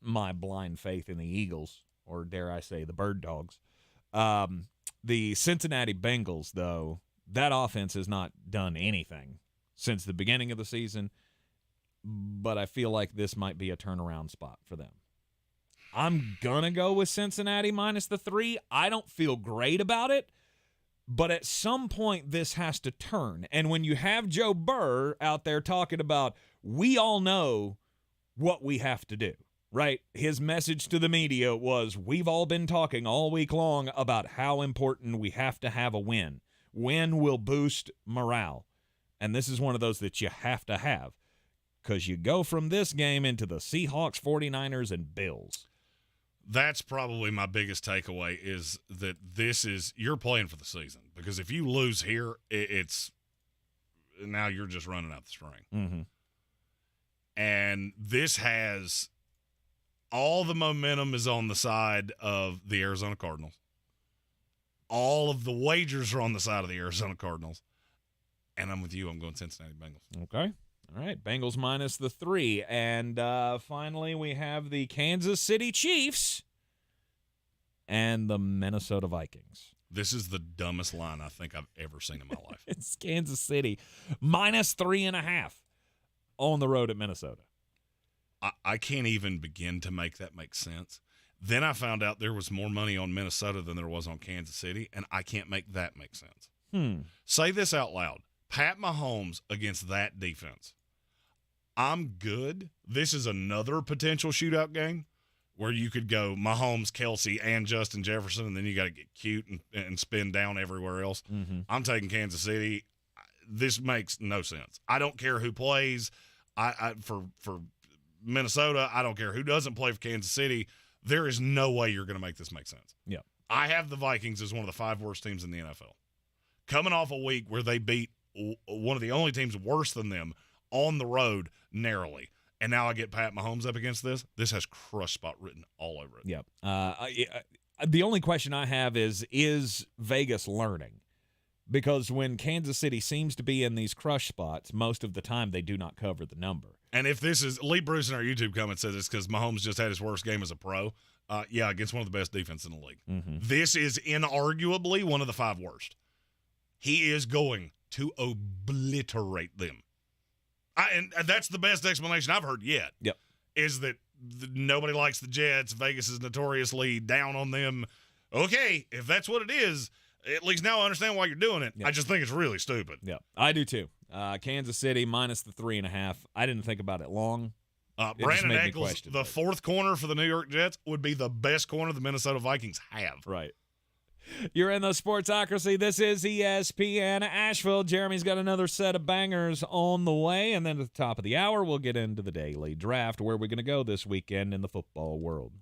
my blind faith in the Eagles, or dare I say the Bird Dogs. The Cincinnati Bengals, though, that offense has not done anything since the beginning of the season, but I feel like this might be a turnaround spot for them. I'm going to go with Cincinnati minus the 3. I don't feel great about it, but at some point this has to turn. And when you have Joe Burr out there talking about, we all know what we have to do. Right? His message to the media was, we've all been talking all week long about how important we have to have a win. Win will boost morale. And this is one of those that you have to have, because you go from this game into the Seahawks, 49ers, and Bills. That's probably my biggest takeaway, is that you're playing for the season. Because if you lose here, now you're just running out the string. Mm-hmm. And this has... all the momentum is on the side of the Arizona Cardinals. All of the wagers are on the side of the Arizona Cardinals. And I'm with you. I'm going Cincinnati Bengals. Okay. All right. Bengals minus the 3. And finally, we have the Kansas City Chiefs and the Minnesota Vikings. This is the dumbest line I think I've ever seen in my life. It's Kansas City minus 3.5 on the road at Minnesota. I can't even begin to make that make sense. Then I found out there was more money on Minnesota than there was on Kansas City, and I can't make that make sense. Say this out loud. Pat Mahomes against that defense. I'm good. This is another potential shootout game where you could go Mahomes, Kelsey, and Justin Jefferson, and then you got to get cute and spin down everywhere else. I'm taking Kansas City. This makes no sense. I don't care who plays. For Minnesota, I don't care who doesn't play for Kansas City. There is no way you're going to make this make sense. Yeah. I have the Vikings as one of the 5 worst teams in the NFL. Coming off a week where they beat one of the only teams worse than them on the road narrowly. And now I get Pat Mahomes up against this. This has crush spot written all over it. Yep. The only question I have is Vegas learning? Because when Kansas City seems to be in these crush spots, most of the time they do not cover the number. And if this is – Lee Bruce in our YouTube comment says it's because Mahomes just had his worst game as a pro. Against one of the best defense in the league. This is inarguably one of the 5 worst. He is going to obliterate them. And that's the best explanation I've heard yet. Yep. Is that nobody likes the Jets. Vegas is notoriously down on them. Okay, if that's what it is – at least now I understand why you're doing it. Yep. I just think it's really stupid. Yeah, I do too. Kansas City minus the 3.5. I didn't think about it long. Brandon Ankles, the 4th corner for the New York Jets, would be the best corner the Minnesota Vikings have. Right. You're in the Sportsocracy. This is ESPN Asheville. Jeremy's got another set of bangers on the way. And then at the top of the hour, we'll get into the daily draft, where we're going to go this weekend in the football world.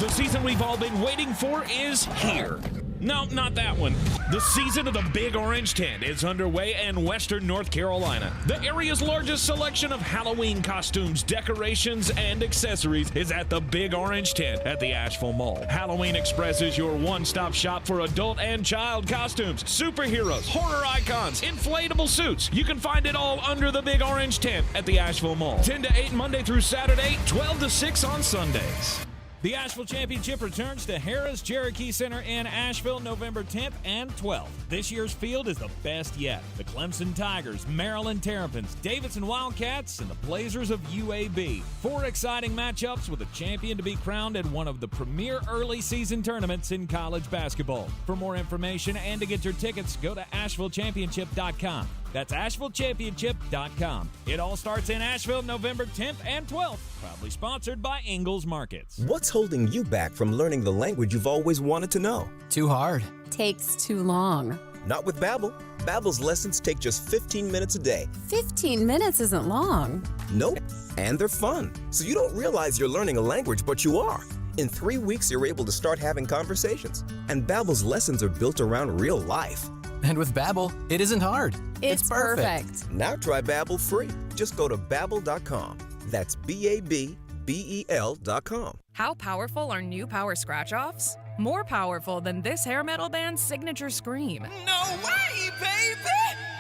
The season we've all been waiting for is here. No, not that one. The season of the Big Orange Tent is underway in Western North Carolina. The area's largest selection of Halloween costumes, decorations, and accessories is at the Big Orange Tent at the Asheville Mall. Halloween Express is your one-stop shop for adult and child costumes, superheroes, horror icons, inflatable suits. You can find it all under the Big Orange Tent at the Asheville Mall. 10 to 8 Monday through Saturday, 12 to 6 on Sundays. The Asheville Championship returns to Harris Cherokee Center in Asheville November 10th and 12th. This year's field is the best yet. The Clemson Tigers, Maryland Terrapins, Davidson Wildcats, and the Blazers of UAB. 4 exciting matchups with a champion to be crowned in one of the premier early season tournaments in college basketball. For more information and to get your tickets, go to AshevilleChampionship.com. That's AshevilleChampionship.com. It all starts in Asheville November 10th and 12th. Proudly sponsored by Ingalls Markets. What's holding you back from learning the language you've always wanted to know? Too hard. Takes too long. Not with Babbel. Babbel's lessons take just 15 minutes a day. 15 minutes isn't long. Nope. And they're fun. So you don't realize you're learning a language, but you are. In 3 weeks, you're able to start having conversations. And Babbel's lessons are built around real life. And with Babbel, it isn't hard. It's perfect. Now try Babbel free. Just go to Babbel.com. That's BABBEL.com. How powerful are new Power Scratch-Offs? More powerful than this hair metal band's signature scream. No way, baby!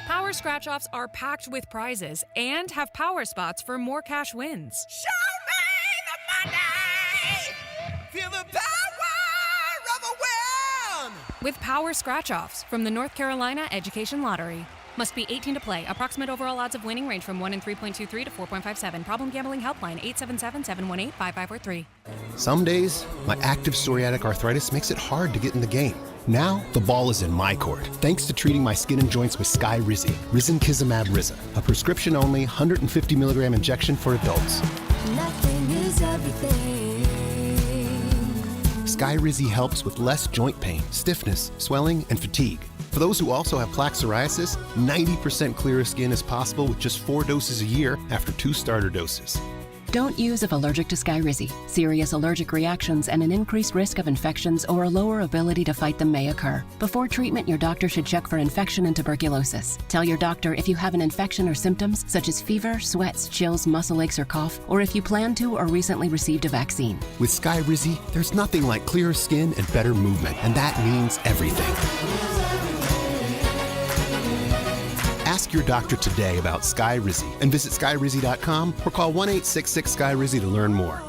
Power Scratch-Offs are packed with prizes and have power spots for more cash wins. Show me the money! Feel the power of a win! With Power Scratch-Offs from the North Carolina Education Lottery. Must be 18 to play. Approximate overall odds of winning range from 1 in 3.23 to 4.57. Problem gambling helpline 877-718-5543. Some days, my active psoriatic arthritis makes it hard to get in the game. Now, the ball is in my court, thanks to treating my skin and joints with Skyrizi, Risankizumab Riza, a prescription-only 150 milligram injection for adults. Nothing is everything. Skyrizi helps with less joint pain, stiffness, swelling, and fatigue. For those who also have plaque psoriasis, 90% clearer skin is possible with just 4 doses a year after 2 starter doses. Don't use if allergic to Skyrizi. Serious allergic reactions and an increased risk of infections or a lower ability to fight them may occur. Before treatment, your doctor should check for infection and tuberculosis. Tell your doctor if you have an infection or symptoms such as fever, sweats, chills, muscle aches, or cough, or if you plan to or recently received a vaccine. With Skyrizi, there's nothing like clearer skin and better movement, and that means everything. Ask your doctor today about Skyrizi and visit Skyrizi.com or call 1-866-SKYRIZI to learn more.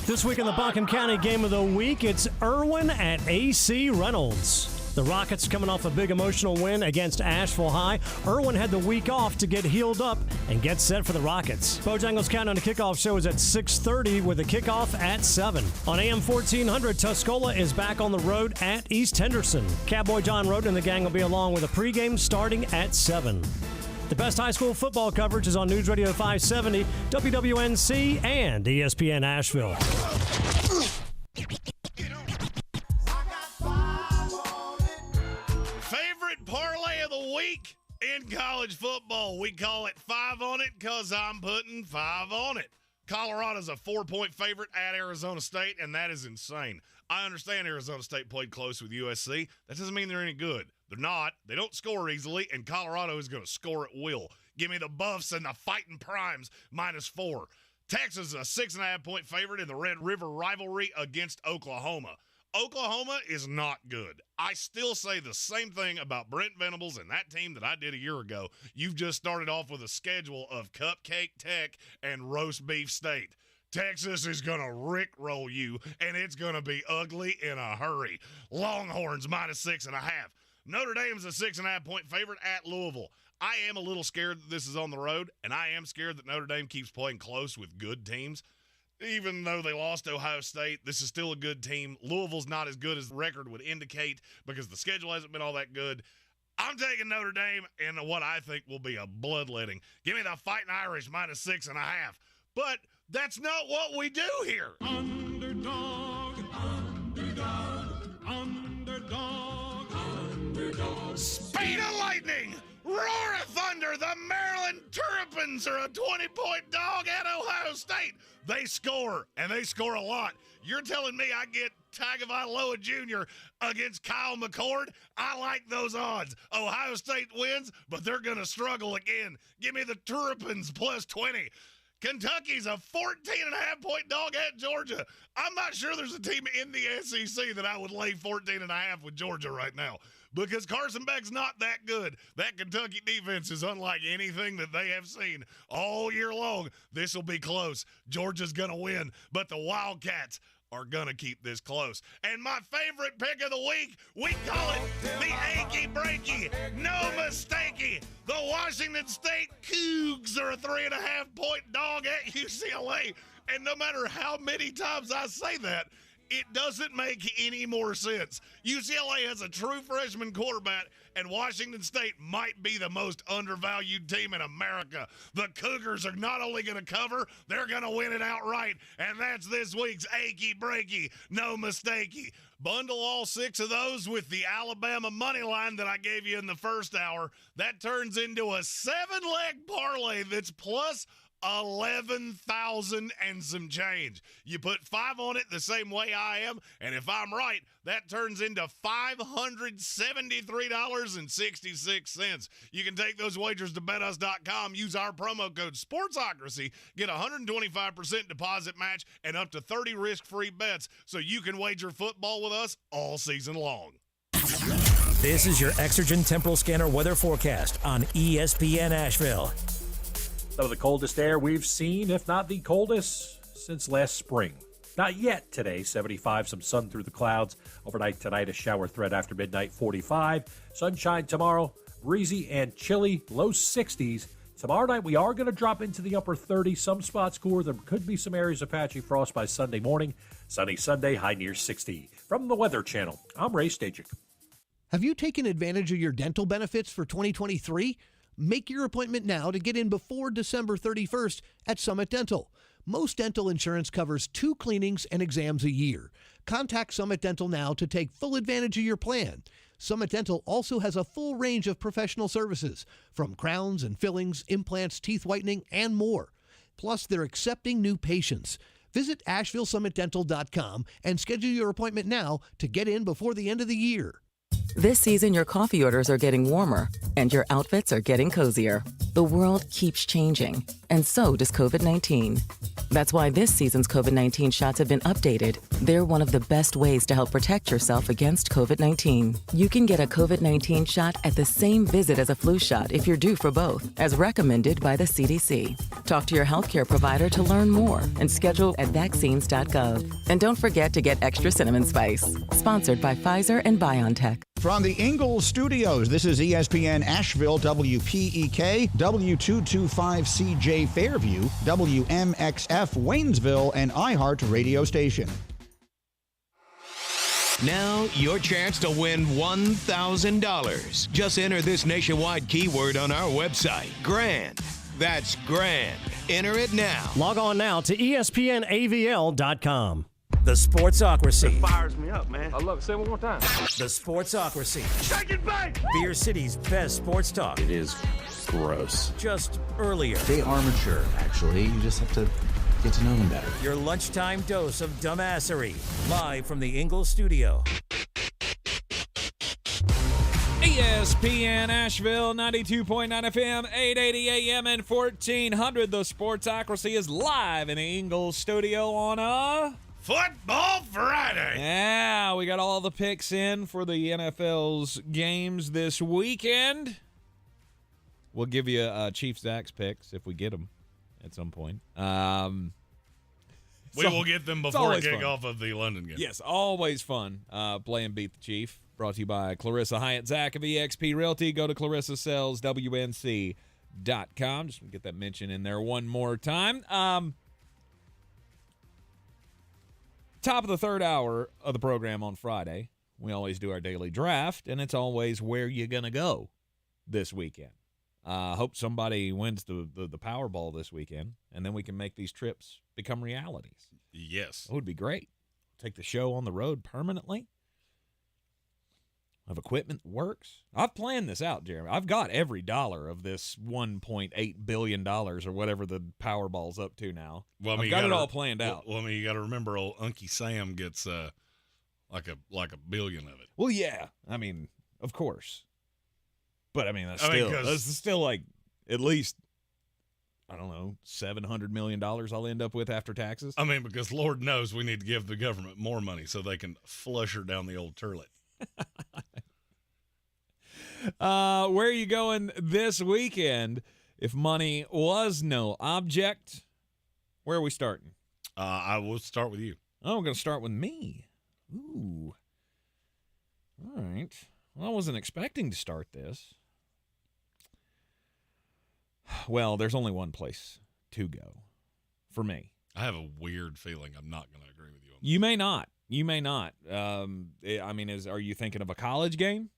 This week in the Buncombe County Game of the Week, it's Irwin at AC Reynolds. The Rockets coming off a big emotional win against Asheville High. Irwin had the week off to get healed up and get set for the Rockets. Bojangles Countdown to Kickoff show is at 6:30 with a kickoff at 7. On AM 1400, Tuscola is back on the road at East Henderson. Cowboy John Roden and the gang will be along with a pregame starting at 7. The best high school football coverage is on News Radio 570, WWNC, and ESPN Asheville. Parlay of the week in college football. We call it 5 on it because I'm putting 5 on it. Colorado's a 4-point favorite at Arizona State, and that is insane. I understand Arizona State played close with USC. That doesn't mean they're any good. They're not. They don't score easily, and Colorado is going to score at will. Give me the Buffs and the Fighting Primes -4. Texas is a 6.5-point favorite in the Red River rivalry against Oklahoma. Oklahoma is not good. I still say the same thing about Brent Venables and that team that I did a year ago. You've just started off with a schedule of Cupcake Tech and Roast Beef State. Texas is going to rickroll you, and it's going to be ugly in a hurry. Longhorns -6.5. Notre Dame's a 6.5-point favorite at Louisville. I am a little scared that this is on the road, and I am scared that Notre Dame keeps playing close with good teams. Even though they lost to Ohio State, this is still a good team. Louisville's not as good as the record would indicate because the schedule hasn't been all that good. I'm taking Notre Dame in what I think will be a bloodletting. Give me the Fighting Irish -6.5. But that's not what we do here. Underdog, underdog, underdog, underdog. Speed of lightning! Roar of thunder! The Maryland Terrapins are a 20-point dog at Ohio State. They score, and they score a lot. You're telling me I get Tagovailoa Jr. against Kyle McCord? I like those odds. Ohio State wins, but they're going to struggle again. Give me the Terrapins +20. Kentucky's a 14.5-point dog at Georgia. I'm not sure there's a team in the SEC that I would lay 14.5 with Georgia right now because Carson Beck's not that good. That Kentucky defense is unlike anything that they have seen all year long. This will be close. Georgia's going to win, but the Wildcats are going to keep this close. And my favorite pick of the week, we call it the achy breaky, no mistakey. The Washington State Cougs are a 3.5-point dog at UCLA. And no matter how many times I say that, it doesn't make any more sense. UCLA has a true freshman quarterback, and Washington State might be the most undervalued team in America. The Cougars are not only going to cover, they're going to win it outright. And that's this week's achy breaky, no mistakey. Bundle all 6 of those with the Alabama money line that I gave you in the first hour. That turns into a 7-leg parlay that's plus 11,000 and some change. You put 5 on it the same way I am, and if I'm right, that turns into $573.66. You can take those wagers to betus.com, use our promo code Sportsocracy, get a 125% deposit match and up to 30 risk-free bets so you can wager football with us all season long. This is your Exergen Temporal Scanner weather forecast on ESPN Asheville. Some of the coldest air we've seen, if not the coldest, since last spring. Not yet today, 75, some sun through the clouds. Overnight tonight, a shower threat after midnight, 45. Sunshine tomorrow, breezy and chilly, low 60s. Tomorrow night, we are going to drop into the upper 30s. Some spots cooler. There could be some areas of patchy frost by Sunday morning. Sunny Sunday, high near 60. From the Weather Channel, I'm Ray Stajic. Have you taken advantage of your dental benefits for 2023? Make your appointment now to get in before December 31st at Summit Dental. Most dental insurance covers 2 cleanings and exams a year. Contact Summit Dental now to take full advantage of your plan. Summit Dental also has a full range of professional services, from crowns and fillings, implants, teeth whitening, and more. Plus, they're accepting new patients. Visit AshevilleSummitDental.com and schedule your appointment now to get in before the end of the year. This season, your coffee orders are getting warmer, and your outfits are getting cozier. The world keeps changing, and so does COVID-19. That's why this season's COVID-19 shots have been updated. They're one of the best ways to help protect yourself against COVID-19. You can get a COVID-19 shot at the same visit as a flu shot if you're due for both, as recommended by the CDC. Talk to your healthcare provider to learn more and schedule at vaccines.gov. And don't forget to get extra cinnamon spice. Sponsored by Pfizer and BioNTech. From the Ingalls Studios, this is ESPN Asheville, WPEK, W225CJ Fairview, WMXF Waynesville, and iHeart radio station. Now, your chance to win $1,000. Just enter this nationwide keyword on our website, GRAND. That's GRAND. Enter it now. Log on now to ESPNAVL.com. The Sportsocracy. It fires me up, man. I love it. Say it one more time. The Sportsocracy. Shake it back! Beer City's best sports talk. It is gross. Just earlier. They are mature, actually. You just have to get to know them better. Your lunchtime dose of dumbassery. Live from the Ingalls studio. ESPN Asheville, 92.9 FM, 880 AM, and 1400. The Sportsocracy is live in the Ingalls studio on a Football Friday. Yeah, we got all the picks in for the NFL's games this weekend. We'll give you Chief Zack's picks if we get them at some point. We will get them before kickoff of the London game. Yes, always fun playing Beat the Chief. Brought to you by Clarissa Hyatt Zack of eXp Realty. Go to ClarissaSellsWNC.com. Just get that mention in there one more time. Top of the third hour of the program on Friday, we always do our daily draft, and it's always where you going to go this weekend. Hope somebody wins the Powerball this weekend, and then we can make these trips become realities. Yes. It would be great. Take the show on the road permanently. Have equipment that works. I've planned this out, Jeremy. I've got every dollar of this $1.8 billion or whatever the Powerball's up to now. Well, I mean, I've got it all planned out. Well, I mean, you got to remember old Unky Sam gets like a billion of it. Well, yeah. I mean, of course. But, I mean, that's still like at least, I don't know, $700 million I'll end up with after taxes. I mean, because Lord knows we need to give the government more money so they can flush her down the old turlet. Where are you going this weekend if money was no object? Where are we starting? I will start with you. Oh, I'm going to start with me. Ooh. All right. Well, I wasn't expecting to start this. Well, there's only one place to go for me. I have a weird feeling I'm not going to agree with you on that. You may not. You may not. I mean, are you thinking of a college game?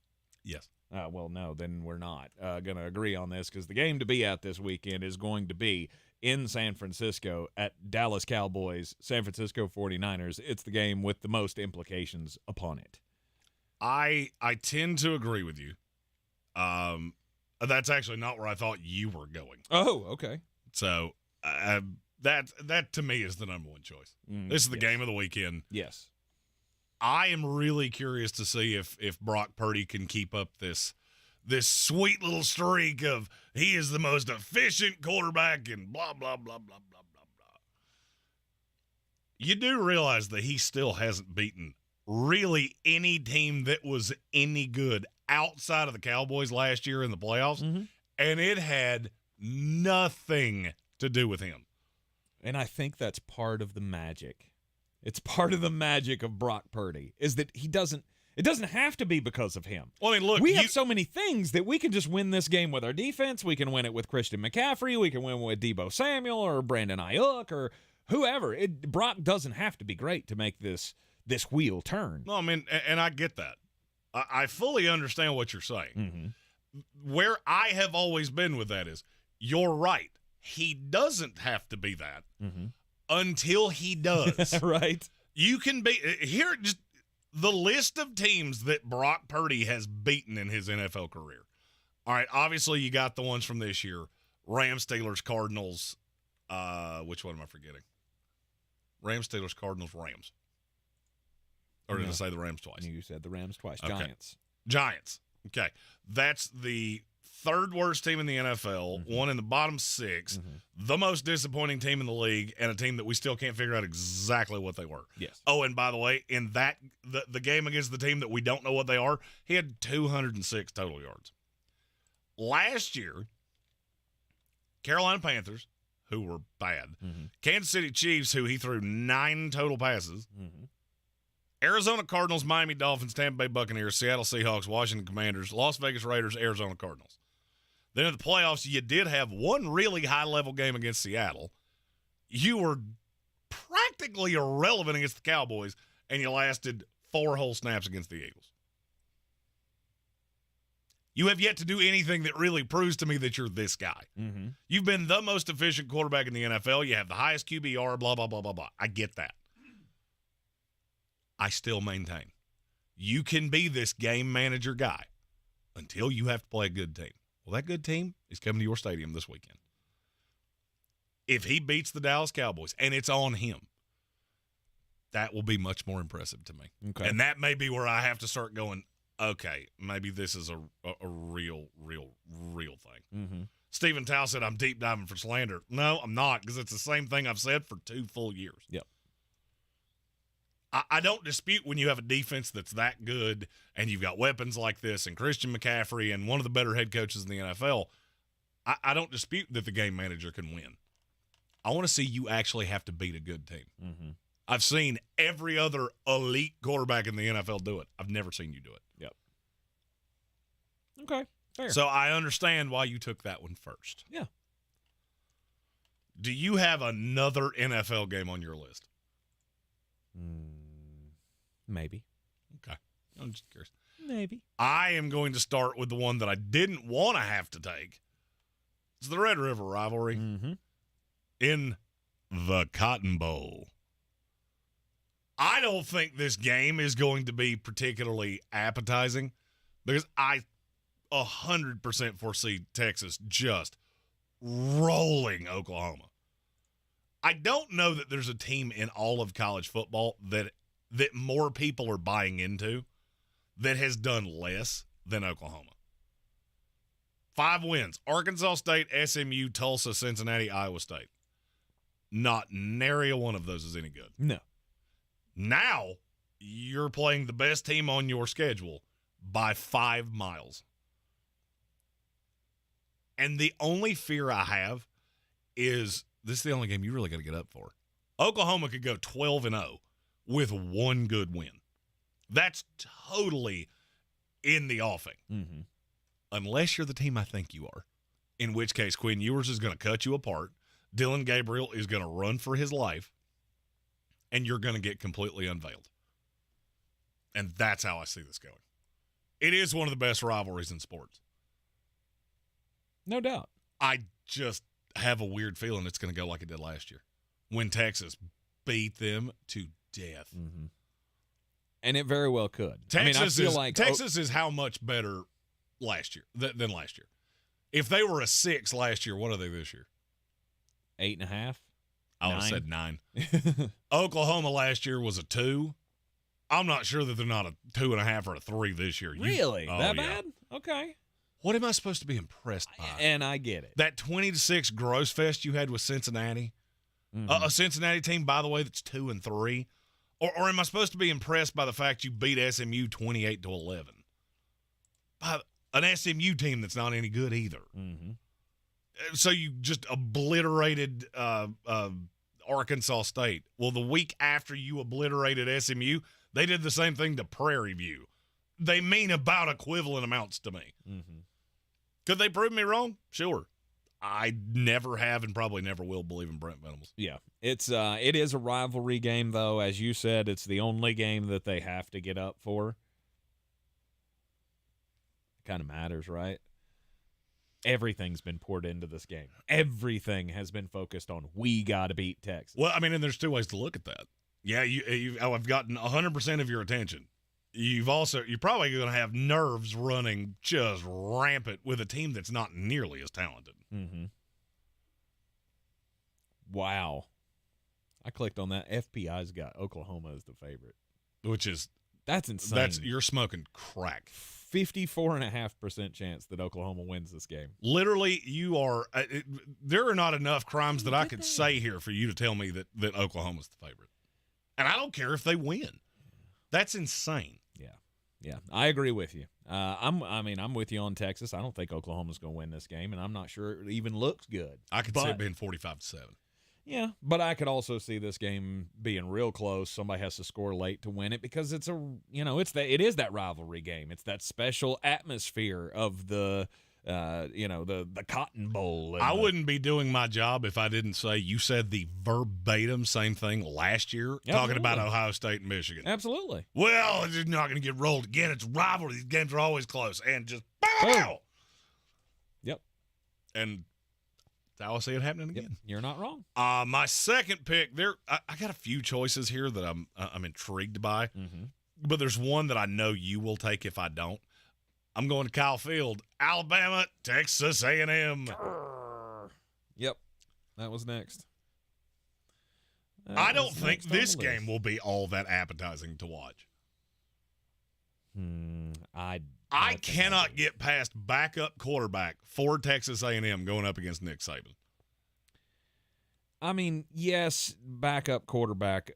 Yes. Well, no, then we're not going to agree on this because the game to be at this weekend is going to be in San Francisco at Dallas Cowboys, San Francisco 49ers. It's the game with the most implications upon it. I tend to agree with you. That's actually not where I thought you were going. Oh, okay. So that to me is the number one choice. This is the game of the weekend. Yes. I am really curious to see if Brock Purdy can keep up this sweet little streak of he is the most efficient quarterback and blah, blah, blah, blah, blah, blah, blah. You do realize that he still hasn't beaten really any team that was any good outside of the Cowboys last year in the playoffs, and it had nothing to do with him. And I think that's part of the magic. It's part of the magic of Brock Purdy is that it doesn't have to be because of him. Well, I mean, look, we have so many things that we can just win this game with our defense. We can win it with Christian McCaffrey. We can win with Deebo Samuel or Brandon Ayuk or whoever. Brock doesn't have to be great to make this wheel turn. No, I mean, and I get that. I fully understand what you're saying. Where I have always been with that is, you're right. He doesn't have to be that until he does. Right. You can be here. Just the list of teams that Brock Purdy has beaten in his NFL career. All right. Obviously, you got the ones from this year: Rams, Steelers, Cardinals. Which one am I forgetting? Rams, Steelers, Cardinals, Rams. Or did I say the Rams twice? You said the Rams twice. Okay. Giants. Okay. That's the third worst team in the NFL, one in the bottom six, the most disappointing team in the league, and a team that we still can't figure out exactly what they were. Yes. Oh, and by the way, in that the game against the team that we don't know what they are, he had 206 total yards. Last year, Carolina Panthers, who were bad, Kansas City Chiefs, who he threw 9 total passes, Arizona Cardinals, Miami Dolphins, Tampa Bay Buccaneers, Seattle Seahawks, Washington Commanders, Las Vegas Raiders, Arizona Cardinals. Then in the playoffs, you did have one really high-level game against Seattle. You were practically irrelevant against the Cowboys, and you lasted 4 whole snaps against the Eagles. You have yet to do anything that really proves to me that you're this guy. You've been the most efficient quarterback in the NFL. You have the highest QBR, blah, blah, blah, blah, blah. I get that. I still maintain you can be this game manager guy until you have to play a good team. Well, that good team is coming to your stadium this weekend. If he beats the Dallas Cowboys, and it's on him, that will be much more impressive to me. Okay. And that may be where I have to start going, okay, maybe this is a real thing. Stephen Tao said, I'm deep diving for slander. No, I'm not, because it's the same thing I've said for 2 full years. Yep. I don't dispute when you have a defense that's that good and you've got weapons like this and Christian McCaffrey and one of the better head coaches in the NFL. I don't dispute that the game manager can win. I want to see you actually have to beat a good team. I've seen every other elite quarterback in the NFL do it. I've never seen you do it. Yep. Okay, fair. So I understand why you took that one first. Yeah. Do you have another NFL game on your list? Maybe. Okay. I'm just curious. Maybe. I am going to start with the one that I didn't want to have to take. It's the Red River rivalry in the Cotton Bowl. I don't think this game is going to be particularly appetizing because I 100% foresee Texas just rolling Oklahoma. I don't know that there's a team in all of college football that more people are buying into that has done less than Oklahoma. 5 wins: Arkansas State, SMU, Tulsa, Cincinnati, Iowa State. Not nary a one of those is any good. No. Now you're playing the best team on your schedule by 5 miles. And the only fear I have is this is the only game you really got to get up for. Oklahoma could go 12-0 with one good win. That's totally in the offing. Mm-hmm. Unless you're the team I think you are, in which case Quinn Ewers is going to cut you apart. Dylan Gabriel is going to run for his life, and you're going to get completely unveiled. And that's how I see this going. It is one of the best rivalries in sports. No doubt. I just have a weird feeling it's going to go like it did last year when Texas beat them to death. Mm-hmm. And it very well could. Texas Texas is how much better last year than last year. If they were a 6 last year, what are they this year? 8.5. I would have said 9. Oklahoma last year was a 2. I'm not sure that they're not a 2.5 or a 3 this year. Really? That bad? Okay. What am I supposed to be impressed by? And I get it. That 20-6 gross fest you had with Cincinnati, a Cincinnati team, by the way, that's 2-3, or am I supposed to be impressed by the fact you beat SMU 28-11? By an SMU team that's not any good either. Mm-hmm. So you just obliterated Arkansas State. Well, the week after you obliterated SMU, they did the same thing to Prairie View. They mean about equivalent amounts to me. Mm-hmm. Could they prove me wrong? Sure. I never have and probably never will believe in Brent Venables. Yeah. It is a rivalry game, though. As you said, it's the only game that they have to get up for. Kind of matters, right? Everything's been poured into this game. Everything has been focused on we got to beat Texas. Well, I mean, and there's 2 ways to look at that. Yeah, I've gotten 100% of your attention. You're probably going to have nerves running just rampant with a team that's not nearly as talented. Mm-hmm. Wow. I clicked on that. FPI's got Oklahoma as the favorite. That's insane. You're smoking crack. 54.5% chance that Oklahoma wins this game. Literally, you are there are not enough crimes that I could say here for you to tell me that Oklahoma's the favorite. And I don't care if they win. That's insane. Yeah, I agree with you. I'm with you on Texas. I don't think Oklahoma's going to win this game, and I'm not sure it even looks good. I could see it being 45-7. Yeah, but I could also see this game being real close. Somebody has to score late to win it because it is that rivalry game. It's that special atmosphere of the Cotton Bowl. I wouldn't be doing my job if I didn't say you said the verbatim same thing last year, Absolutely. talking about Ohio State and Michigan. Absolutely. Well, it's not going to get rolled again. It's a rivalry. These games are always close. And just bow! Yep. And that's how I see it happening again. Yep. You're not wrong. My second pick, I got a few choices here that I'm intrigued by, but there's one that I know you will take if I don't. I'm going to Kyle Field, Alabama, Texas A&M. Yep, that was next. I don't think this game will be all that appetizing to watch. I cannot get past backup quarterback for Texas A&M going up against Nick Saban. I mean, yes, backup quarterback.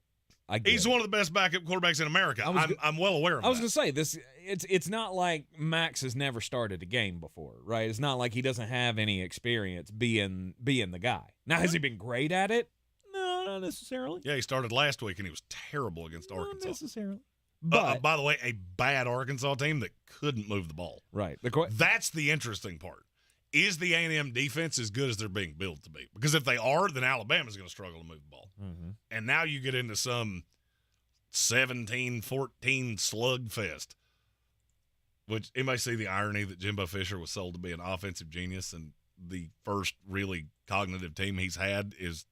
He's one of the best backup quarterbacks in America. I'm well aware of that. I was going to say, this. It's not like Max has never started a game before, right? It's not like he doesn't have any experience being the guy. Now, has he been great at it? No, not necessarily. Yeah, he started last week, and he was terrible against Arkansas. Not necessarily. But by the way, a bad Arkansas team that couldn't move the ball. Right. That's the interesting part. Is the A&M defense as good as they're being billed to be? Because if they are, then Alabama's going to struggle to move the ball. Mm-hmm. And now you get into some 17-14 slugfest. Which, anybody see the irony that Jimbo Fisher was sold to be an offensive genius, and the first really cognitive team he's had is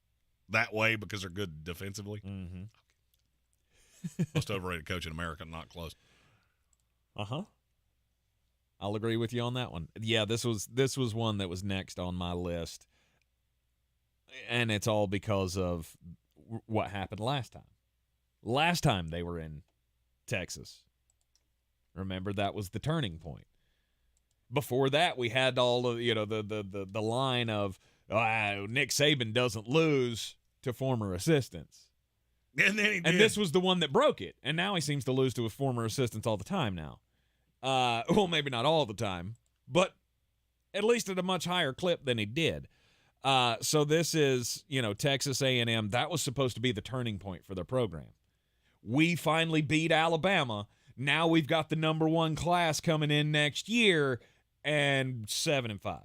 that way because they're good defensively? Mm-hmm. Most overrated coach in America, not close. Uh-huh. I'll agree with you on that one. Yeah, this was one that was next on my list, and it's all because of what happened last time. Last time they were in Texas. Remember, that was the turning point. Before that, we had all of the line of Nick Saban doesn't lose to former assistants. And then he did. And this was the one that broke it. And now he seems to lose to his former assistants all the time now. Well, maybe not all the time, but at least at a much higher clip than he did. So this is, Texas A&M. That was supposed to be the turning point for their program. we finally beat Alabama. Now we've got the number 1 class coming in next year, and 7-5.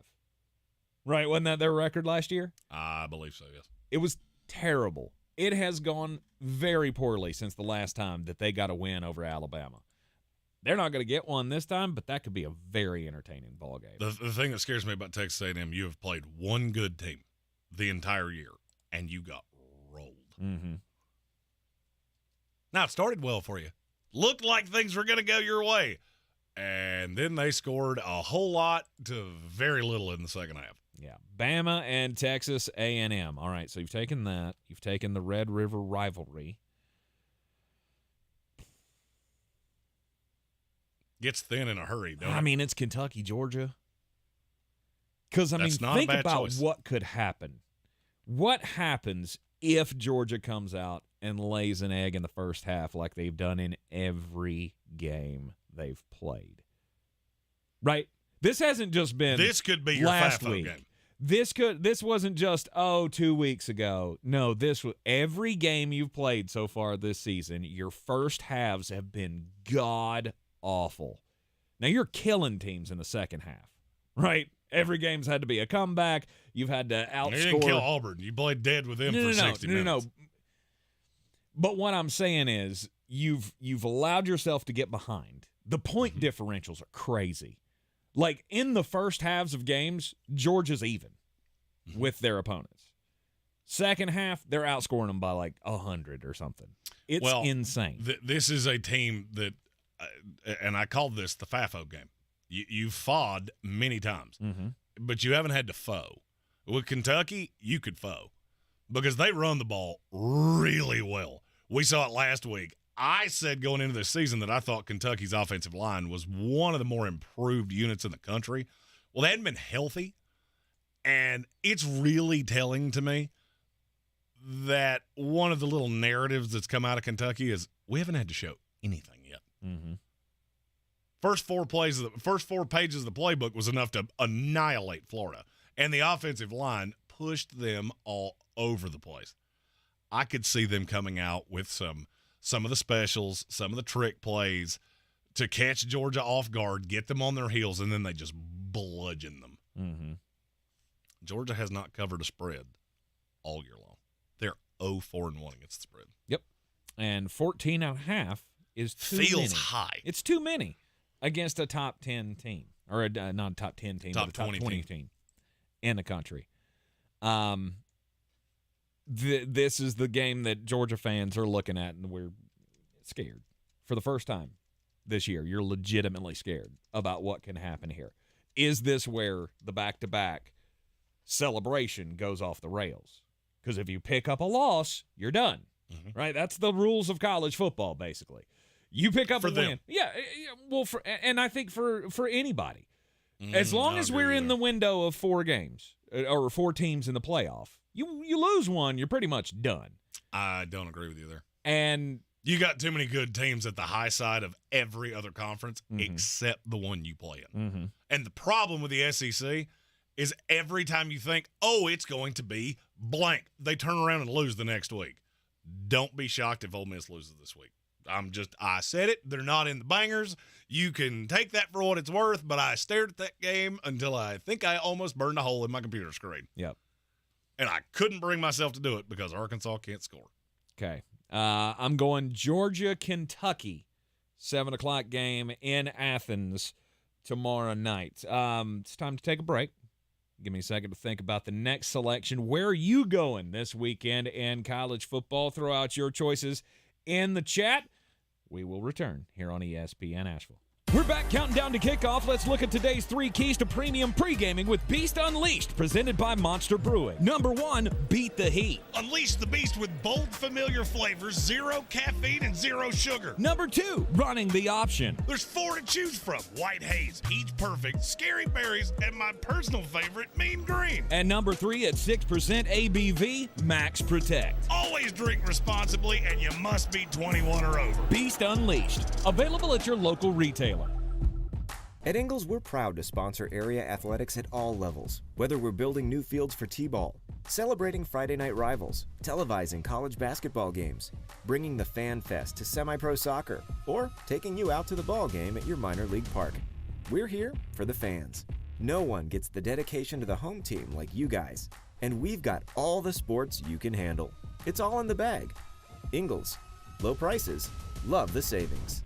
Right? Wasn't that their record last year? I believe so, yes. It was terrible. It has gone very poorly since the last time that they got a win over Alabama. They're not going to get one this time, but that could be a very entertaining ball game. The thing that scares me about Texas A&M, you have played one good team the entire year, and you got rolled. Mm-hmm. Now, it started well for you. Looked like things were going to go your way. And then they scored a whole lot to very little in the second half. Yeah, Bama and Texas A&M. All right, so you've taken that. You've taken the Red River rivalry. Gets thin in a hurry, don't it? I mean, it's Kentucky, Georgia. Because, I mean, think about what could happen. What happens if Georgia comes out and lays an egg in the first half like they've done in every game they've played? Right? This hasn't just been this could be your last FAFO week. game. This wasn't just 2 weeks ago. No, this was every game you've played so far this season. Your first halves have been god awful. Now you're killing teams in the second half, right? Every game's had to be a comeback. You've had to outscore. You didn't kill Auburn. You played dead with them for 60 minutes. No. But what I'm saying is you've allowed yourself to get behind. The point differentials are crazy. Like, in the first halves of games, Georgia's even with their opponents. Second half, they're outscoring them by like 100 or something. It's insane. This is a team that, and I called this the FAFO game. You fought many times, but you haven't had to foe. With Kentucky, you could foe because they run the ball really well. We saw it last week. I said going into this season that I thought Kentucky's offensive line was one of the more improved units in the country. Well, they hadn't been healthy, and it's really telling to me that one of the little narratives that's come out of Kentucky is we haven't had to show anything yet. First four pages of the playbook was enough to annihilate Florida, and the offensive line pushed them all over the place. I could see them coming out with some of the specials, some of the trick plays to catch Georgia off guard, get them on their heels, and then they just bludgeon them. Georgia has not covered a spread all year long. They're 0-4-1 against the spread. Yep. And 14.5 is too many. Feels high. It's too many against a top 10 team. Or not a top 10 team, but a top 20 team in the country. This is the game that Georgia fans are looking at, and we're scared. For the first time this year, you're legitimately scared about what can happen here. Is this where the back-to-back celebration goes off the rails? Because if you pick up a loss, you're done, right? That's the rules of college football, basically. You pick up a win. Yeah, well, and I think for anybody. As long as we're in the window of 4 games or 4 teams in the playoff, you lose one, you're pretty much done. I don't agree with you there. And you got too many good teams at the high side of every other conference except the one you play in. And the problem with the SEC is every time you think, it's going to be blank, they turn around and lose the next week. Don't be shocked if Ole Miss loses this week. I said it. They're not in the bangers. You can take that for what it's worth, but I stared at that game until I think I almost burned a hole in my computer screen. Yep. And I couldn't bring myself to do it because Arkansas can't score. Okay. I'm going Georgia, Kentucky, 7 o'clock game in Athens tomorrow night. It's time to take a break. Give me a second to think about the next selection. Where are you going this weekend in college football? Throw out your choices in the chat. We will return here on ESPN Asheville. We're back counting down to kickoff. Let's look at today's 3 keys to premium pre-gaming with Beast Unleashed, presented by Monster Brewing. Number 1, beat the heat. Unleash the beast with bold, familiar flavors, 0 caffeine, and 0 sugar. Number 2, running the option. There's 4 to choose from: White Haze, Peach Perfect, Scary Berries, and my personal favorite, Mean Green. And number 3, at 6% ABV, Max Protect. Always drink responsibly, and you must be 21 or over. Beast Unleashed, available at your local retailer. At Ingles, we're proud to sponsor area athletics at all levels. Whether we're building new fields for T-ball, Celebrating Friday night rivals, televising college basketball games, bringing the Fan Fest to semi-pro soccer, or taking you out to the ball game at your minor league park. We're here for the fans. No one gets the dedication to the home team like you guys. And we've got all the sports you can handle. It's all in the bag. Ingles. Low prices. Love the savings.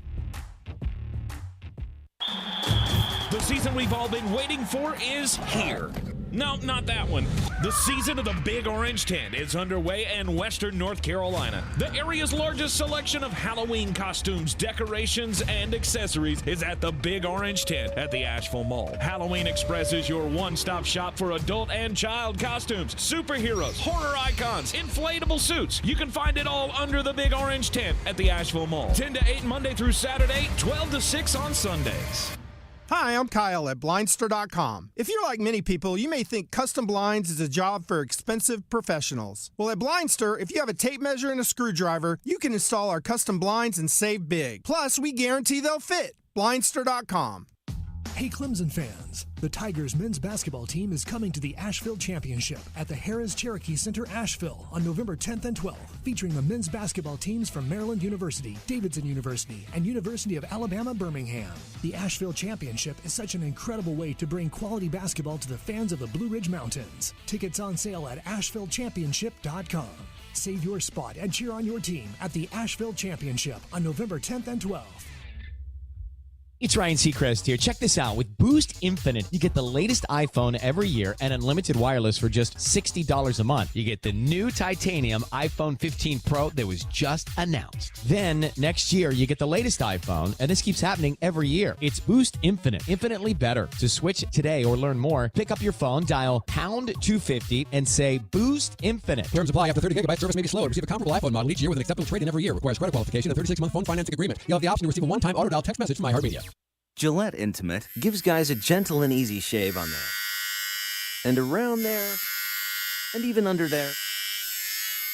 The season we've all been waiting for is here. No, not that one. The season of the Big Orange Tent is underway in Western North Carolina. The area's largest selection of Halloween costumes, decorations, and accessories is at the Big Orange Tent at the Asheville Mall. Halloween Express is your one-stop shop for adult and child costumes, superheroes, horror icons, inflatable suits. You can find it all under the Big Orange Tent at the Asheville Mall. 10 to 8 Monday through Saturday, 12 to 6 on Sundays. Hi, I'm Kyle at Blindster.com. If you're like many people, you may think custom blinds is a job for expensive professionals. Well, at Blindster, if you have a tape measure and a screwdriver, you can install our custom blinds and save big. Plus, we guarantee they'll fit. Blindster.com. Hey Clemson fans, the Tigers men's basketball team is coming to the Asheville Championship at the Harrah's-Cherokee Center, Asheville on November 10th and 12th, featuring the men's basketball teams from Maryland University, Davidson University, and University of Alabama, Birmingham. The Asheville Championship is such an incredible way to bring quality basketball to the fans of the Blue Ridge Mountains. Tickets on sale at AshevilleChampionship.com. Save your spot and cheer on your team at the Asheville Championship on November 10th and 12th. It's Ryan Seacrest here. Check this out. With Boost Infinite, you get the latest iPhone every year and unlimited wireless for just $60 a month. You get the new titanium iPhone 15 Pro that was just announced. Then next year, you get the latest iPhone, and this keeps happening every year. It's Boost Infinite, infinitely better. To switch today or learn more, pick up your phone, dial pound 250, and say Boost Infinite. Terms apply. After 30 gigabytes, service may be slow. Receive a comparable iPhone model each year with an acceptable trade-in every year. Requires credit qualification and 36-month phone financing agreement. You'll have the option to receive a one-time auto-dial text message from iHeartMedia. Gillette Intimate gives guys a gentle and easy shave on there. And around there. And even under there.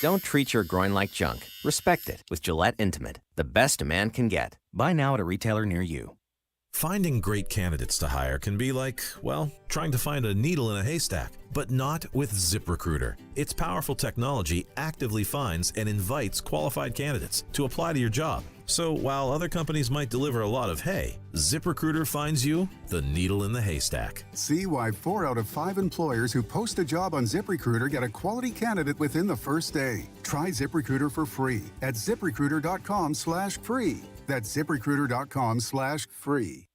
Don't treat your groin like junk. Respect it with Gillette Intimate, the best a man can get. Buy now at a retailer near you. Finding great candidates to hire can be like, well, trying to find a needle in a haystack, but not with ZipRecruiter. Its powerful technology actively finds and invites qualified candidates to apply to your job. So while other companies might deliver a lot of hay, ZipRecruiter finds you the needle in the haystack. See why 4 out of 5 employers who post a job on ZipRecruiter get a quality candidate within the first day. Try ZipRecruiter for free at ZipRecruiter.com/free. That's ZipRecruiter.com/free.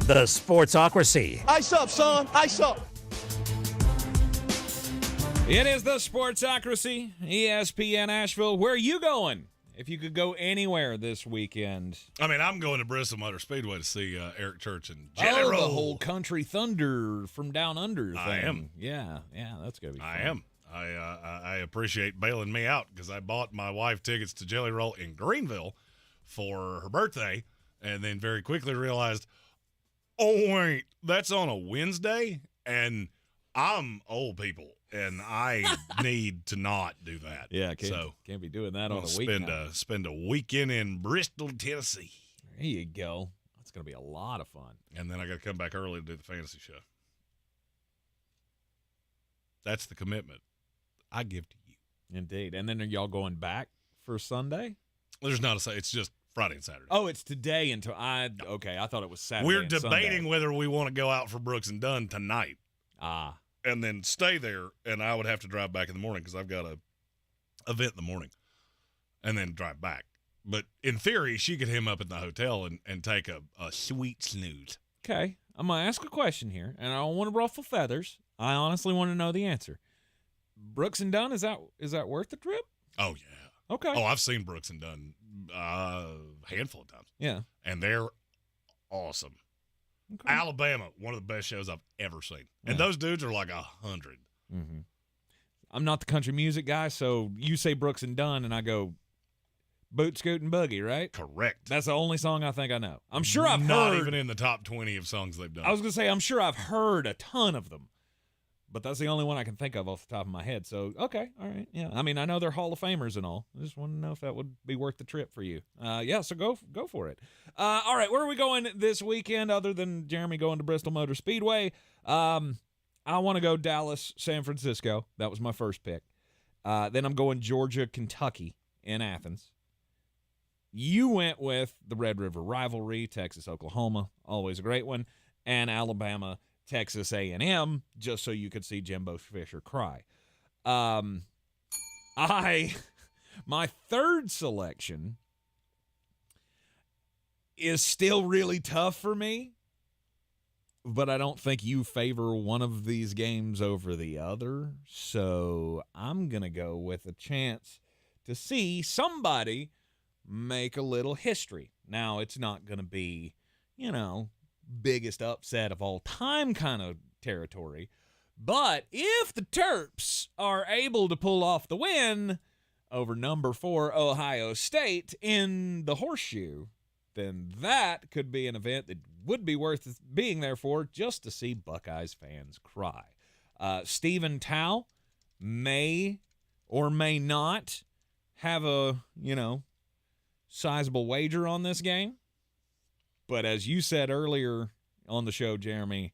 The Sportsocracy. Ice up, son. Ice up. It is the Sportsocracy, ESPN Asheville. Where are you going? If you could go anywhere this weekend. I mean, I'm going to Bristol Motor Speedway to see Eric Church and Jelly Roll. The whole Country Thunder from Down Under thing. I am. Yeah, that's going to be fun. I am. I appreciate bailing me out because I bought my wife tickets to Jelly Roll in Greenville for her birthday and then very quickly realized, oh, wait, that's on a Wednesday? And I'm old people, and I need to not do that. Yeah, can't be doing that on a weekend. Spend a weekend in Bristol, Tennessee. There you go. That's going to be a lot of fun. And then I got to come back early to do the fantasy show. That's the commitment I give to you. Indeed. And then are y'all going back for Sunday? There's not it's just Friday and Saturday. Oh, it's today until I thought it was Saturday. We're and debating Sunday. whether we want to go out for Brooks and Dunn tonight. Ah. And then stay there, and I would have to drive back in the morning because I've got a event in the morning, and then drive back. But in theory, she could him up in the hotel and take a sweet snooze. Okay. I'm going to ask a question here, and I don't want to ruffle feathers. I honestly want to know the answer. Brooks and Dunn, is that worth the trip? Oh, yeah. Okay. Oh, I've seen Brooks and Dunn a handful of times. Yeah. And they're awesome. Okay. Alabama, one of the best shows I've ever seen. And those dudes are like 100. Mm-hmm. I'm not the country music guy, so you say Brooks and Dunn, and I go Boot, Scoot, and Buggy, right? Correct. That's the only song I think I know. I'm sure I've not heard. Not even in the top 20 of songs they've done. I was going to say, I'm sure I've heard a ton of them, But that's the only one I can think of off the top of my head. So, okay, all right, yeah. I mean, I know they're Hall of Famers and all. I just want to know if that would be worth the trip for you. So go for it. All right, where are we going this weekend other than Jeremy going to Bristol Motor Speedway? I want to go Dallas, San Francisco. That was my first pick. Then I'm going Georgia, Kentucky in Athens. You went with the Red River rivalry, Texas, Oklahoma, always a great one, and Alabama, Texas A&M, just so you could see Jimbo Fisher cry. My third selection is still really tough for me, but I don't think you favor one of these games over the other, so I'm going to go with a chance to see somebody make a little history. Now, it's not going to be, biggest upset of all time kind of territory, but if the Terps are able to pull off the win over number 4 Ohio State in the Horseshoe, then that could be an event that would be worth being there for just to see Buckeyes fans cry. Stephen Tao may or may not have a, sizable wager on this game. But as you said earlier on the show, Jeremy,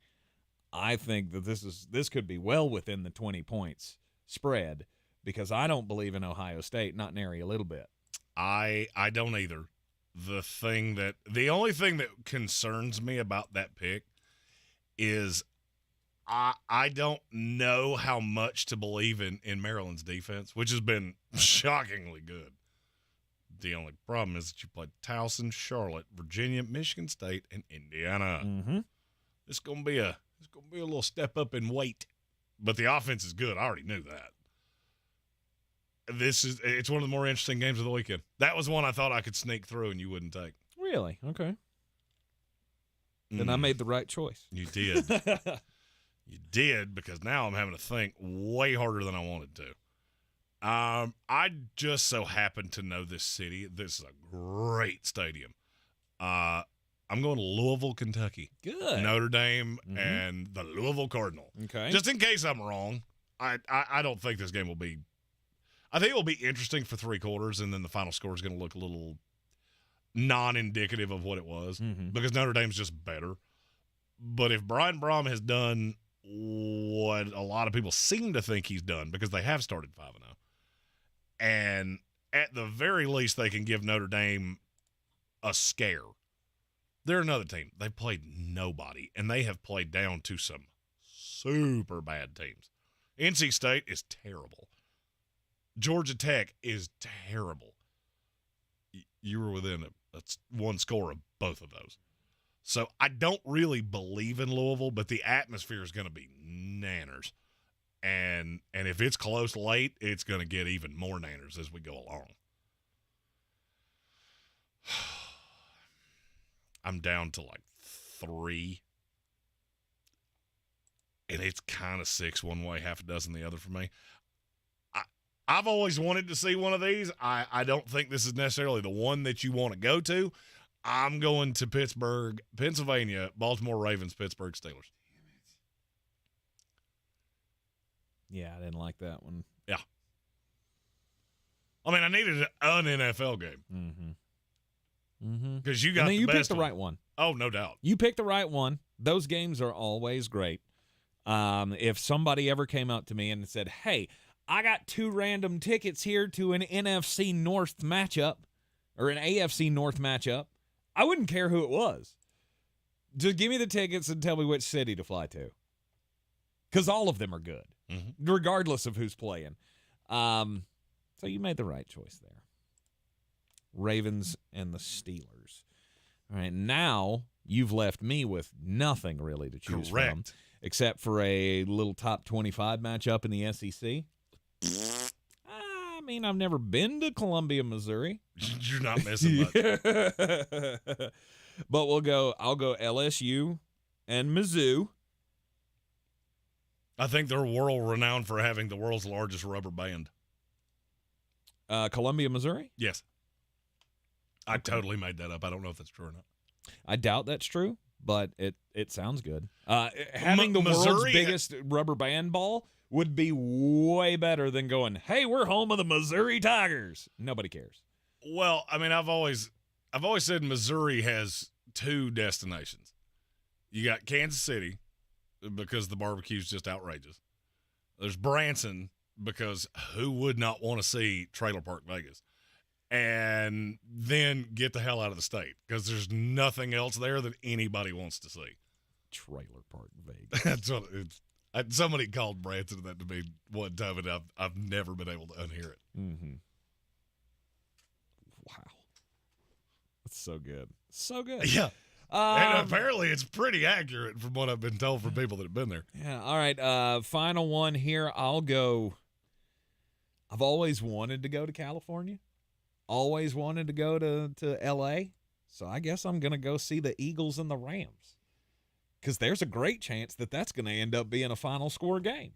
I think that this could be well within the 20 points spread because I don't believe in Ohio State, not nary a little bit. I don't either. The only thing that concerns me about that pick is I don't know how much to believe in Maryland's defense, which has been shockingly good. The only problem is that you played Towson, Charlotte, Virginia, Michigan State, and Indiana. Mm-hmm. It's gonna be a little step up in weight, but the offense is good. I already knew that. It's one of the more interesting games of the weekend. That was one I thought I could sneak through and you wouldn't take. Really? Okay. Then I made the right choice. You did. You did, because now I'm having to think way harder than I wanted to. I just so happen to know this city. This is a great stadium. I'm going to Louisville, Kentucky. Good. Notre Dame and the Louisville Cardinal. Okay. Just in case I'm wrong, I don't think this game will be – I think it will be interesting for 3 quarters, and then the final score is going to look a little non-indicative of what it was because Notre Dame's just better. But if Brian Brom has done what a lot of people seem to think he's done, because they have started 5-0, and at the very least they can give Notre Dame a scare. They're another team. They played nobody, and they have played down to some super bad teams. NC State is terrible. Georgia Tech is terrible. You were within a one score of both of those. So I don't really believe in Louisville, but the atmosphere is going to be nanners. And if it's close late, it's going to get even more nanners as we go along. I'm down to like 3. And it's kind of 6 one way, half a dozen the other for me. I've always wanted to see one of these. I don't think this is necessarily the one that you want to go to. I'm going to Pittsburgh, Pennsylvania, Baltimore Ravens, Pittsburgh Steelers. Yeah, I didn't like that one. Yeah. I mean, I needed an NFL game. Because you got the you best picked the one. right one. Oh, no doubt. You picked the right one. Those games are always great. If somebody ever came up to me and said, hey, I got 2 random tickets here to an NFC North matchup or an AFC North matchup, I wouldn't care who it was. Just give me the tickets and tell me which city to fly to. Because all of them are good, regardless of who's playing. So you made the right choice there. Ravens and the Steelers. All right, now you've left me with nothing really to choose from, except for a little top 25 matchup in the SEC. I mean, I've never been to Columbia, Missouri. You're not missing much. But I'll go LSU and Mizzou. I think they're world-renowned for having the world's largest rubber band. Columbia, Missouri? Yes. I totally made that up. I don't know if that's true or not. I doubt that's true, but it sounds good. Having the world's biggest rubber band ball would be way better than going, hey, we're home of the Missouri Tigers. Nobody cares. Well, I mean, I've always said Missouri has two destinations. You got Kansas City because the barbecue's just outrageous. There's Branson because who would not want to see Trailer Park Vegas? And then get the hell out of the state because there's nothing else there that anybody wants to see. Trailer Park Vegas. That's what it's. Somebody called Branson that to me one time, and I've never been able to unhear it. Mm-hmm. Wow. That's so good. So good. Yeah. And apparently it's pretty accurate from what I've been told from people that have been there. Yeah. All right. Final one here. I'll go. I've always wanted to go to California. Always wanted to go to L.A. So I guess I'm going to go see the Eagles and the Rams. Because there's a great chance that that's going to end up being a final score game.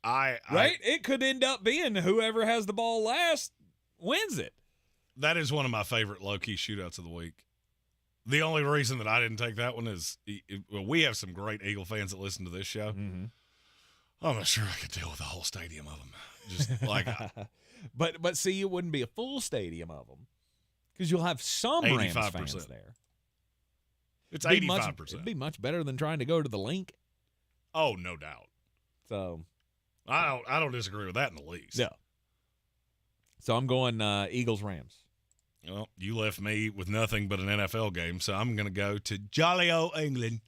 Right? It could end up being whoever has the ball last wins it. That is one of my favorite low-key shootouts of the week. The only reason that I didn't take that one is we have some great Eagle fans that listen to this show. Mm-hmm. I'm not sure I could deal with a whole stadium of them. Just like But see, it wouldn't be a full stadium of them because you'll have some Rams fans there. It's 85%. It'd be much better than trying to go to the Link. Oh, no doubt. So I don't disagree with that in the least. Yeah. So I'm going Eagles Rams. Well, you left me with nothing but an NFL game, so I'm going to go to jolly old England.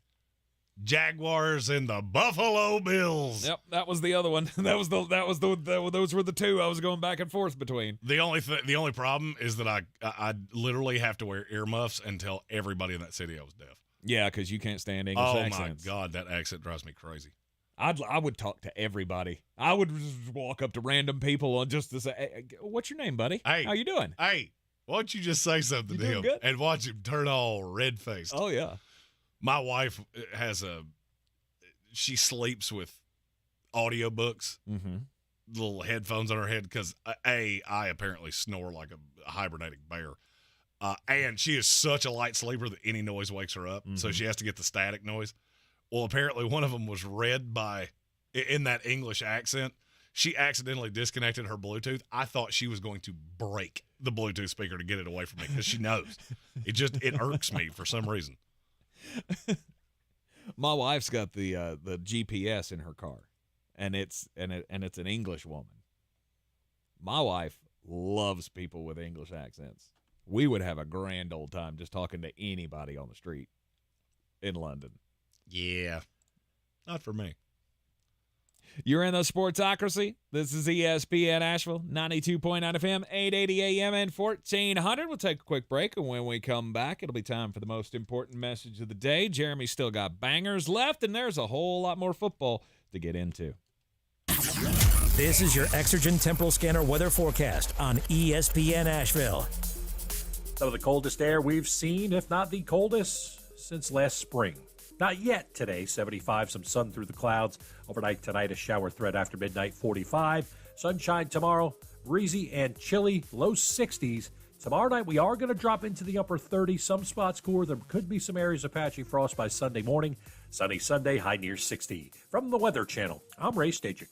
Jaguars and the Buffalo Bills. Yep, that was the other one. Those were the two I was going back and forth between. The only problem is that I literally have to wear earmuffs and tell everybody in that city I was deaf. Yeah, because you can't stand English accents. Oh my God, that accent drives me crazy. I would talk to everybody. I would just walk up to random people and just to say, hey, "What's your name, buddy? Hey, how you doing? Hey, why don't you just say something to him and watch him turn all red-faced?" Oh yeah. My wife she sleeps with audiobooks, little headphones on her head because, I apparently snore like a hibernating bear. And she is such a light sleeper that any noise wakes her up, so she has to get the static noise. Well, apparently one of them was read in that English accent. She accidentally disconnected her Bluetooth. I thought she was going to break the Bluetooth speaker to get it away from me because she knows. It irks me for some reason. My wife's got the GPS in her car, and it's an English woman. My wife loves people with English accents. We would have a grand old time just talking to anybody on the street in London. Yeah, not for me. You're in the Sportsocracy. This is ESPN Asheville, 92.9 FM, 880 AM, and 1400. We'll take a quick break, and when we come back, it'll be time for the most important message of the day. Jeremy's still got bangers left, and there's a whole lot more football to get into. This is your Exergen Temporal Scanner weather forecast on ESPN Asheville. Some of the coldest air we've seen, if not the coldest, since last spring. Not yet today, 75, some sun through the clouds. Overnight tonight, a shower threat after midnight, 45. Sunshine tomorrow, breezy and chilly, low 60s. Tomorrow night, we are going to drop into the upper 30s. Some spots cooler. There could be some areas of patchy frost by Sunday morning. Sunny Sunday, high near 60. From the Weather Channel, I'm Ray Stajic.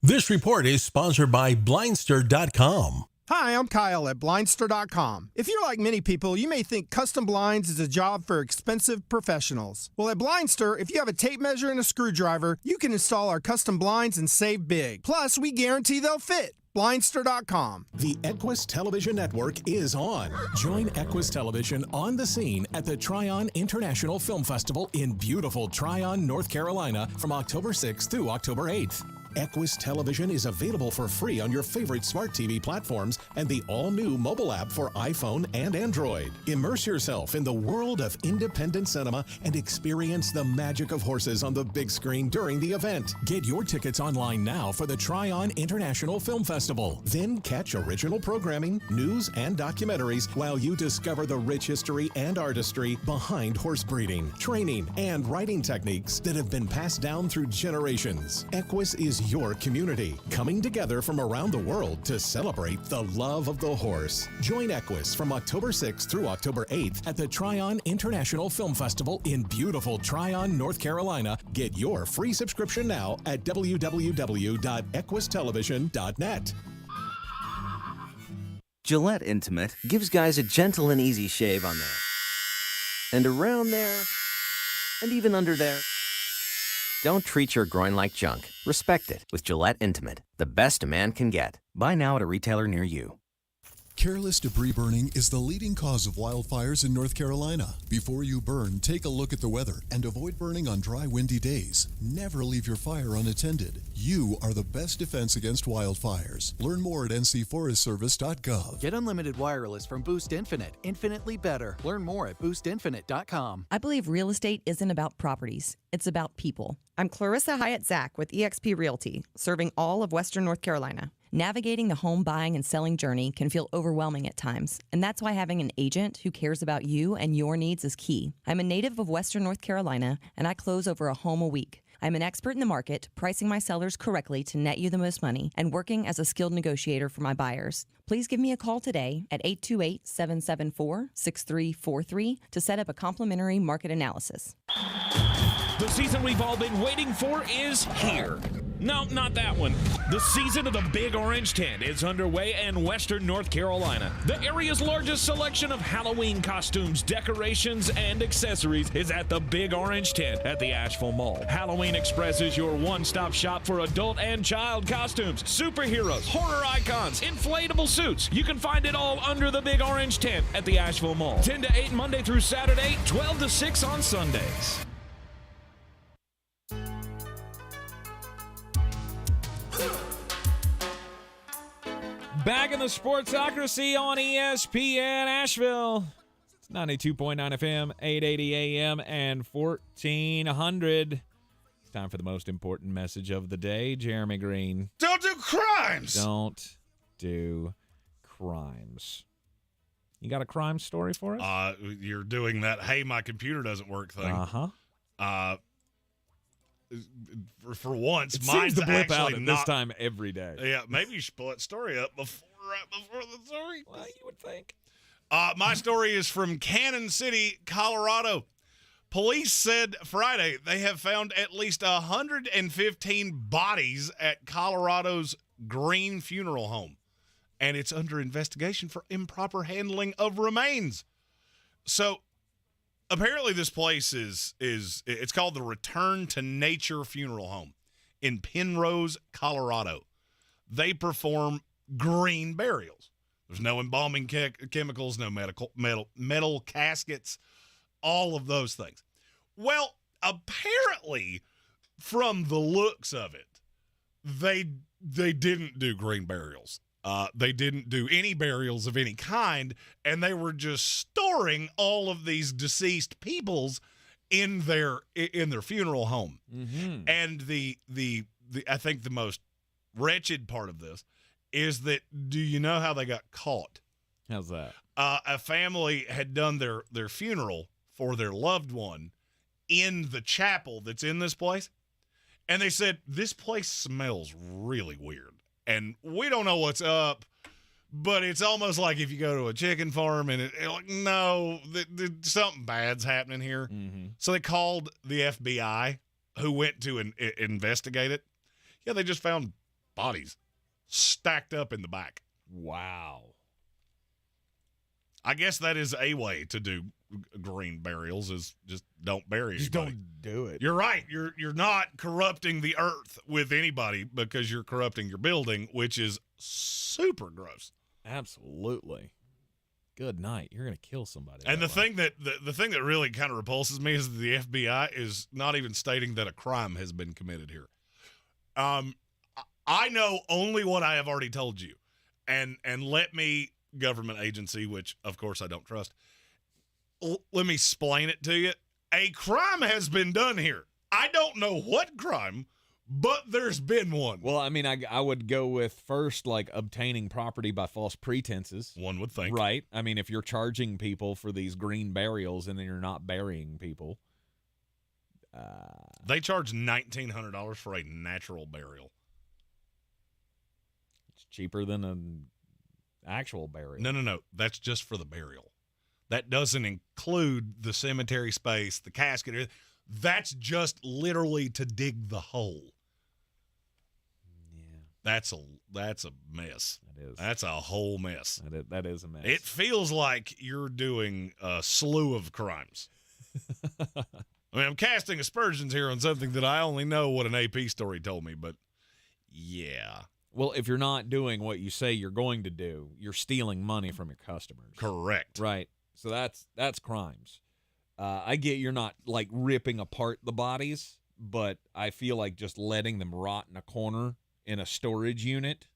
This report is sponsored by Blindster.com. Hi, I'm Kyle at Blindster.com. If you're like many people, you may think custom blinds is a job for expensive professionals. Well, at Blindster, if you have a tape measure and a screwdriver, you can install our custom blinds and save big. Plus, we guarantee they'll fit. Blindster.com. The Equus Television Network is on. Join Equus Television on the scene at the Tryon International Film Festival in beautiful Tryon, North Carolina from October 6th through October 8th. Equus Television is available for free on your favorite smart TV platforms and the all-new mobile app for iPhone and Android. Immerse yourself in the world of independent cinema and experience the magic of horses on the big screen during the event. Get your tickets online now for the Tryon International Film Festival. Then catch original programming, news, and documentaries while you discover the rich history and artistry behind horse breeding, training, and riding techniques that have been passed down through generations. Equus is your community, coming together from around the world to celebrate the love of the horse. Join Equus from October 6th through October 8th at the Tryon International Film Festival in beautiful Tryon, North Carolina. Get your free subscription now at www.equustelevision.net. Gillette Intimate gives guys a gentle and easy shave on there, and around there, and even under there. Don't treat your groin like junk. Respect it with Gillette Intimate, the best a man can get. Buy now at a retailer near you. Careless debris burning is the leading cause of wildfires in North Carolina. Before you burn, take a look at the weather and avoid burning on dry, windy days. Never leave your fire unattended. You are the best defense against wildfires. Learn more at ncforestservice.gov. Get unlimited wireless from Boost Infinite. Infinitely better. Learn more at boostinfinite.com. I believe real estate isn't about properties. It's about people. I'm Clarissa Hyatt Zack with eXp Realty, serving all of Western North Carolina. Navigating the home buying and selling journey can feel overwhelming at times, and that's why having an agent who cares about you and your needs is key. I'm a native of Western North Carolina, and I close over a home a week. I'm an expert in the market, pricing my sellers correctly to net you the most money, and working as a skilled negotiator for my buyers. Please give me a call today at 828-774-6343 to set up a complimentary market analysis. The season we've all been waiting for is here. No, not that one. The season of the Big Orange Tent is underway in Western North Carolina. The area's largest selection of Halloween costumes, decorations, and accessories is at the Big Orange Tent at the Asheville Mall. Halloween Express is your one-stop shop for adult and child costumes, superheroes, horror icons, inflatable suits. You can find it all under the Big Orange Tent at the Asheville Mall. 10 to 8 Monday through Saturday, 12 to 6 on Sundays. Back in the Sportsocracy on ESPN Asheville. It's 92.9 FM, 880 AM, and 1400. It's time for the most important message of the day. Jeremy Green. Don't do crimes! Don't do crimes. You got a crime story for us? You're doing that, hey, my computer doesn't work thing. Uh-huh. For once, it mine's seems to blip out actually at not, this time every day. Yeah, maybe you should pull that story up right before the story. Well, you would think. My story is from Cannon City, Colorado. Police said Friday they have found at least 115 bodies at Colorado's Green Funeral Home, and it's under investigation for improper handling of remains. So apparently this place it's called the Return to Nature Funeral Home in Penrose, Colorado. They perform green burials. There's no embalming chemicals, no metal caskets, all of those things. Well, apparently, from the looks of it, they didn't do green burials. They didn't do any burials of any kind, and they were just storing all of these deceased peoples in their funeral home. Mm-hmm. And the I think the most wretched part of this is that, do you know how they got caught? How's that? A family had done their funeral for their loved one in the chapel that's in this place, and they said, this place smells really weird. And we don't know what's up, but it's almost like if you go to a chicken farm and something bad's happening here. Mm-hmm. So they called the FBI, who went to investigate it. Yeah, they just found bodies stacked up in the back. Wow. I guess that is a way to do green burials, is just don't bury Just anybody. don't do it. You're right. You're not corrupting the earth with anybody because you're corrupting your building, which is super gross. Absolutely. Good night. You're going to kill somebody. And the thing that really kind of repulses me is that the FBI is not even stating that a crime has been committed here. I know only what I have already told you, and let me, government agency, which of course I don't trust, let me explain it to you. A crime has been done here. I don't know what crime, but there's been one. Well, I mean, I would go with first, like, obtaining property by false pretenses. One would think. Right? I mean, if you're charging people for these green burials and then you're not burying people. They charge $1,900 for a natural burial. Cheaper than an actual burial. No. That's just for the burial. That doesn't include the cemetery space, the casket. That's just literally to dig the hole. Yeah. That's a mess. That is. That's a whole mess. That is a mess. It feels like you're doing a slew of crimes. I mean, I'm casting aspersions here on something that I only know what an AP story told me, but yeah. Well, if you're not doing what you say you're going to do, you're stealing money from your customers. Correct. Right. So that's crimes. I get you're not like ripping apart the bodies, but I feel like just letting them rot in a corner in a storage unit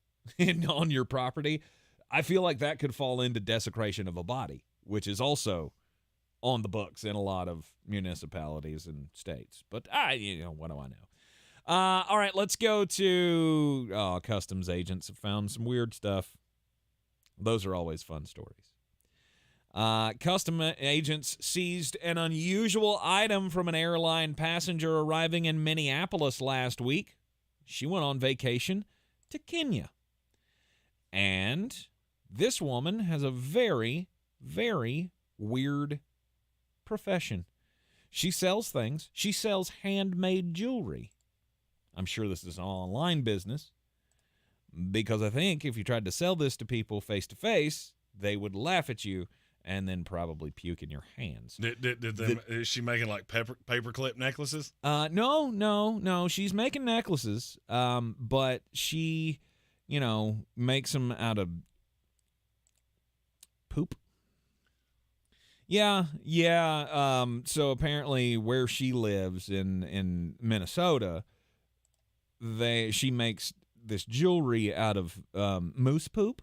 on your property, I feel like that could fall into desecration of a body, which is also on the books in a lot of municipalities and states. But what do I know? All right, let's go to customs agents have found some weird stuff. Those are always fun stories. Customs agents seized an unusual item from an airline passenger arriving in Minneapolis last week. She went on vacation to Kenya. And this woman has a very, very weird profession. She sells things. She sells handmade jewelry. I'm sure this is an online business because I think if you tried to sell this to people face to face, they would laugh at you and then probably puke in your hands. Is she making like paperclip necklaces? No. She's making necklaces, but she, makes them out of poop. Yeah. So apparently, where she lives in Minnesota, she makes this jewelry out of moose poop.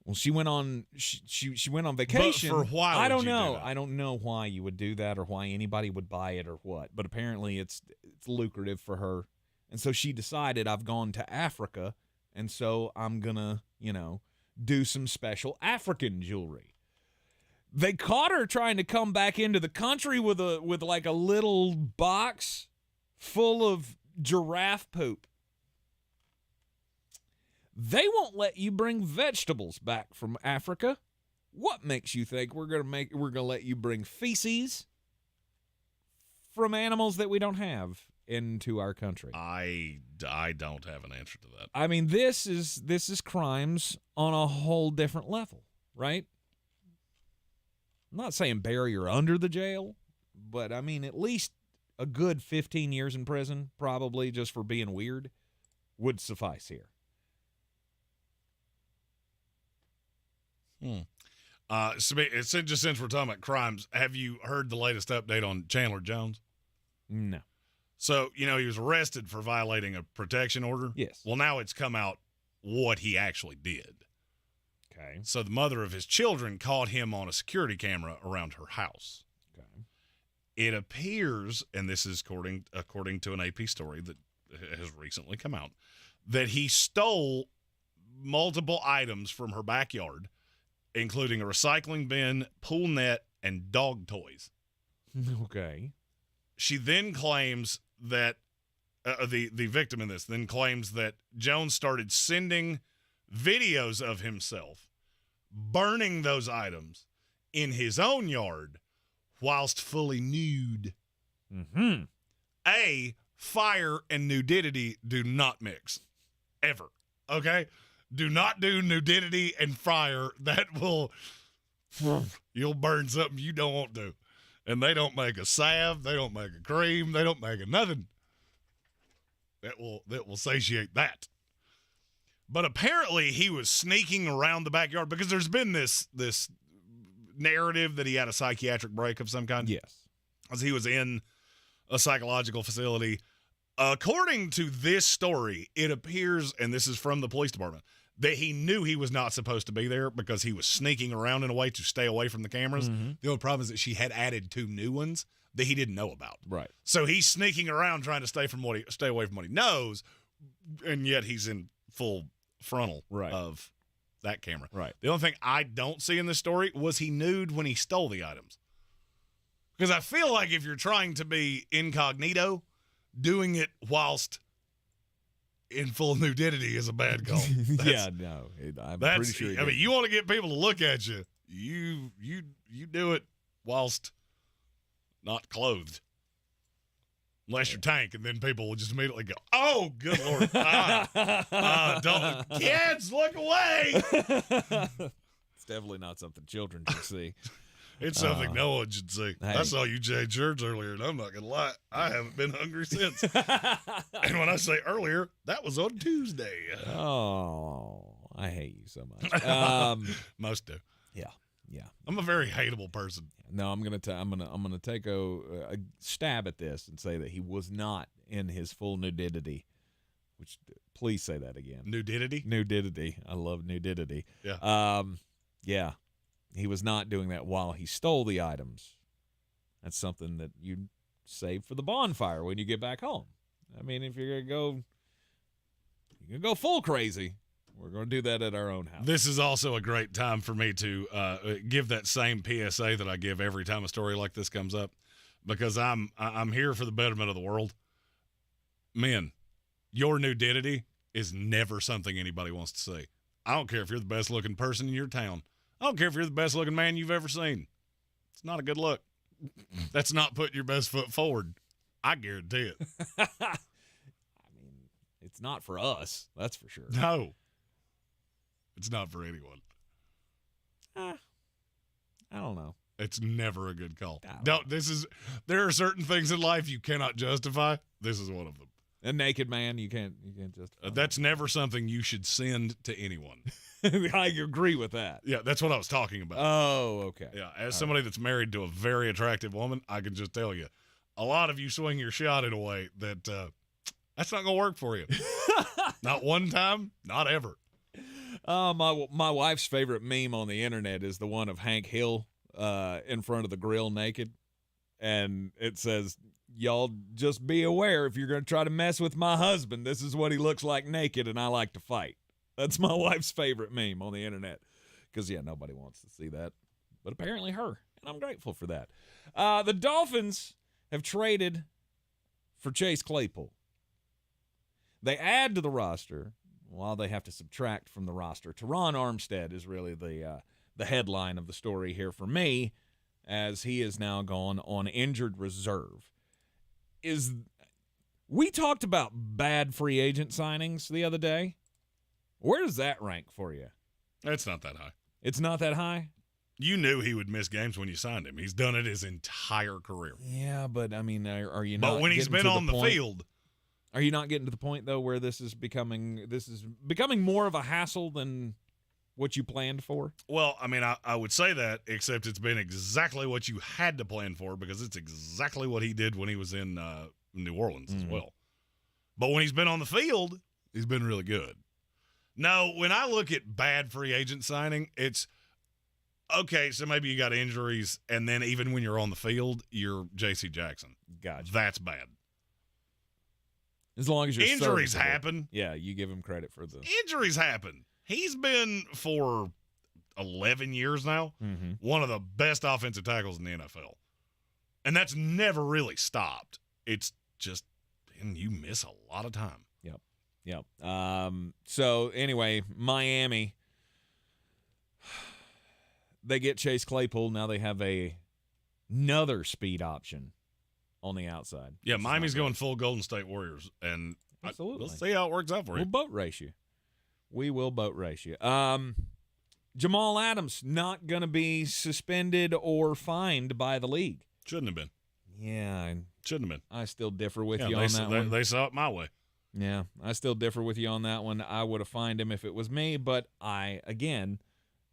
Well, she went on vacation. But for why? I don't know. I don't know why you would do that or why anybody would buy it or what. But apparently, it's lucrative for her, and so she decided I've gone to Africa, and so I'm gonna do some special African jewelry. They caught her trying to come back into the country with like a little box full of giraffe poop. They won't let you bring vegetables back from Africa. What makes you think we're gonna let you bring feces from animals that we don't have into our country? I don't have an answer to that. I mean, this is crimes on a whole different level, right? I'm not saying bury her under the jail, but I mean at least a good 15 years in prison, probably just for being weird, would suffice here. Since we're talking about crimes, have you heard the latest update on Chandler Jones? No. So, he was arrested for violating a protection order. Yes. Well, now it's come out what he actually did. Okay. So the mother of his children caught him on a security camera around her house. Okay. It appears, and this is according to an AP story that has recently come out, that he stole multiple items from her backyard, including a recycling bin, pool net, and dog toys. Okay. She then claims that the victim in this then claims that Jones started sending videos of himself burning those items in his own yard whilst fully nude. Mm-hmm. Fire and nudity do not mix. Ever. Okay? Do not do nudity and fire. That will, you'll burn something you don't want to. And they don't make a salve. They don't make a cream. They don't make a nothing that will satiate that. But apparently he was sneaking around the backyard because there's been this narrative that he had a psychiatric break of some kind. Yes. As he was in a psychological facility. According to this story, it appears, and this is from the police department, that he knew he was not supposed to be there because he was sneaking around in a way to stay away from the cameras. Mm-hmm. The only problem is that she had added 2 new ones that he didn't know about. Right. So he's sneaking around trying to stay away from what he knows, and yet he's in full frontal of that camera. Right. The only thing I don't see in this story was he nude when he stole the items. Because I feel like if you're trying to be incognito, doing it whilst in full nudity is a bad call. I'm pretty sure. I mean, you want to get people to look at you. You do it whilst not clothed. Unless you're Tank, and then people will just immediately go, "Oh, good Lord! Don't kids look away." It's definitely not something children should see. It's something no one should see. Hey. I saw you change church earlier, and I'm not gonna lie, I haven't been hungry since. And when I say earlier, that was on Tuesday. Oh, I hate you so much. Most do. Yeah. I'm a very hateable person. No, I'm gonna take a stab at this and say that he was not in his full nudity. Which, please say that again. Nudity. Nudity. I love nudity. Yeah. Yeah. He was not doing that while he stole the items. That's something that you save for the bonfire when you get back home. I mean, if you're gonna go full crazy, we're going to do that at our own house. This is also a great time for me to give that same PSA that I give every time a story like this comes up, because I'm here for the betterment of the world. Men, your nudity is never something anybody wants to see. I don't care if you're the best looking person in your town. I don't care if you're the best looking man you've ever seen. It's not a good look. That's not putting your best foot forward. I guarantee it. I mean, it's not for us. That's for sure. No. It's not for anyone. I don't know. It's never a good call. There are certain things in life you cannot justify. This is one of them. A naked man, you can't justify. That's never something you should send to anyone. I agree with that. Yeah, that's what I was talking about. Oh, okay. Yeah, as somebody that's married to a very attractive woman, I can just tell you, a lot of you swing your shot in a way that that's not going to work for you. Not one time, not ever. My wife's favorite meme on the internet is the one of Hank Hill in front of the grill naked, and it says, "Y'all just be aware if you're going to try to mess with my husband, this is what he looks like naked, and I like to fight." That's my wife's favorite meme on the internet, because nobody wants to see that, but apparently her, and I'm grateful for that. The Dolphins have traded for Chase Claypool. They add to the roster while they have to subtract from the roster. Teron Armstead is really the headline of the story here for me, as he is now gone on injured reserve. We talked about bad free agent signings the other day. Where does that rank for you? It's not that high. It's not that high? You knew he would miss games when you signed him. He's done it his entire career. Yeah, but I mean, are you not? But when he's been on the field, are you not getting to the point though where this is becoming more of a hassle than what you planned for? Well, I mean, I would say that, except it's been exactly what you had to plan for, because it's exactly what he did when he was in New Orleans as well. But when he's been on the field, he's been really good. No, when I look at bad free agent signing, it's okay, so maybe you got injuries, and then even when you're on the field, you're J.C. Jackson. Gotcha. That's bad. As long as you're injuries serviceable. happen. Yeah, you give him credit for the injuries happen. He's been for 11 years now one of the best offensive tackles in the NFL, and that's never really stopped. It's just, and you miss a lot of time. Yep. So anyway, Miami, they get Chase Claypool. Now they have another speed option on the outside. Yeah, Miami's going full Golden State Warriors, and absolutely, we'll see how it works out for you. We'll boat race you. We will boat race you. Jamal Adams not going to be suspended or fined by the league. Shouldn't have been. Yeah, shouldn't have been. I still differ with you on that one. They saw it my way. Yeah, I still differ with you on that one. I would have fined him if it was me, but I understand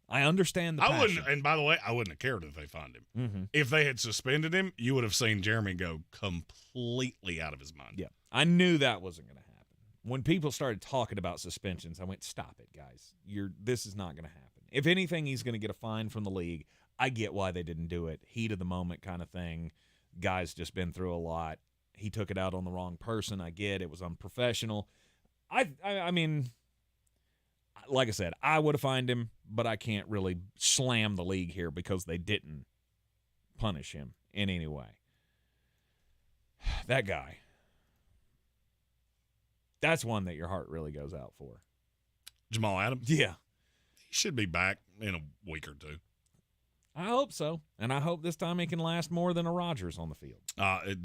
the passion. I wouldn't, and by the way, I wouldn't have cared if they fined him. If they had suspended him, you would have seen Jeremy go completely out of his mind. Yeah, I knew that wasn't going to happen. When people started talking about suspensions, I went, "Stop it, guys. This is not going to happen." If anything, he's going to get a fine from the league. I get why they didn't do it. Heat of the moment kind of thing. Guy's just been through a lot. He took it out on the wrong person. I get it was unprofessional. I mean, like I said, I would have fined him, but I can't really slam the league here because they didn't punish him in any way. That guy. That's one that your heart really goes out for. Jamal Adams? Yeah. He should be back in a week or two. I hope so. And I hope this time he can last more than a Rodgers on the field.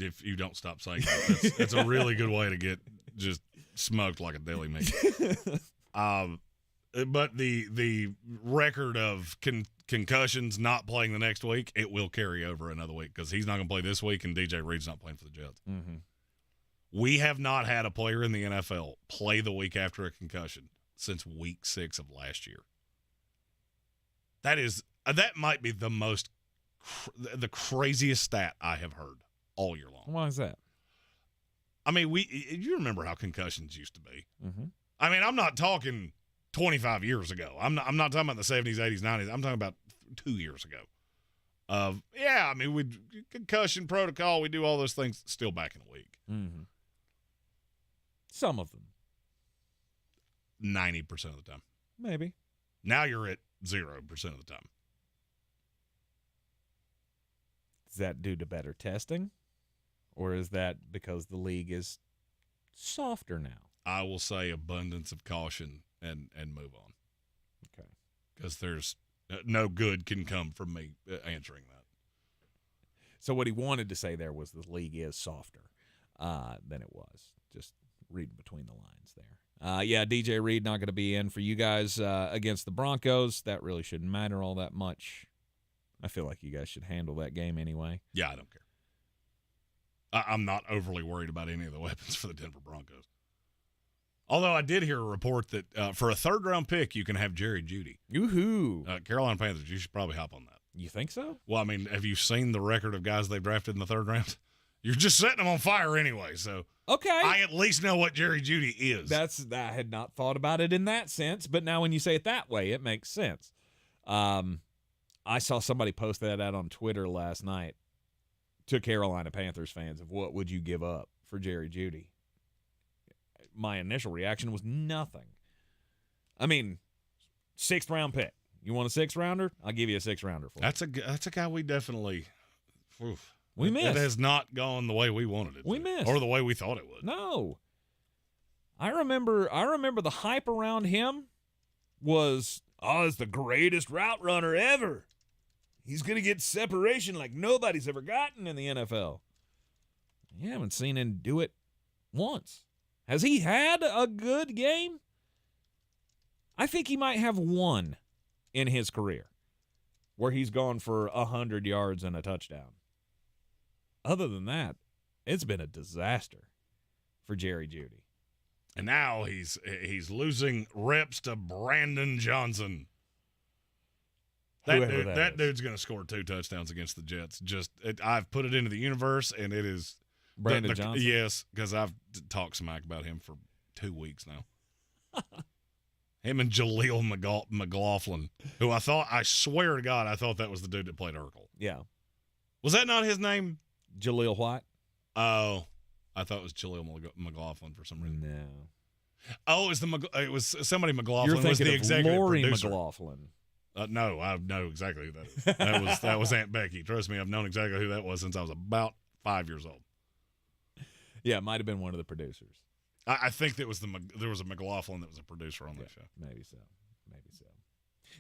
If you don't stop saying that, it's a really good way to get just smoked like a deli meat. But the record of concussions not playing the next week, it will carry over another week because he's not going to play this week and DJ Reed's not playing for the Jets. Mm-hmm. We have not had a player in the NFL play the week after a concussion since week 6 of last year. That might be the craziest stat I have heard all year long. Why is that? I mean, you remember how concussions used to be. Mm-hmm. I mean, I'm not talking 25 years ago. I'm not talking about the 70s, 80s, 90s. I'm talking about 2 years ago. I mean, we concussion protocol, we do all those things still back in a week. Mm-hmm. Some of them. 90% of the time. Maybe. Now you're at 0% of the time. Is that due to better testing? Or is that because the league is softer now? I will say abundance of caution and move on. Okay. Because there's no good can come from me answering that. So what he wanted to say there was the league is softer than it was. Just reading between the lines there. DJ Reed not going to be in for you guys against the Broncos. That really shouldn't matter all that much. I feel like you guys should handle that game anyway. Yeah, I don't care. I'm not overly worried about any of the weapons for the Denver Broncos. Although I did hear a report that for a third-round pick, you can have Jerry Jeudy. Yoo-hoo. Carolina Panthers, you should probably hop on that. You think so? Well, I mean, have you seen the record of guys they've drafted in the third round? You're just setting them on fire anyway, so okay. I at least know what Jerry Jeudy is. I had not thought about it in that sense, but now when you say it that way, it makes sense. I saw somebody post that out on Twitter last night to Carolina Panthers fans of what would you give up for Jerry Jeudy. My initial reaction was nothing. I mean, 6th round pick. You want a 6th rounder? I'll give you a 6th rounder for That's a guy we definitely we missed. It has not gone the way we wanted it. We missed. Or the way we thought it would. No. I remember the hype around him was, it's the greatest route runner ever. He's going to get separation like nobody's ever gotten in the NFL. You haven't seen him do it once. Has he had a good game? I think he might have one in his career where he's gone for 100 yards and a touchdown. Other than that, it's been a disaster for Jerry Jeudy. And now he's losing reps to Brandon Johnson. That dude's going to score 2 touchdowns against the Jets. I've put it into the universe, and it is Brandon Johnson. Yes, because I've talked smack about him for 2 weeks now. Him and Jaleel McLaughlin, who I swear to God, I thought that was the dude that played Urkel. Yeah. Was that not his name? Jaleel what? Oh, I thought it was Jaleel McLaughlin for some reason. No. Oh, it was somebody McLaughlin. You're was the thinking of executive Lori producer. McLaughlin. No, I know exactly who that is. That was Aunt Becky. Trust me, I've known exactly who that was since I was about 5 years old. Yeah, it might have been one of the producers. I think there was a McLaughlin that was a producer on that show. Maybe so.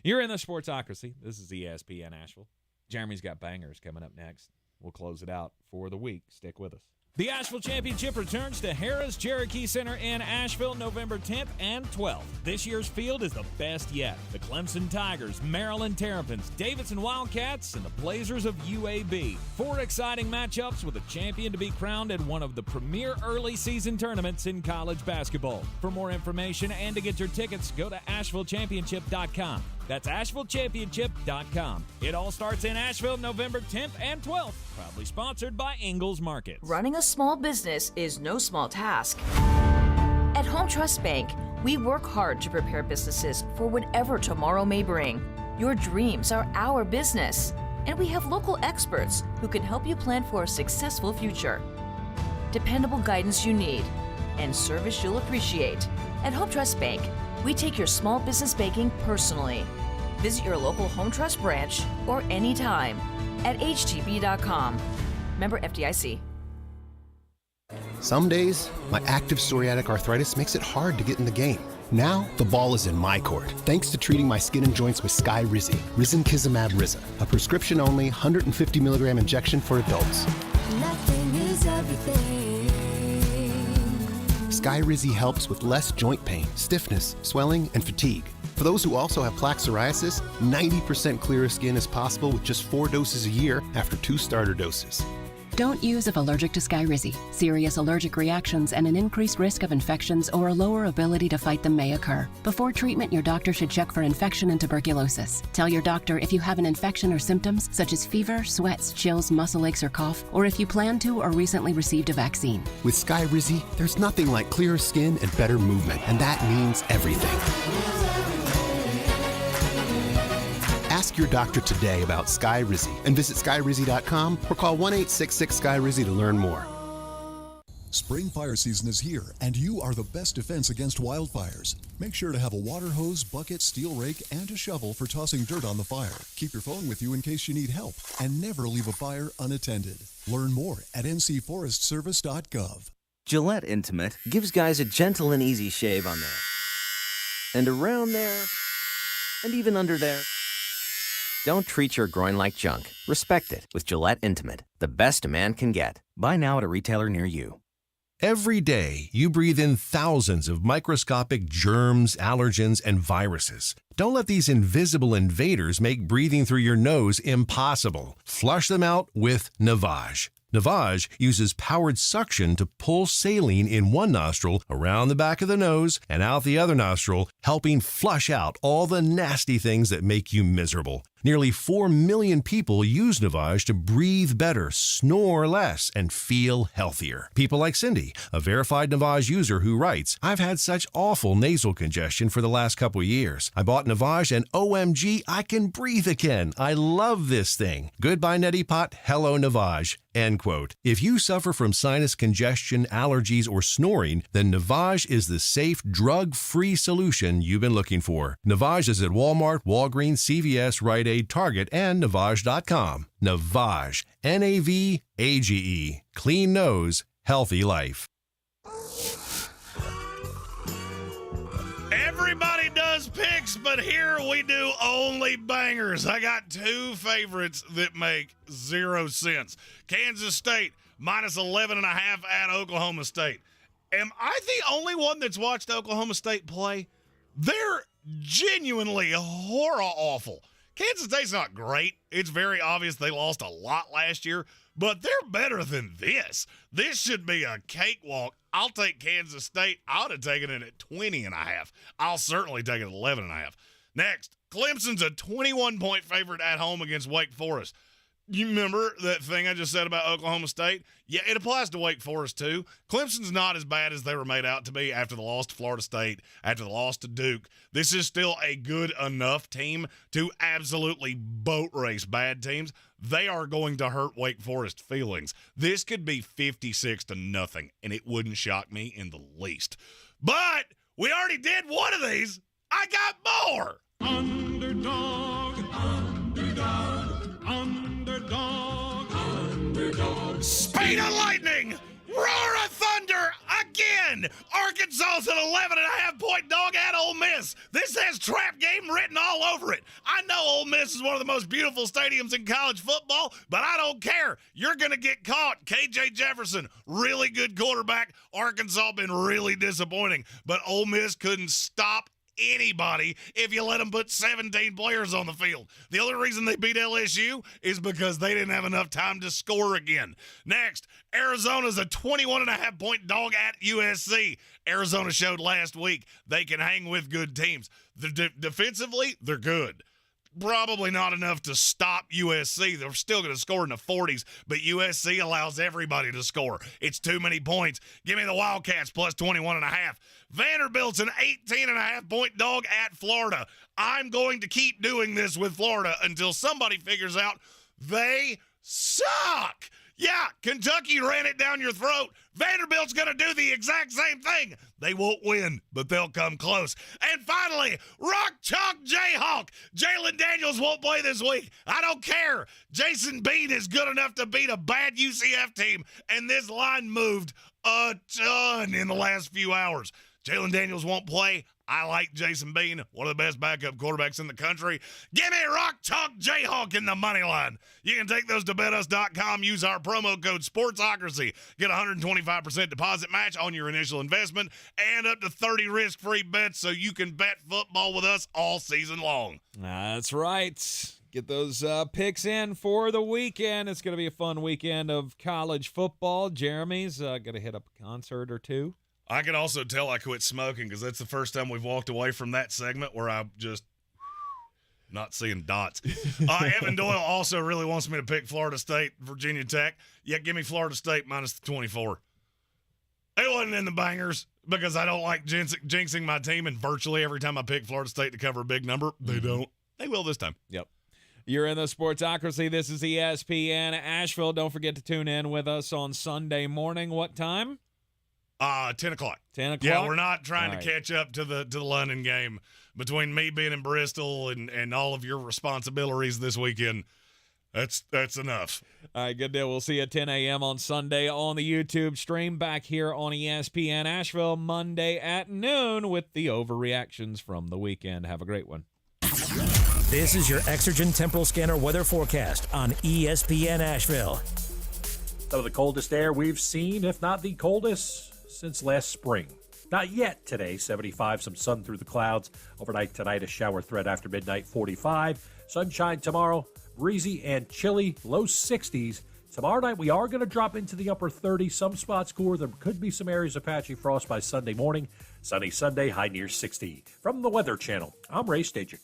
You're in the Sportsocracy. This is ESPN Asheville. Jeremy's got bangers coming up next. We'll close it out for the week. Stick with us. The Asheville Championship returns to Harrah's Cherokee Center in Asheville November 10th and 12th. This year's field is the best yet. The Clemson Tigers, Maryland Terrapins, Davidson Wildcats, and the Blazers of UAB. 4 exciting matchups with a champion to be crowned in one of the premier early season tournaments in college basketball. For more information and to get your tickets, go to AshevilleChampionship.com. That's AshevilleChampionship.com. It all starts in Asheville November 10th and 12th. Proudly sponsored by Ingalls Markets. Running a small business is no small task. At Home Trust Bank, we work hard to prepare businesses for whatever tomorrow may bring. Your dreams are our business, and we have local experts who can help you plan for a successful future. Dependable guidance you need and service you'll appreciate. At Home Trust Bank, we take your small business banking personally. Visit your local Home Trust branch or anytime at htb.com. Member FDIC. Some days, my active psoriatic arthritis makes it hard to get in the game. Now, the ball is in my court, thanks to treating my skin and joints with Skyrizi, Risankizumab Riza, a prescription-only 150 milligram injection for adults. Nothing is everything. Skyrizi helps with less joint pain, stiffness, swelling, and fatigue. For those who also have plaque psoriasis, 90% clearer skin is possible with just 4 doses a year after 2 starter doses. Don't use if allergic to Skyrizi. Serious allergic reactions and an increased risk of infections or a lower ability to fight them may occur. Before treatment, your doctor should check for infection and tuberculosis. Tell your doctor if you have an infection or symptoms such as fever, sweats, chills, muscle aches, or cough, or if you plan to or recently received a vaccine. With Skyrizi, there's nothing like clearer skin and better movement, and that means everything. Ask your doctor today about Skyrizi and visit skyrizi.com or call 1-866-SKYRIZI to learn more. Spring fire season is here, and you are the best defense against wildfires. Make sure to have a water hose, bucket, steel rake, and a shovel for tossing dirt on the fire. Keep your phone with you in case you need help, and never leave a fire unattended. Learn more at ncforestservice.gov. Gillette Intimate gives guys a gentle and easy shave on there, and around there, and even under there. Don't treat your groin like junk. Respect it with Gillette Intimate, the best a man can get. Buy now at a retailer near you. Every day, you breathe in thousands of microscopic germs, allergens, and viruses. Don't let these invisible invaders make breathing through your nose impossible. Flush them out with Navage. Navage uses powered suction to pull saline in one nostril around the back of the nose and out the other nostril, helping flush out all the nasty things that make you miserable. Nearly 4 million people use Navage to breathe better, snore less, and feel healthier. People like Cindy, a verified Navage user who writes, "I've had such awful nasal congestion for the last couple years. I bought Navage and OMG, I can breathe again. I love this thing. Goodbye neti pot, hello Navage." End quote. If you suffer from sinus congestion, allergies, or snoring, then Navage is the safe, drug-free solution you've been looking for. Navage is at Walmart, Walgreens, CVS, Rite Aid, Target, and Navage.com. Navage. Navage. Clean nose, healthy life. Everybody does picks, but here we do only bangers. I got 2 favorites that make 0 sense. Kansas State minus 11.5 at Oklahoma State. Am I the only one that's watched Oklahoma State play? They're genuinely awful. Kansas State's not great. It's very obvious they lost a lot last year, but they're better than this. This should be a cakewalk. I'll take Kansas State. I would have taken it at 20.5. I'll certainly take it at 11.5. Next, Clemson's a 21-point favorite at home against Wake Forest. You remember that thing I just said about Oklahoma State? Yeah, it applies to Wake Forest too. Clemson's not as bad as they were made out to be after the loss to Florida State, after the loss to Duke. This is still a good enough team to absolutely boat race bad teams. They are going to hurt Wake Forest feelings. This could be 56-0, and it wouldn't shock me in the least. But we already did one of these. I got more. Underdog, underdog, underdog, underdog. Speed of lightning, roar of thunder, again. Arkansas's an 11.5-point dog at Ole Miss. This has trap game written all over it. I know Ole Miss is one of the most beautiful stadiums in college football, but I don't care. You're going to get caught. KJ Jefferson, really good quarterback. Arkansas been really disappointing, but Ole Miss couldn't stop anybody if you let them put 17 players on the field. The only reason they beat LSU is because they didn't have enough time to score again. Next, Arizona's a 21.5-point dog at USC. Arizona showed last week they can hang with good teams. Defensively, they're good. Probably not enough to stop USC. They're still going to score in the 40s, but USC allows everybody to score. It's too many points. Give me the Wildcats plus 21.5. Vanderbilt's an 18.5-point dog at Florida. I'm going to keep doing this with Florida until somebody figures out they suck. Yeah, Kentucky ran it down your throat. Vanderbilt's going to do the exact same thing. They won't win, but they'll come close. And finally, Rock Chalk Jayhawk. Jalen Daniels won't play this week. I don't care. Jason Bean is good enough to beat a bad UCF team, and this line moved a ton in the last few hours. Jalen Daniels won't play. I like Jason Bean, one of the best backup quarterbacks in the country. Give me Rock Chalk Jayhawk in the money line. You can take those to betus.com. Use our promo code Sportsocracy. Get a 125% deposit match on your initial investment and up to 30 risk-free bets so you can bet football with us all season long. That's right. Get those picks in for the weekend. It's going to be a fun weekend of college football. Jeremy's going to hit up a concert or two. I can also tell I quit smoking because that's the first time we've walked away from that segment where I'm just not seeing dots. Evan Doyle also really wants me to pick Florida State, Virginia Tech. Yeah, give me Florida State minus the 24. It wasn't in the bangers because I don't like jinxing my team, and virtually every time I pick Florida State to cover a big number, they don't. They will this time. Yep. You're in the Sportsocracy. This is ESPN Asheville. Don't forget to tune in with us on Sunday morning. What time? 10 o'clock. 10 o'clock? Yeah, we're not trying to catch up to the London game. Between me being in Bristol and all of your responsibilities this weekend, that's enough. All right, good deal. We'll see you at 10 a.m. on Sunday on the YouTube stream. Back here on ESPN Asheville Monday at noon with the overreactions from the weekend. Have a great one. This is your Exergen Temporal Scanner weather forecast on ESPN Asheville. Some of the coldest air we've seen, if not the coldest, since last spring. Not yet today, 75, some sun through the clouds. Overnight tonight, a shower threat after midnight, 45. Sunshine tomorrow, breezy and chilly, low 60s. Tomorrow night, we are going to drop into the upper 30s. Some spots cooler. There could be some areas of patchy frost by Sunday morning. Sunny Sunday, high near 60. From the Weather Channel, I'm Ray Stajic.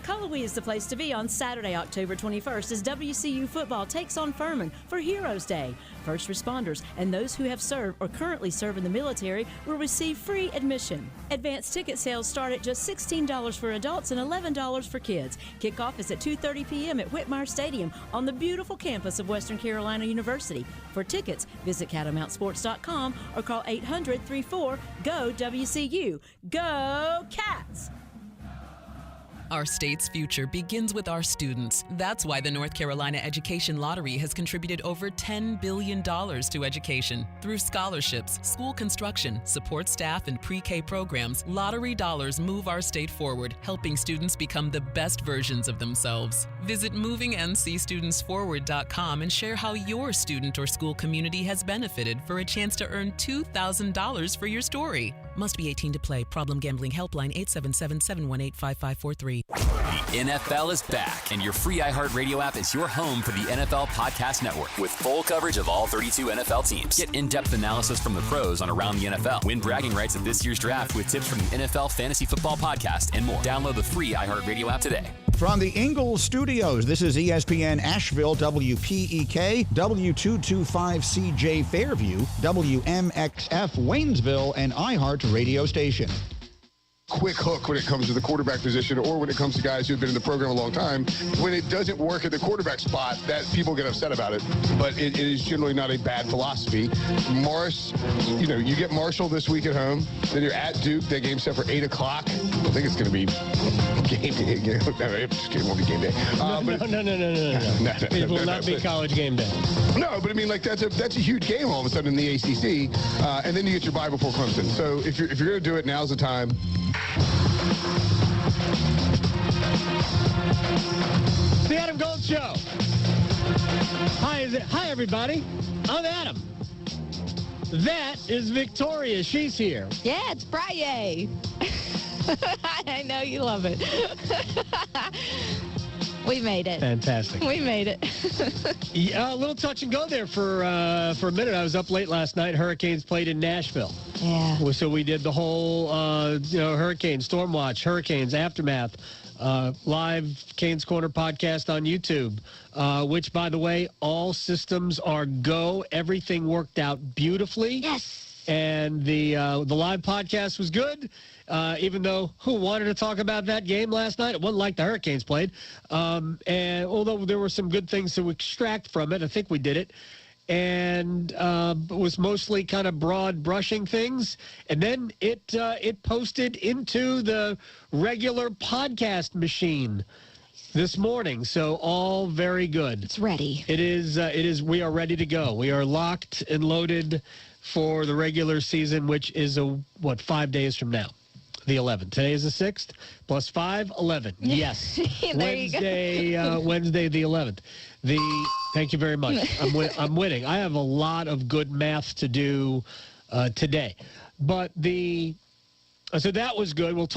Cullowhee is the place to be on Saturday, October 21st, as WCU football takes on Furman for Heroes Day. First responders and those who have served or currently serve in the military will receive free admission. Advanced ticket sales start at just $16 for adults and $11 for kids. Kickoff is at 2:30 p.m. at Whitmire Stadium on the beautiful campus of Western Carolina University. For tickets, visit catamountsports.com or call 800-34-GO-WCU. Go Cats! Our state's future begins with our students. That's why the North Carolina Education Lottery has contributed over $10 billion to education. Through scholarships, school construction, support staff, and pre-K programs, lottery dollars move our state forward, helping students become the best versions of themselves. Visit movingncstudentsforward.com and share how your student or school community has benefited for a chance to earn $2,000 for your story. Must be 18 to play. Problem Gambling Helpline 877-718-5543. The NFL is back, and your free iHeartRadio app is your home for the NFL Podcast Network with full coverage of all 32 NFL teams. Get in-depth analysis from the pros on around the NFL. Win bragging rights at this year's draft with tips from the NFL Fantasy Football Podcast and more. Download the free iHeartRadio app today. From the Ingalls Studios, this is ESPN Asheville, WPEK, W225CJ Fairview, WMXF Waynesville, and iHeart Radio Station. Quick hook when it comes to the quarterback position or when it comes to guys who've been in the program a long time. When it doesn't work at the quarterback spot, that people get upset about it. But it is generally not a bad philosophy. Morris, you get Marshall this week at home. Then you're at Duke. That game's set for 8 o'clock. I think it's going to be game day. It won't be game day. No. It will not be college game day. No, but I mean, that's a huge game all of a sudden in the ACC. And then you get your bye before Clemson. So if you're going to do it, now's the time. The Adam Gold Show. Hi, everybody. I'm Adam. That is Victoria. She's here. Yeah, it's Friday. I know you love it. We made it. Fantastic. We made it. Yeah, a little touch and go there for a minute. I was up late last night. Hurricanes played in Nashville. Yeah. So we did the whole, hurricane, storm watch, hurricanes, aftermath, live Canes Corner podcast on YouTube, which, by the way, all systems are go. Everything worked out beautifully. Yes. And the live podcast was good. Even though who wanted to talk about that game last night? It wasn't like the Hurricanes played. And although there were some good things to extract from it, I think we did it. and was mostly kind of broad brushing things. And then it posted into the regular podcast machine this morning. So all very good. It's ready. It is. We are ready to go. We are locked and loaded for the regular season, which is 5 days from now. The 11th. Today is the 6th. Plus 5, 11. Yes. There Wednesday the 11th. Thank you very much. I'm winning. I have a lot of good math to do today. But so that was good. We'll talk